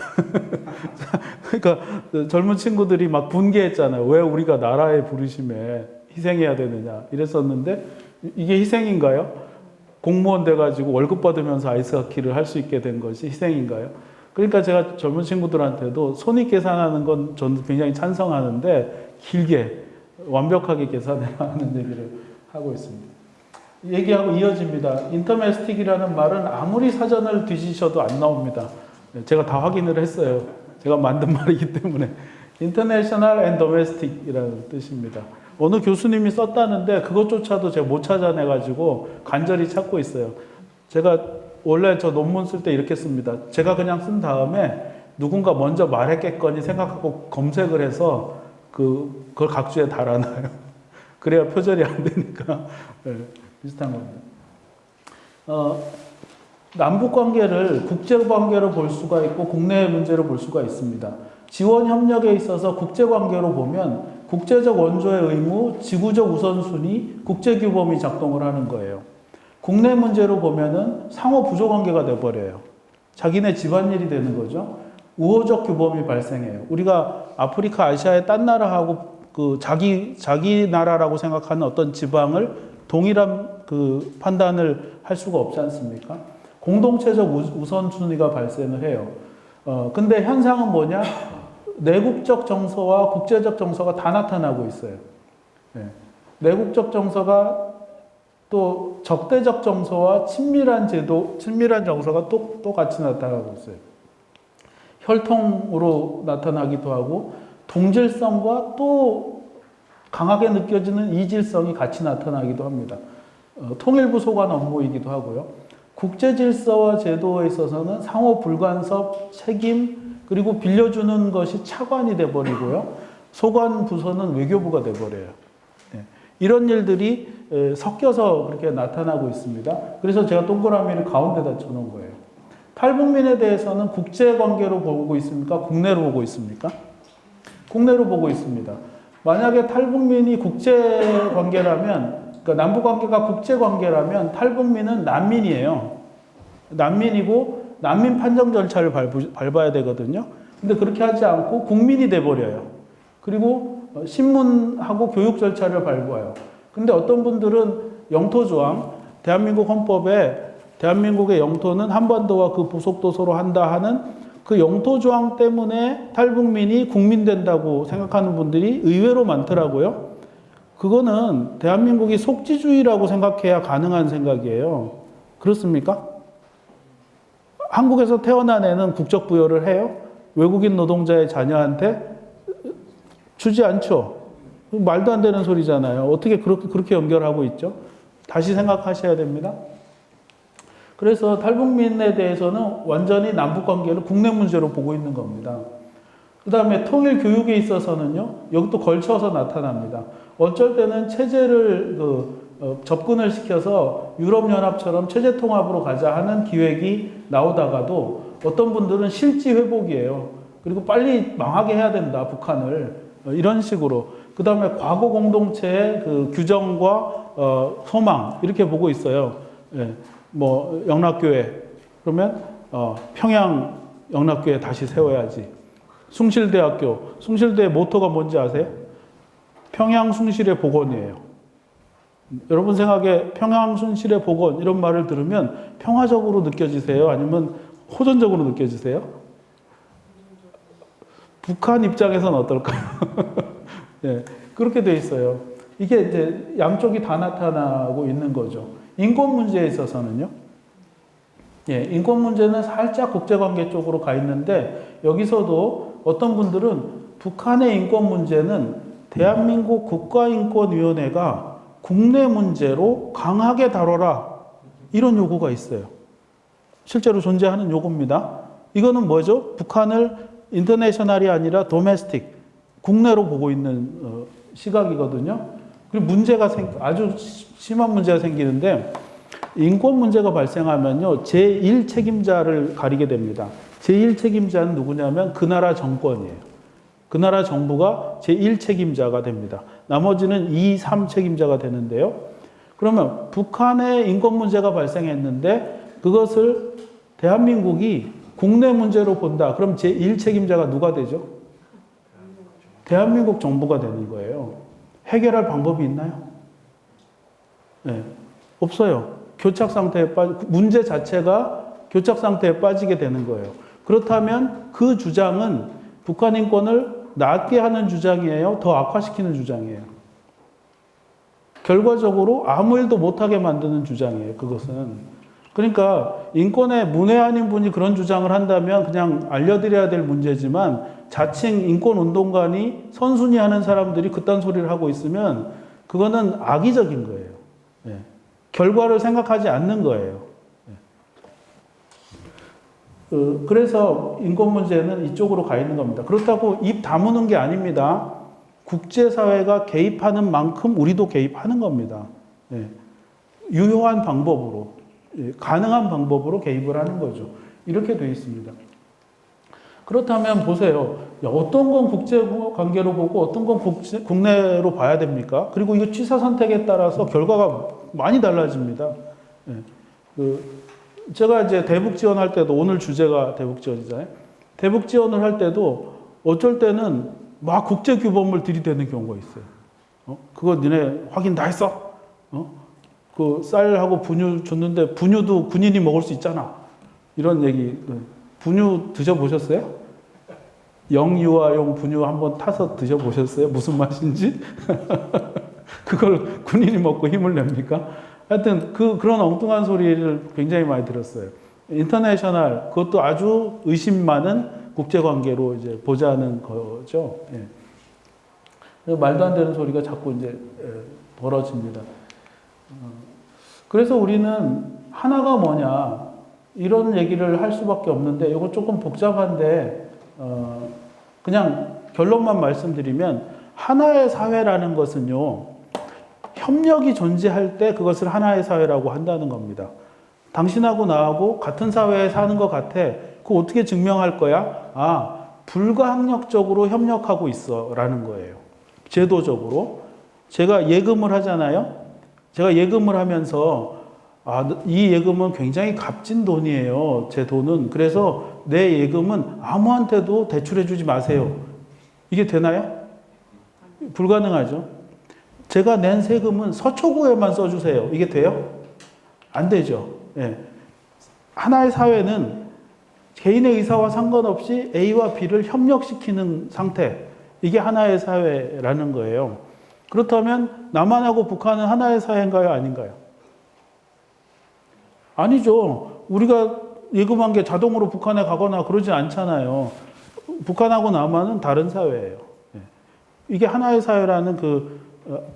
그러니까 젊은 친구들이 막 분개했잖아요. 왜 우리가 나라의 부르심에 희생해야 되느냐 이랬었는데 이게 희생인가요? 공무원 돼가지고 월급 받으면서 아이스하키를 할 수 있게 된 것이 희생인가요? 그러니까 제가 젊은 친구들한테도 손익 계산하는 건 저는 굉장히 찬성하는데 길게 완벽하게 계산해야 하는 얘기를 하고 있습니다. 얘기하고 이어집니다. 인터메스틱이라는 말은 아무리 사전을 뒤지셔도 안 나옵니다. 제가 다 확인을 했어요. 제가 만든 말이기 때문에. International and Domestic이라는 뜻입니다. 어느 교수님이 썼다는데 그것조차도 제가 못 찾아내가지고 간절히 찾고 있어요. 제가 원래 저 논문 쓸 때 이렇게 씁니다. 제가 그냥 쓴 다음에 누군가 먼저 말했겠거니 생각하고 검색을 해서 그걸 각주에 달아놔요. 그래야 표절이 안 되니까. 네, 비슷한 겁니다. 남북 관계를 국제 관계로 볼 수가 있고 국내 문제로 볼 수가 있습니다. 지원 협력에 있어서 국제 관계로 보면 국제적 원조의 의무, 지구적 우선순위, 국제 규범이 작동을 하는 거예요. 국내 문제로 보면은 상호 부조 관계가 돼 버려요. 자기네 집안일이 되는 거죠. 우호적 규범이 발생해요. 우리가 아프리카, 아시아의 딴 나라하고 자기 나라라고 생각하는 어떤 지방을 동일한 판단을 할 수가 없지 않습니까? 공동체적 우선순위가 발생을 해요. 근데 현상은 뭐냐? 내국적 정서와 국제적 정서가 다 나타나고 있어요. 네. 내국적 정서가 또 적대적 정서와 친밀한 정서가 또 같이 나타나고 있어요. 혈통으로 나타나기도 하고, 동질성과 또 강하게 느껴지는 이질성이 같이 나타나기도 합니다. 통일부 소관 업무이기도 하고요. 국제 질서와 제도에 있어서는 상호 불간섭, 책임, 그리고 빌려주는 것이 차관이 돼버리고요. 소관 부서는 외교부가 돼버려요. 네. 이런 일들이 섞여서 그렇게 나타나고 있습니다. 그래서 제가 동그라미를 가운데다 쳐놓은 거예요. 탈북민에 대해서는 국제관계로 보고 있습니까? 국내로 보고 있습니까? 국내로 보고 있습니다. 만약에 탈북민이 국제관계라면, 그러니까 남북관계가 국제관계라면 탈북민은 난민이에요. 난민이고 난민 판정 절차를 밟아야 되거든요. 근데 그렇게 하지 않고 국민이 돼버려요. 그리고 신문하고 교육 절차를 밟아요. 근데 어떤 분들은 영토조항, 대한민국 헌법에 대한민국의 영토는 한반도와 그 부속도서로 한다 하는 그 영토조항 때문에 탈북민이 국민 된다고 생각하는 분들이 의외로 많더라고요. 그거는 대한민국이 속지주의라고 생각해야 가능한 생각이에요. 그렇습니까? 한국에서 태어난 애는 국적 부여를 해요? 외국인 노동자의 자녀한테? 주지 않죠. 말도 안 되는 소리잖아요. 어떻게 그렇게 연결하고 있죠? 다시 생각하셔야 됩니다. 그래서 탈북민에 대해서는 완전히 남북관계를 국내 문제로 보고 있는 겁니다. 그 다음에 통일 교육에 있어서는요, 여기 또 걸쳐서 나타납니다. 어쩔 때는 체제를 접근을 시켜서 유럽연합처럼 체제 통합으로 가자 하는 기획이 나오다가도 어떤 분들은 실지 회복이에요. 그리고 빨리 망하게 해야 된다, 북한을. 이런 식으로. 그 다음에 과거 공동체의 규정과 소망, 이렇게 보고 있어요. 예. 뭐, 영락교회. 그러면, 평양 영락교회 다시 세워야지. 숭실대학교. 숭실대의 모토가 뭔지 아세요? 평양 숭실의 복원이에요. 여러분 생각에 평양 숭실의 복원 이런 말을 들으면 평화적으로 느껴지세요? 아니면 호전적으로 느껴지세요? 북한 입장에서는 어떨까요? 네, 그렇게 돼 있어요. 이게 이제 양쪽이 다 나타나고 있는 거죠. 인권 문제에 있어서는요. 예, 인권 문제는 살짝 국제관계 쪽으로 가 있는데 여기서도 어떤 분들은 북한의 인권 문제는 대한민국 국가인권위원회가 국내 문제로 강하게 다뤄라. 이런 요구가 있어요. 실제로 존재하는 요구입니다. 이거는 뭐죠? 북한을 인터내셔널이 아니라 도메스틱, 국내로 보고 있는 시각이거든요. 그리고 문제가 아주 심한 문제가 생기는데 인권 문제가 발생하면요. 제1 책임자를 가리게 됩니다. 제1 책임자는 누구냐면 그 나라 정권이에요. 그 나라 정부가 제1 책임자가 됩니다. 나머지는 2, 3 책임자가 되는데요. 그러면 북한의 인권 문제가 발생했는데 그것을 대한민국이 국내 문제로 본다. 그럼 제1 책임자가 누가 되죠? 대한민국 정부가 되는 거예요. 해결할 방법이 있나요? 네, 없어요. 교착 상태에 문제 자체가 교착 상태에 빠지게 되는 거예요. 그렇다면 그 주장은 북한 인권을 낮게 하는 주장이에요? 더 악화시키는 주장이에요? 결과적으로 아무 일도 못하게 만드는 주장이에요. 그것은. 그러니까 인권에 문외한인 분이 그런 주장을 한다면 그냥 알려드려야 될 문제지만 자칭 인권운동가니 선순위 하는 사람들이 그딴 소리를 하고 있으면 그거는 악의적인 거예요. 예. 결과를 생각하지 않는 거예요. 예. 그래서 인권 문제는 이쪽으로 가 있는 겁니다. 그렇다고 입 다무는 게 아닙니다. 국제사회가 개입하는 만큼 우리도 개입하는 겁니다. 예. 유효한 방법으로, 예. 가능한 방법으로 개입을 하는 거죠. 이렇게 되어 있습니다. 그렇다면 보세요. 어떤 건 국제관계로 보고 어떤 건 국내로 봐야 됩니까? 그리고 이거 취사 선택에 따라서 결과가 많이 달라집니다. 예. 제가 이제 대북 지원할 때도 오늘 주제가 대북 지원이잖아요. 대북 지원을 할 때도 어쩔 때는 막 국제 규범을 들이대는 경우가 있어요. 그거 니네 확인 다 했어? 그 쌀하고 분유 줬는데 분유도 군인이 먹을 수 있잖아. 이런 얘기. 분유 드셔보셨어요? 영유아용 분유 한번 타서 드셔보셨어요? 무슨 맛인지? 그걸 군인이 먹고 힘을 냅니까? 하여튼 그런 엉뚱한 소리를 굉장히 많이 들었어요. 인터내셔널, 그것도 아주 의심 많은 국제관계로 이제 보자는 거죠. 예. 말도 안 되는 소리가 자꾸 이제 벌어집니다. 그래서 우리는 하나가 뭐냐, 이런 얘기를 할 수밖에 없는데, 이거 조금 복잡한데, 그냥 결론만 말씀드리면, 하나의 사회라는 것은요, 협력이 존재할 때 그것을 하나의 사회라고 한다는 겁니다. 당신하고 나하고 같은 사회에 사는 것 같아. 그거 어떻게 증명할 거야? 아, 불가항력적으로 협력하고 있어. 라는 거예요. 제도적으로. 제가 예금을 하잖아요. 제가 예금을 하면서, 이 예금은 굉장히 값진 돈이에요. 제 돈은. 그래서 내 예금은 아무한테도 대출해주지 마세요. 이게 되나요? 불가능하죠. 제가 낸 세금은 서초구에만 써주세요. 이게 돼요? 안 되죠. 예. 하나의 사회는 개인의 의사와 상관없이 A와 B를 협력시키는 상태. 이게 하나의 사회라는 거예요. 그렇다면 남한하고 북한은 하나의 사회인가요? 아닌가요? 아니죠. 우리가 예금한 게 자동으로 북한에 가거나 그러지 않잖아요. 북한하고 남한은 다른 사회예요. 예. 이게 하나의 사회라는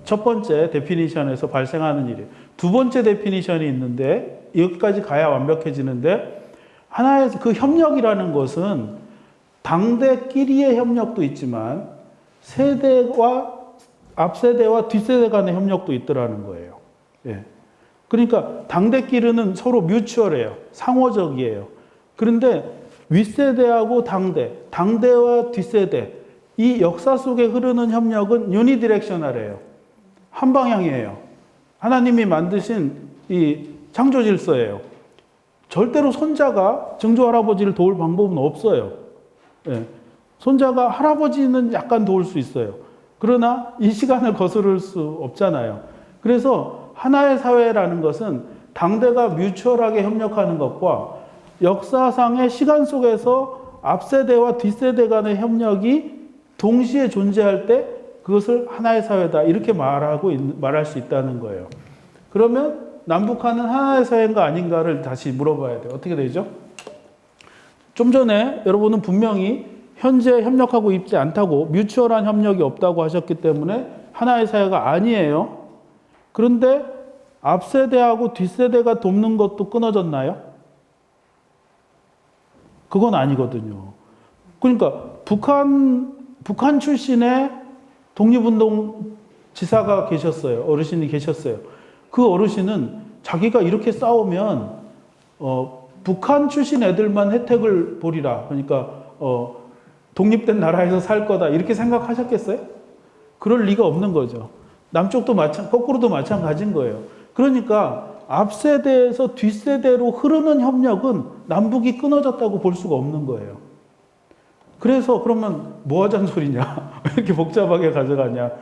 첫 번째 데피니션에서 발생하는 일이에요. 두 번째 데피니션이 있는데 여기까지 가야 완벽해지는데 하나의 그 협력이라는 것은 당대끼리의 협력도 있지만 세대와 앞세대와 뒷세대 간의 협력도 있더라는 거예요. 예. 그러니까 당대끼리는 서로 뮤추얼해요. 상호적이에요. 그런데 윗세대하고 당대와 뒷세대 이 역사 속에 흐르는 협력은 유니디렉셔널이에요. 한 방향이에요. 하나님이 만드신 이 창조 질서예요. 절대로 손자가 증조 할아버지를 도울 방법은 없어요. 예. 손자가 할아버지는 약간 도울 수 있어요. 그러나 이 시간을 거스를 수 없잖아요. 그래서 하나의 사회라는 것은 당대가 뮤추얼하게 협력하는 것과 역사상의 시간 속에서 앞세대와 뒷세대 간의 협력이 동시에 존재할 때 그것을 하나의 사회다. 이렇게 말할 수 있다는 거예요. 그러면 남북한은 하나의 사회인가 아닌가를 다시 물어봐야 돼요. 어떻게 되죠? 좀 전에 여러분은 분명히 현재 협력하고 있지 않다고 뮤추얼한 협력이 없다고 하셨기 때문에 하나의 사회가 아니에요. 그런데 앞세대하고 뒷세대가 돕는 것도 끊어졌나요? 그건 아니거든요. 그러니까 북한 출신의 독립운동 지사가 계셨어요. 어르신이 계셨어요. 그 어르신은 자기가 이렇게 싸우면 북한 출신 애들만 혜택을 보리라. 그러니까 독립된 나라에서 살 거다. 이렇게 생각하셨겠어요? 그럴 리가 없는 거죠. 남쪽도 거꾸로도 마찬가지인 거예요. 그러니까 앞세대에서 뒷세대로 흐르는 협력은 남북이 끊어졌다고 볼 수가 없는 거예요. 그래서 그러면 뭐 하자는 소리냐? 왜 이렇게 복잡하게 가져가냐?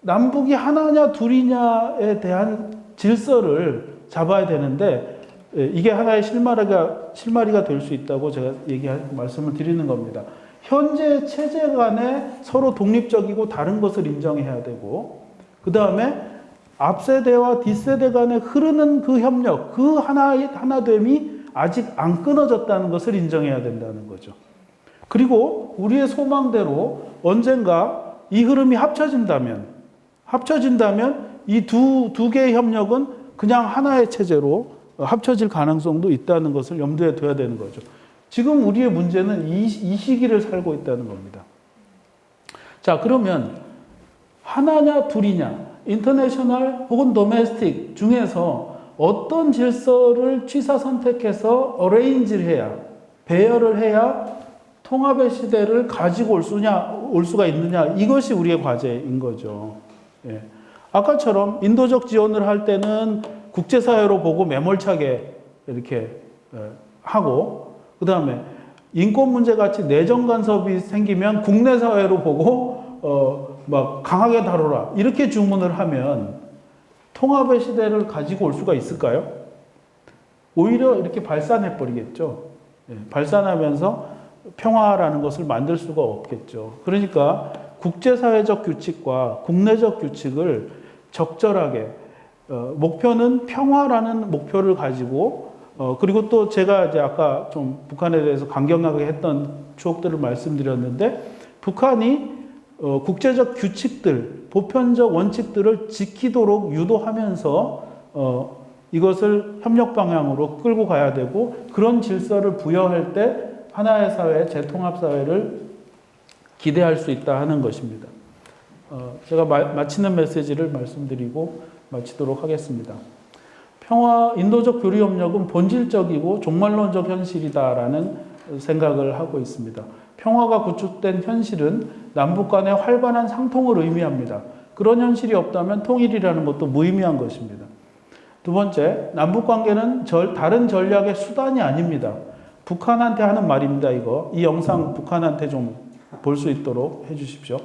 남북이 하나냐 둘이냐에 대한 질서를 잡아야 되는데 이게 하나의 실마리가 될 수 있다고 제가 말씀을 드리는 겁니다. 현재 체제 간에 서로 독립적이고 다른 것을 인정해야 되고, 그 다음에 앞세대와 뒷세대 간에 흐르는 그 협력, 그 하나됨이 아직 안 끊어졌다는 것을 인정해야 된다는 거죠. 그리고 우리의 소망대로 언젠가 이 흐름이 합쳐진다면 이 두 개의 협력은 그냥 하나의 체제로 합쳐질 가능성도 있다는 것을 염두에 둬야 되는 거죠. 지금 우리의 문제는 이 시기를 살고 있다는 겁니다. 자, 그러면 하나냐 둘이냐, 인터내셔널 혹은 도메스틱 중에서 어떤 질서를 취사 선택해서 어레인지를 해야, 배열을 해야 통합의 시대를 가지고 올 수가 있느냐, 이것이 우리의 과제인 거죠. 예. 아까처럼 인도적 지원을 할 때는 국제사회로 보고 매몰차게 이렇게 하고, 그 다음에 인권 문제 같이 내정 간섭이 생기면 국내 사회로 보고 막 강하게 다뤄라 이렇게 주문을 하면 통합의 시대를 가지고 올 수가 있을까요? 오히려 이렇게 발산해 버리겠죠. 예, 발산하면서 평화라는 것을 만들 수가 없겠죠. 그러니까 국제사회적 규칙과 국내적 규칙을 적절하게, 목표는 평화라는 목표를 가지고, 그리고 또 제가 이제 아까 좀 북한에 대해서 강경하게 했던 추억들을 말씀드렸는데, 북한이 국제적 규칙들, 보편적 원칙들을 지키도록 유도하면서 이것을 협력 방향으로 끌고 가야 되고, 그런 질서를 부여할 때 하나의 사회, 재통합 사회를 기대할 수 있다 하는 것입니다. 제가 마치는 메시지를 말씀드리고 마치도록 하겠습니다. 인도적 교류협력은 본질적이고 종말론적 현실이다라는 생각을 하고 있습니다. 평화가 구축된 현실은 남북 간의 활발한 상통을 의미합니다. 그런 현실이 없다면 통일이라는 것도 무의미한 것입니다. 두 번째, 남북 관계는 다른 전략의 수단이 아닙니다. 북한한테 하는 말입니다, 이거. 이 영상 북한한테 좀 볼 수 있도록 해주십시오.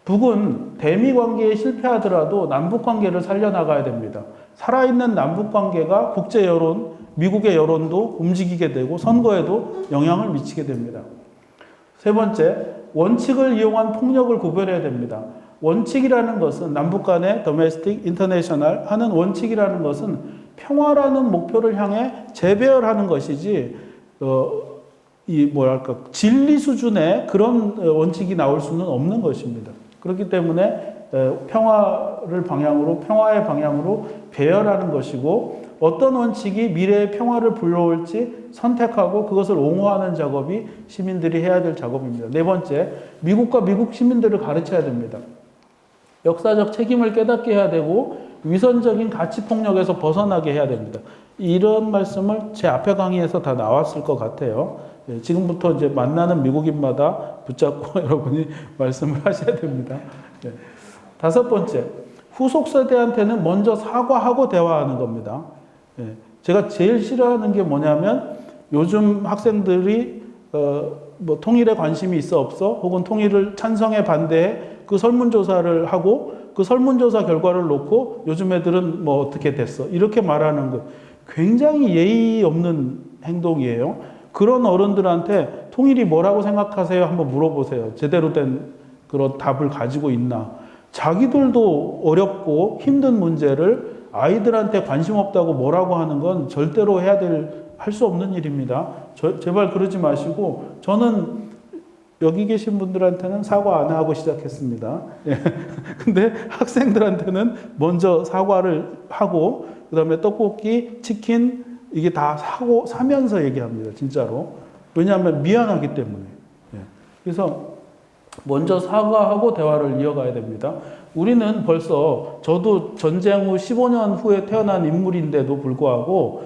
북은 대미 관계에 실패하더라도 남북 관계를 살려나가야 됩니다. 살아있는 남북 관계가 국제 여론, 미국의 여론도 움직이게 되고 선거에도 영향을 미치게 됩니다. 세 번째, 원칙을 이용한 폭력을 구별해야 됩니다. 원칙이라는 것은 남북 간의 domestic, international 하는 원칙이라는 것은 평화라는 목표를 향해 재배열하는 것이지, 진리 수준의 그런 원칙이 나올 수는 없는 것입니다. 그렇기 때문에 평화의 방향으로 배열하는 것이고, 어떤 원칙이 미래의 평화를 불러올지 선택하고 그것을 옹호하는 작업이 시민들이 해야 될 작업입니다. 네 번째, 미국과 미국 시민들을 가르쳐야 됩니다. 역사적 책임을 깨닫게 해야 되고 위선적인 가치 폭력에서 벗어나게 해야 됩니다. 이런 말씀을 제 앞에 강의에서 다 나왔을 것 같아요. 지금부터 이제 만나는 미국인마다 붙잡고 여러분이 말씀을 하셔야 됩니다. 다섯 번째, 후속 세대한테는 먼저 사과하고 대화하는 겁니다. 제가 제일 싫어하는 게 뭐냐면, 요즘 학생들이 통일에 관심이 있어 없어, 혹은 통일을 찬성해 반대해, 그 설문조사를 하고 그 설문조사 결과를 놓고 요즘 애들은 뭐 어떻게 됐어 이렇게 말하는 것, 굉장히 예의 없는 행동이에요. 그런 어른들한테 통일이 뭐라고 생각하세요? 한번 물어보세요. 제대로 된 그런 답을 가지고 있나. 자기들도 어렵고 힘든 문제를 아이들한테 관심 없다고 뭐라고 하는 건 절대로 할 수 없는 일입니다. 제발 그러지 마시고, 저는 여기 계신 분들한테는 사과 안 하고 시작했습니다. 근데 학생들한테는 먼저 사과를 하고, 그 다음에 떡볶이, 치킨, 이게 다 사면서 얘기합니다. 진짜로. 왜냐하면 미안하기 때문에. 그래서 먼저 사과하고 대화를 이어가야 됩니다. 우리는 벌써, 저도 전쟁 후 15년 후에 태어난 인물인데도 불구하고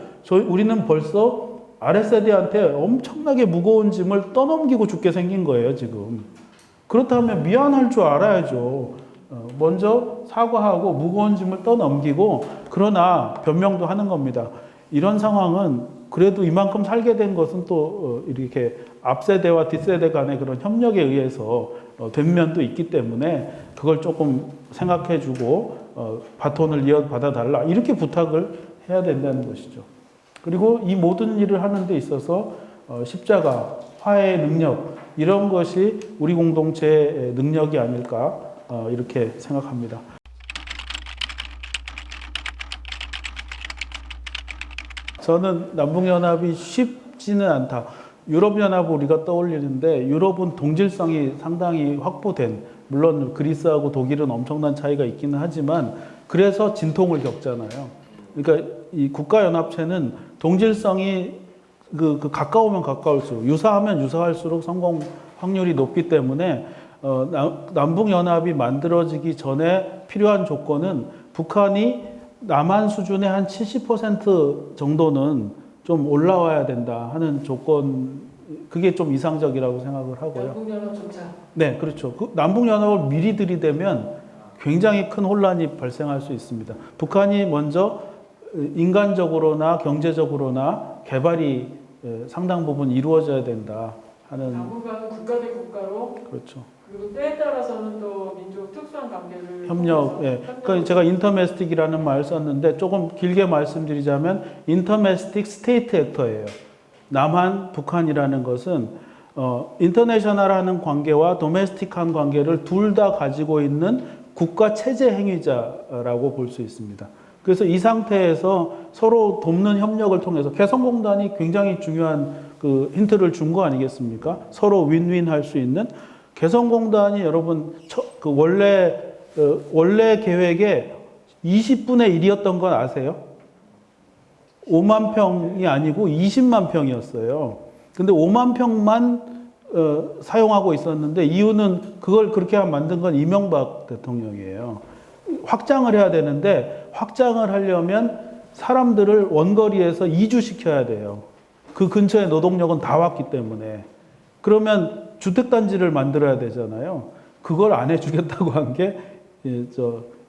우리는 벌써 아랫세대한테 엄청나게 무거운 짐을 떠넘기고 죽게 생긴 거예요, 지금. 그렇다면 미안할 줄 알아야죠. 먼저 사과하고 무거운 짐을 떠넘기고, 그러나 변명도 하는 겁니다. 이런 상황은 그래도 이만큼 살게 된 것은 또 이렇게 앞세대와 뒷세대 간의 그런 협력에 의해서 된 면도 있기 때문에 그걸 조금 생각해주고 바톤을 이어받아 달라 이렇게 부탁을 해야 된다는 것이죠. 그리고 이 모든 일을 하는 데 있어서 십자가, 화해의 능력 이런 것이 우리 공동체의 능력이 아닐까 이렇게 생각합니다. 저는 남북연합이 쉽지는 않다. 유럽연합 우리가 떠올리는데 유럽은 동질성이 상당히 확보된, 물론 그리스하고 독일은 엄청난 차이가 있기는 하지만 그래서 진통을 겪잖아요. 그러니까 이 국가연합체는 동질성이 가까우면 가까울수록, 유사하면 유사할수록 성공 확률이 높기 때문에 남북연합이 만들어지기 전에 필요한 조건은 북한이 남한 수준의 한 70% 정도는 좀 올라와야 된다 하는 조건, 그게 좀 이상적이라고 생각을 하고요. 남북연합조차. 네, 그렇죠. 남북연합을 미리 들이대면 굉장히 큰 혼란이 발생할 수 있습니다. 북한이 먼저 인간적으로나 경제적으로나 개발이 상당 부분 이루어져야 된다 하는. 당분간은 국가 대 국가로. 그렇죠. 그리고 때에 따라서는 또 민족 특수한 관계를 협력. 예. 그러니까 제가 인터메스틱이라는 말을 썼는데 조금 길게 말씀드리자면 인터메스틱 스테이트 액터예요. 남한, 북한이라는 것은 인터내셔널하는 관계와 도메스틱한 관계를 둘 다 가지고 있는 국가 체제 행위자라고 볼 수 있습니다. 그래서 이 상태에서 서로 돕는 협력을 통해서 개성공단이 굉장히 중요한 그 힌트를 준 거 아니겠습니까? 서로 윈윈 할 수 있는. 개성공단이 여러분 원래 계획에 20분의 1이었던 건 아세요? 5만 평이 아니고 20만 평이었어요. 근데 5만 평만 사용하고 있었는데 이유는 그걸 그렇게 만든 건 이명박 대통령이에요. 확장을 해야 되는데 확장을 하려면 사람들을 원거리에서 이주시켜야 돼요. 그 근처에 노동력은 다 왔기 때문에. 그러면 주택단지를 만들어야 되잖아요. 그걸 안 해주겠다고 한 게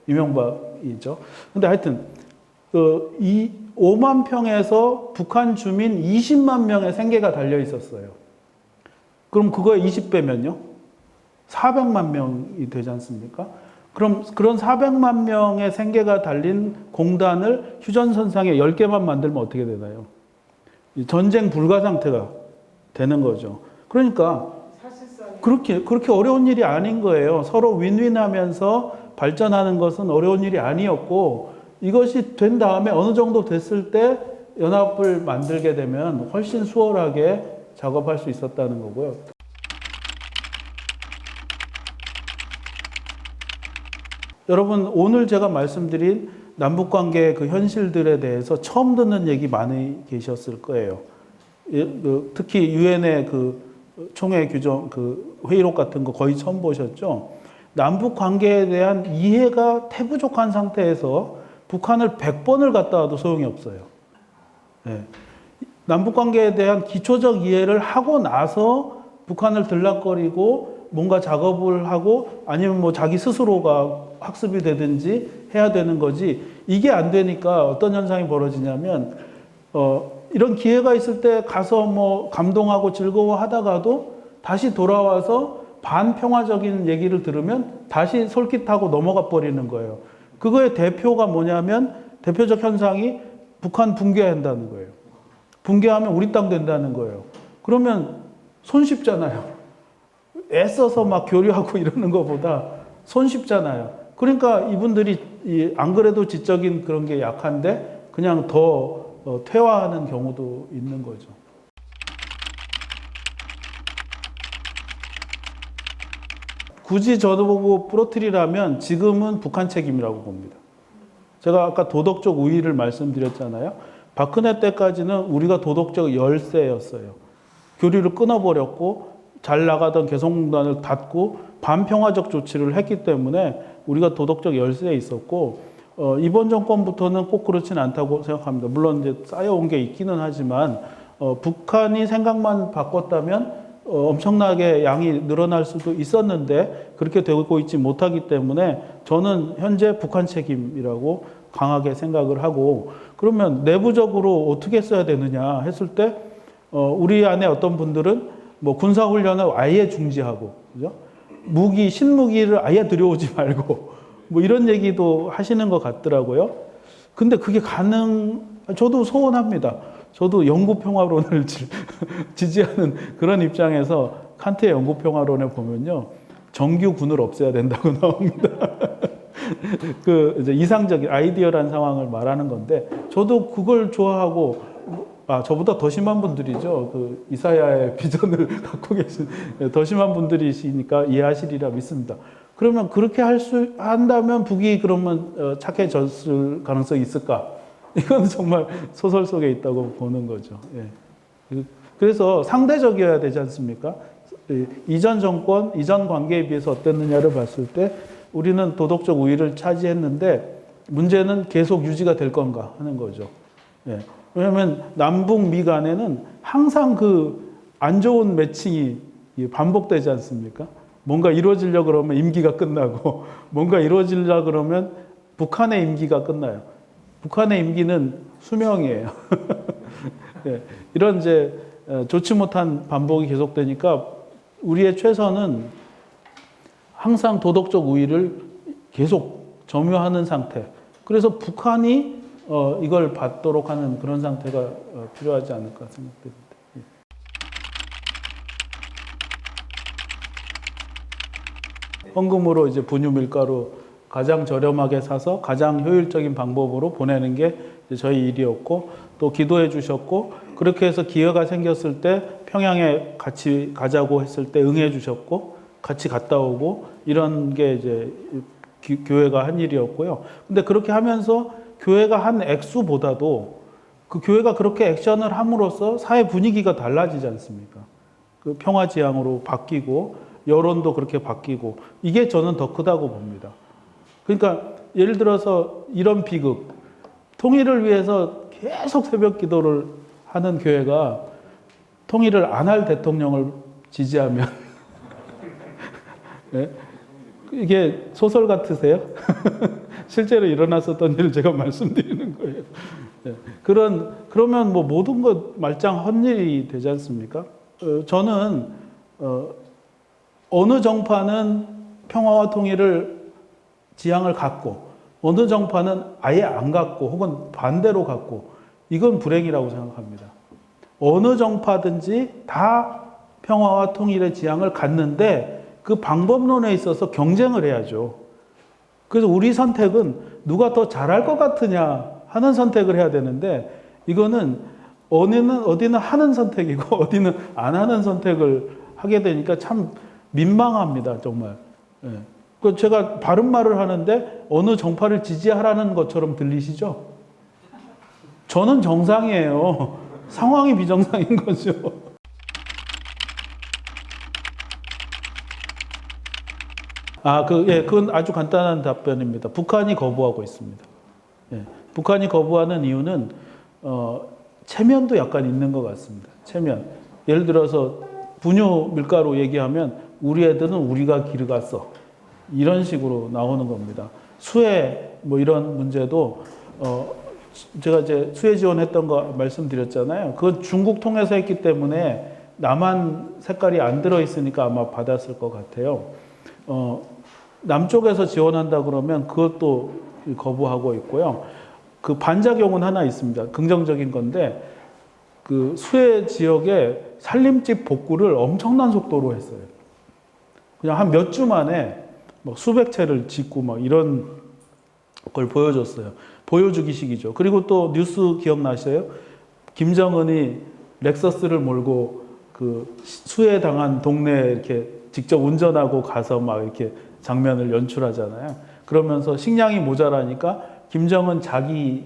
이명박이죠. 근데 하여튼 이 5만 평에서 북한 주민 20만 명의 생계가 달려 있었어요. 그럼 그거의 20배면요? 400만 명이 되지 않습니까? 그럼 그런 400만 명의 생계가 달린 공단을 휴전선상에 10개만 만들면 어떻게 되나요? 전쟁 불가 상태가 되는 거죠. 그러니까 그렇게 어려운 일이 아닌 거예요. 서로 윈윈하면서 발전하는 것은 어려운 일이 아니었고, 이것이 된 다음에 어느 정도 됐을 때 연합을 만들게 되면 훨씬 수월하게 작업할 수 있었다는 거고요. 여러분, 오늘 제가 말씀드린 남북관계의 그 현실들에 대해서 처음 듣는 얘기 많이 계셨을 거예요. 특히 유엔의 그 총회 규정, 그 회의록 같은 거 거의 처음 보셨죠? 남북 관계에 대한 이해가 태부족한 상태에서 북한을 100번을 갔다 와도 소용이 없어요. 네. 남북 관계에 대한 기초적 이해를 하고 나서 북한을 들락거리고 뭔가 작업을 하고 아니면 뭐 자기 스스로가 학습이 되든지 해야 되는 거지, 이게 안 되니까 어떤 현상이 벌어지냐면 이런 기회가 있을 때 가서 뭐 감동하고 즐거워하다가도 다시 돌아와서 반평화적인 얘기를 들으면 다시 솔깃하고 넘어가 버리는 거예요. 그거의 대표가 뭐냐면, 대표적 현상이 북한 붕괴한다는 거예요. 붕괴하면 우리 땅 된다는 거예요. 그러면 손쉽잖아요. 애써서 막 교류하고 이러는 것보다 손쉽잖아요. 그러니까 이분들이 안 그래도 지적인 그런 게 약한데 그냥 더 퇴화하는 경우도 있는 거죠. 굳이 저보고 부러뜨리라면 지금은 북한 책임이라고 봅니다. 제가 아까 도덕적 우위를 말씀드렸잖아요. 박근혜 때까지는 우리가 도덕적 열세였어요. 교류를 끊어버렸고 잘 나가던 개성공단을 닫고 반평화적 조치를 했기 때문에 우리가 도덕적 열세에 있었고, 이번 정권부터는 꼭 그렇지는 않다고 생각합니다. 물론 이제 쌓여온 게 있기는 하지만 북한이 생각만 바꿨다면 엄청나게 양이 늘어날 수도 있었는데 그렇게 되고 있지 못하기 때문에 저는 현재 북한 책임이라고 강하게 생각을 하고, 그러면 내부적으로 어떻게 써야 되느냐 했을 때 우리 안에 어떤 분들은 뭐 군사훈련을 아예 중지하고, 그죠? 무기, 신무기를 아예 들여오지 말고 뭐 이런 얘기도 하시는 것 같더라고요. 근데 그게 저도 소원합니다. 저도 영구평화론을 지지하는 그런 입장에서 칸트의 영구평화론에 보면요. 정규군을 없애야 된다고 나옵니다. 이제 이상적인 아이디어란 상황을 말하는 건데, 저도 그걸 좋아하고, 저보다 더 심한 분들이죠. 이사야의 비전을 갖고 계신 더 심한 분들이시니까 이해하시리라 믿습니다. 그러면 그렇게 한다면 북이 그러면 착해졌을 가능성이 있을까? 이건 정말 소설 속에 있다고 보는 거죠. 예. 그래서 상대적이어야 되지 않습니까? 이전 정권, 이전 관계에 비해서 어땠느냐를 봤을 때 우리는 도덕적 우위를 차지했는데 문제는 계속 유지가 될 건가 하는 거죠. 예. 왜냐하면 남북 미 간에는 항상 안 좋은 매칭이 반복되지 않습니까? 뭔가 이루어지려고 그러면 임기가 끝나고 뭔가 이루어지려고 그러면 북한의 임기가 끝나요. 북한의 임기는 수명이에요. 예. 이런 이제 좋지 못한 반복이 계속되니까 우리의 최선은 항상 도덕적 우위를 계속 점유하는 상태. 그래서 북한이 이걸 받도록 하는 그런 상태가 필요하지 않을까 생각됩니다. 헌금으로 이제 분유 밀가루 가장 저렴하게 사서 가장 효율적인 방법으로 보내는 게 저희 일이었고, 또 기도해 주셨고, 그렇게 해서 기회가 생겼을 때 평양에 같이 가자고 했을 때 응해 주셨고, 같이 갔다 오고, 이런 게 이제 교회가 한 일이었고요. 근데 그렇게 하면서 교회가 한 액수보다도 그 교회가 그렇게 액션을 함으로써 사회 분위기가 달라지지 않습니까? 평화지향으로 바뀌고, 여론도 그렇게 바뀌고, 이게 저는 더 크다고 봅니다. 그러니까 예를 들어서 이런 비극, 통일을 위해서 계속 새벽 기도를 하는 교회가 통일을 안 할 대통령을 지지하면 네? 이게 소설 같으세요? 실제로 일어났었던 일을 제가 말씀드리는 거예요. 네. 그러면 뭐 모든 것 말짱 헛일이 되지 않습니까? 저는 어느 정파는 평화와 통일을 지향을 갖고 어느 정파는 아예 안 갖고 혹은 반대로 갖고, 이건 불행이라고 생각합니다. 어느 정파든지 다 평화와 통일의 지향을 갖는데 그 방법론에 있어서 경쟁을 해야죠. 그래서 우리 선택은 누가 더 잘할 것 같으냐 하는 선택을 해야 되는데, 이거는 어디는 하는 선택이고 어디는 안 하는 선택을 하게 되니까 참 민망합니다, 정말. 예. 제가 바른 말을 하는데 어느 정파를 지지하라는 것처럼 들리시죠? 저는 정상이에요. 상황이 비정상인 거죠. 그건 아주 간단한 답변입니다. 북한이 거부하고 있습니다. 예. 북한이 거부하는 이유는, 체면도 약간 있는 것 같습니다. 체면. 예를 들어서 분유 밀가루 얘기하면 우리 애들은 우리가 기르갔어. 이런 식으로 나오는 겁니다. 수혜 뭐 이런 문제도 제가 이제 수혜 지원했던 거 말씀드렸잖아요. 그건 중국 통해서 했기 때문에 남한 색깔이 안 들어 있으니까 아마 받았을 것 같아요. 남쪽에서 지원한다 그러면 그것도 거부하고 있고요. 그 반작용은 하나 있습니다. 긍정적인 건데, 그 수해 지역에 살림집 복구를 엄청난 속도로 했어요. 그냥 한 몇 주 만에 막 수백 채를 짓고 막 이런 걸 보여줬어요. 보여주기식이죠. 그리고 또 뉴스 기억나세요? 김정은이 렉서스를 몰고 그 수해 당한 동네에 이렇게 직접 운전하고 가서 막 이렇게 장면을 연출하잖아요. 그러면서 식량이 모자라니까 김정은 자기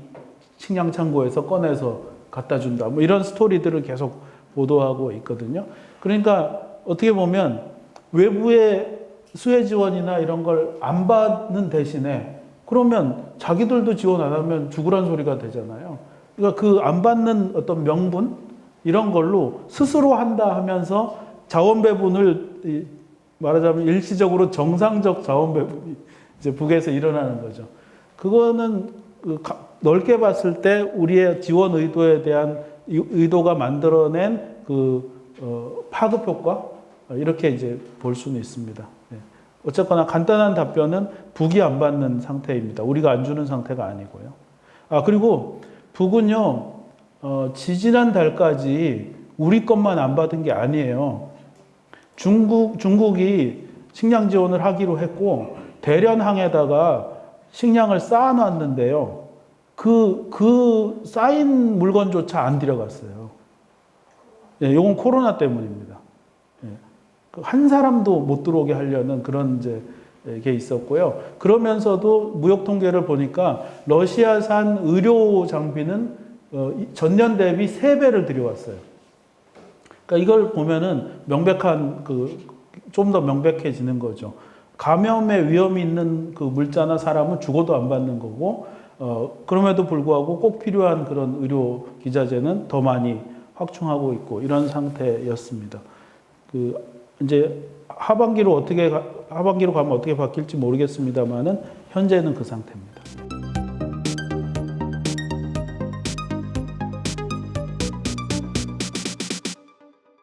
식량 창고에서 꺼내서 갖다 준다. 뭐 이런 스토리들을 계속 보도하고 있거든요. 그러니까 어떻게 보면 외부의 수혜 지원이나 이런 걸 안 받는 대신에, 그러면 자기들도 지원 안 하면 죽으란 소리가 되잖아요. 그러니까 그 안 받는 어떤 명분 이런 걸로 스스로 한다 하면서 자원 배분을 말하자면 일시적으로 정상적 자원 배분이 이제 북에서 일어나는 거죠. 그거는 넓게 봤을 때 우리의 지원 의도에 대한 의도가 만들어낸 파급 효과, 이렇게 이제 볼 수는 있습니다. 네. 어쨌거나 간단한 답변은 북이 안 받는 상태입니다. 우리가 안 주는 상태가 아니고요. 그리고 북은요, 지지난 달까지 우리 것만 안 받은 게 아니에요. 중국이 식량 지원을 하기로 했고, 대련항에다가 식량을 쌓아놨는데요. 그 쌓인 물건조차 안 들어갔어요. 예, 이건 코로나 때문입니다. 예, 한 사람도 못 들어오게 하려는 그런 게 있었고요. 그러면서도 무역 통계를 보니까 러시아산 의료 장비는 전년 대비 3배를 들여왔어요. 그러니까 이걸 보면은 명백한 좀 더 명백해지는 거죠. 감염의 위험이 있는 그 물자나 사람은 죽어도 안 받는 거고, 그럼에도 불구하고 꼭 필요한 그런 의료 기자재는 더 많이 확충하고 있고 이런 상태였습니다. 이제 하반기로 가면 어떻게 바뀔지 모르겠습니다만은 현재는 그 상태입니다.